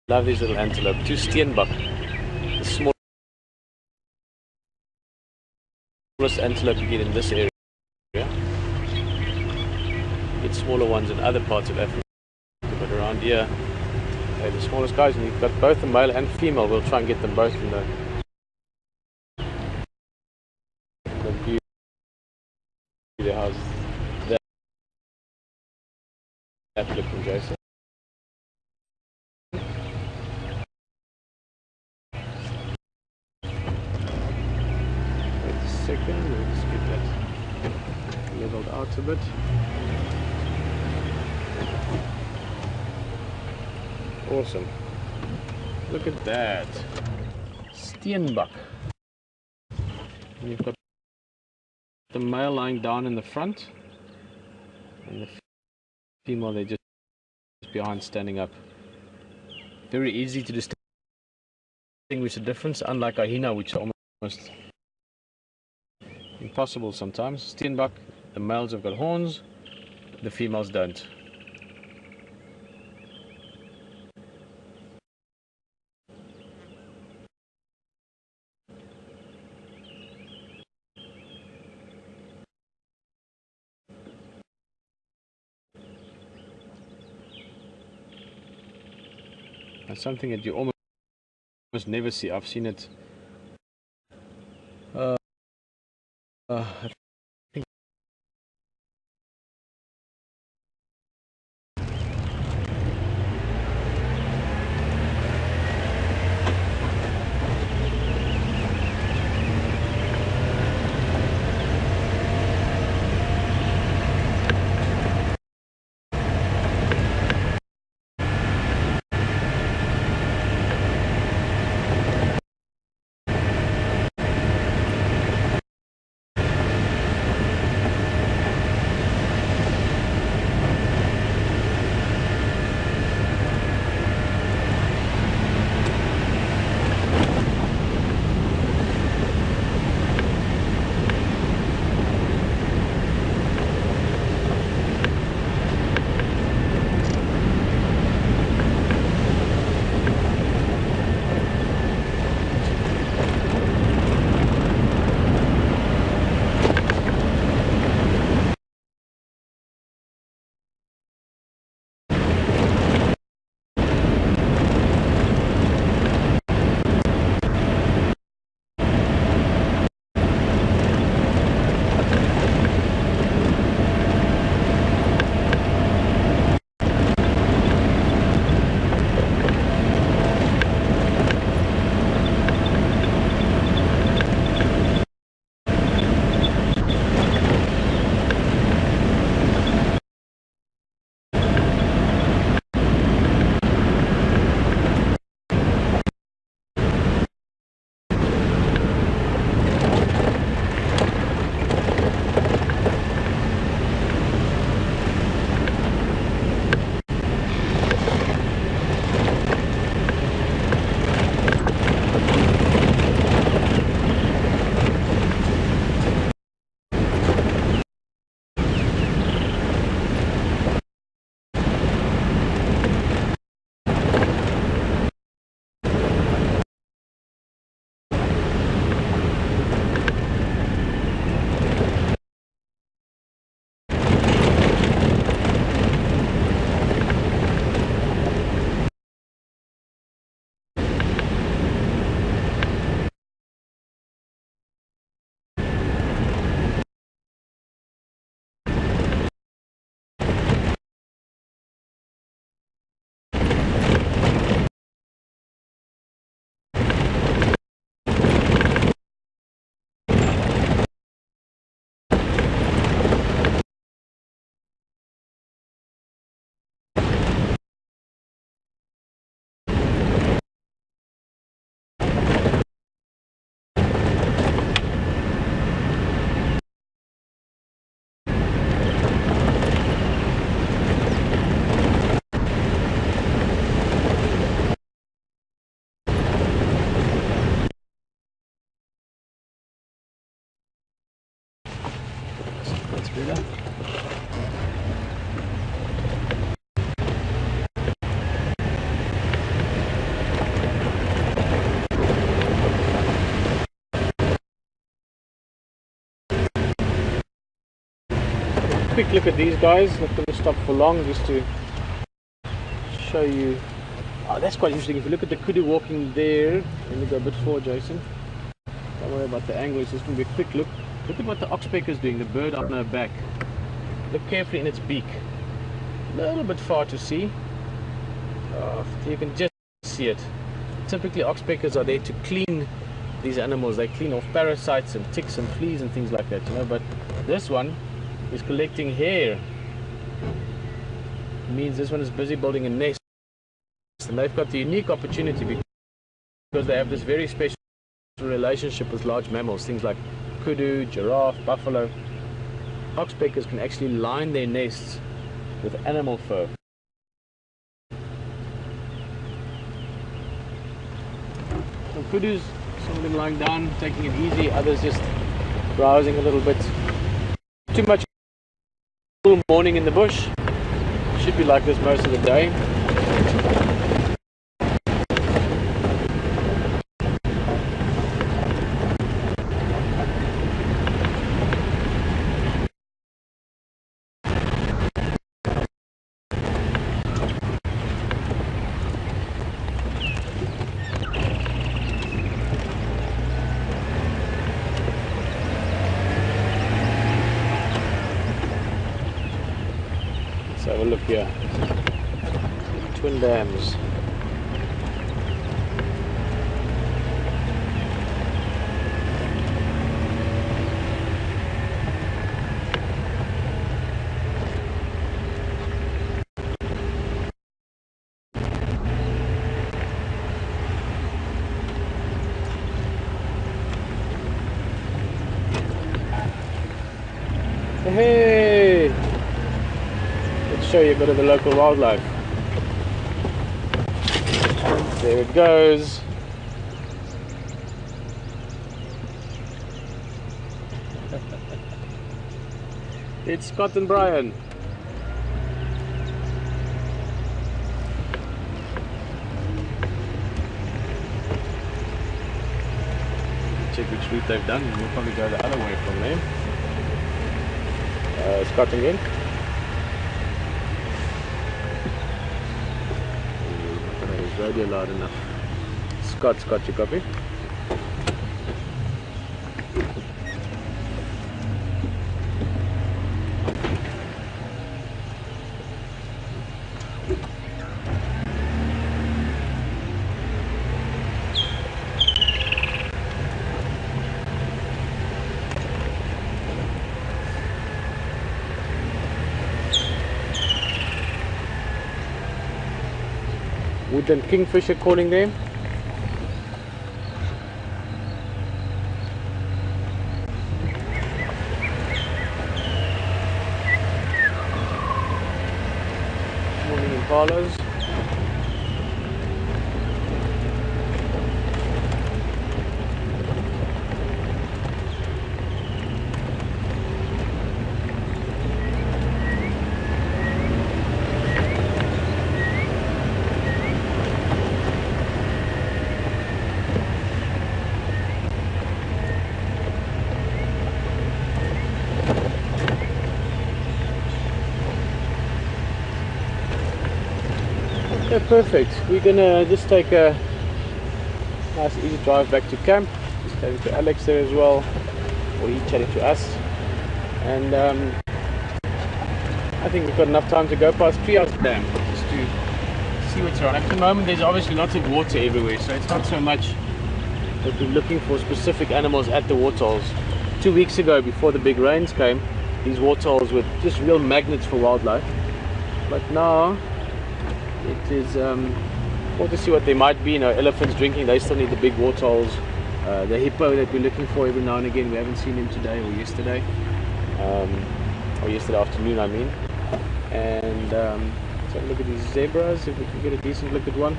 Love these little antelope. 2 steenbok. The smallest antelope you get in this area. You get smaller ones in other parts of Africa, but around here, they're the smallest guys, and you've got both the male and female. We'll try and get them both in the view. How's that looking, Jason? Wait a second, let's get that leveled out a bit. Awesome. Look at that. Steenbok. And you've got the male lying down in the front, and the female, they're just behind, standing up. Very easy to distinguish the difference, unlike a hyena, which are almost impossible sometimes. Steenbok, the males have got horns, the females don't. That's something that you almost never see. I've seen it. I think Bilder. quick look at these guys. Not going to stop for long, just to show you. Oh, that's quite interesting. If you look at the kudu walking there, let me go a bit forward, Jason. Don't worry about the angle, it's just going to be a quick look. Look at what the oxpecker is doing, the bird on her back. Look carefully in its beak. A little bit far to see. You can just see it. Typically oxpeckers are there to clean these animals. They clean off parasites and ticks and fleas and things like that, you know. But this one is collecting hair. It means this one is busy building a nest. And they've got the unique opportunity because they have this very special relationship with large mammals, things like kudu, giraffe, buffalo. Oxpeckers can actually line their nests with animal fur. Some kudus, some of them lying down, taking it easy, others just browsing a little bit. Too much morning in the bush. Should be like this most of the day. Let's have a look here. Twin dams. Hey! Let's show you a bit of the local wildlife. There it goes. It's Scott and Brian. Check which route they've done, and we'll probably go the other way from there. Scott again. I don't know, is radio loud enough? Scott, you copy? Woodland kingfisher calling them. Morning impalas. Okay, perfect. We're gonna just take a nice easy drive back to camp. Just chatting to Alex there as well, or he chatting to us. And I think we've got enough time to go past Trias Dam just to see what's around. At the moment there's obviously lots of water everywhere, so it's not so much that we're looking for specific animals at the waterholes. 2 weeks ago, before the big rains came, these waterholes were just real magnets for wildlife. But now it is well, to see what they might be. You know, elephants drinking, they still need the big waterholes. The hippo that we're looking for every now and again, we haven't seen him today or yesterday, or yesterday afternoon I mean. And let's have a look at these zebras, if we can get a decent look at one.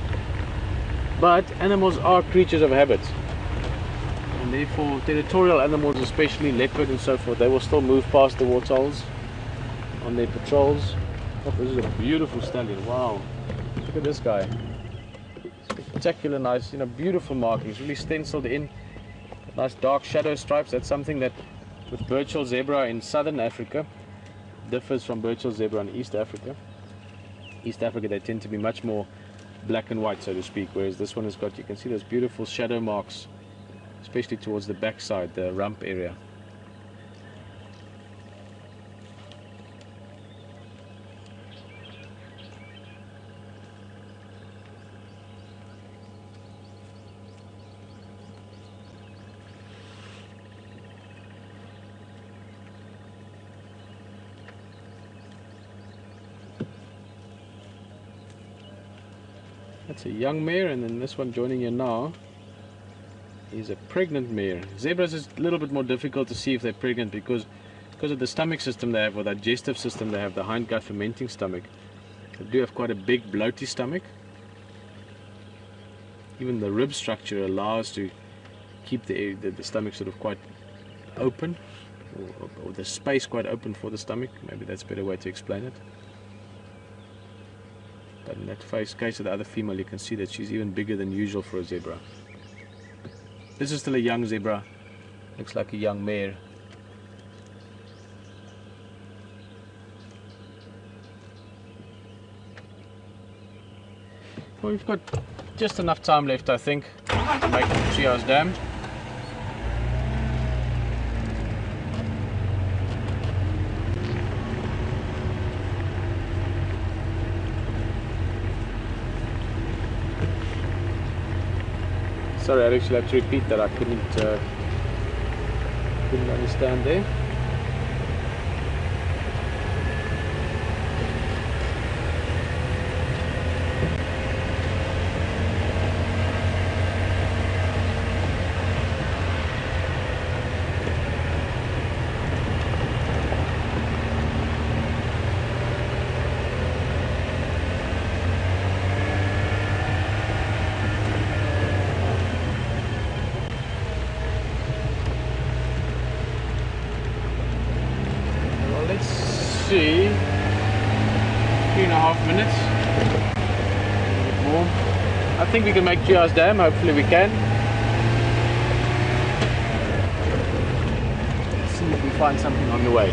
But animals are creatures of habit, and therefore territorial animals, especially leopard and so forth, they will still move past the waterholes on their patrols. Oh, this is a beautiful stallion. Wow, look at this guy. Spectacular, nice, you know, beautiful markings, really stenciled in. Nice dark shadow stripes. That's something that with bird-shell zebra in southern Africa, differs from Burchell zebra in East Africa. East Africa, they tend to be much more black and white, so to speak, whereas this one has got, you can see those beautiful shadow marks, especially towards the back side, the rump area. That's a young mare, and then this one joining you now is a pregnant mare. Zebras is a little bit more difficult to see if they're pregnant because of the stomach system they have, or digestive system they have, the hindgut fermenting stomach. They do have quite a big bloaty stomach. Even the rib structure allows to keep the stomach sort of quite open, or the space quite open for the stomach. Maybe that's a better way to explain it. But in that case of the other female, you can see that she's even bigger than usual for a zebra. This is still a young zebra. Looks like a young mare. Well, we've got just enough time left, I think, to make it to Trias Dam. Sorry, I actually have to repeat that. I couldn't understand there. See, 3.5 minutes. A bit more. I think we can make Trias Dam. Hopefully we can. Let's see if we find something on the way.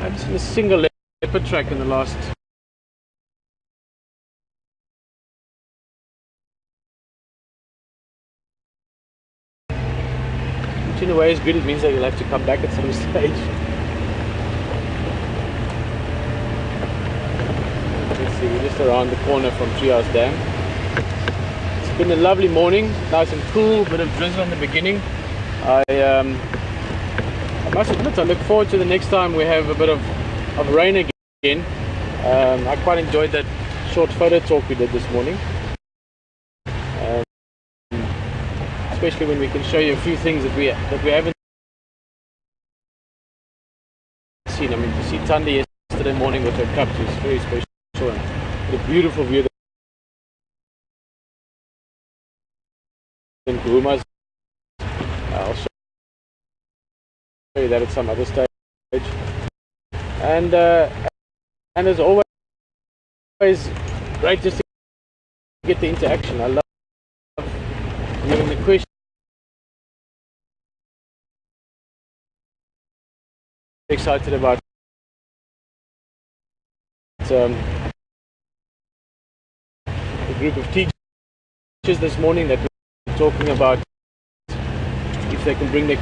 I've seen a single leopard track in the last which in a way is good. It means that you'll have to come back at some stage. Let's see, we're just around the corner from Trias Dam. It's been a lovely morning, nice and cool, bit of drizzle in the beginning. I must admit, I look forward to the next time we have a bit of rain again. I quite enjoyed that short photo talk we did this morning, especially when we can show you a few things that we haven't seen. I mean, to see Thandi yesterday morning with her cubs is very special, and the beautiful view in Djuma. I'll show you that at some other stage. And as always, great just to get the interaction. I love Hearing the question. Excited about a group of teachers this morning that we're talking about if they can bring their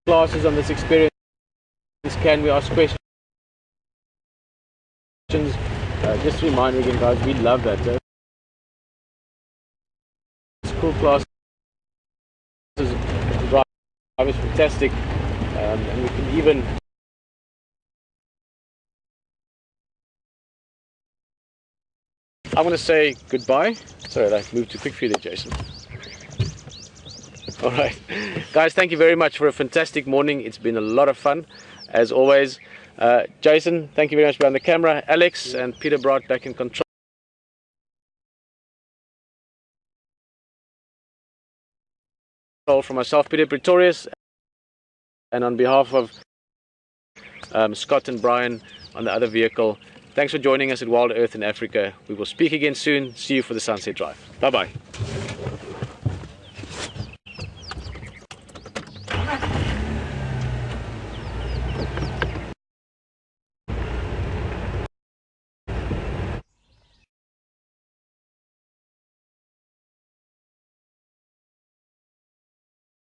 classes on this experience. Can we ask questions? Just a reminder again, guys, we love that. School classes, drive is fantastic, and we can even I'm going to say goodbye. Sorry, I moved too quick for you there, Jason. All right, guys, thank you very much for a fantastic morning. It's been a lot of fun, as always. Jason, thank you very much behind the camera. Alex and Peter Brott back in control. From myself, Peter Pretorius, and on behalf of Scott and Brian on the other vehicle, thanks for joining us at Wild Earth in Africa. We will speak again soon. See you for the Sunset Drive. Bye-bye.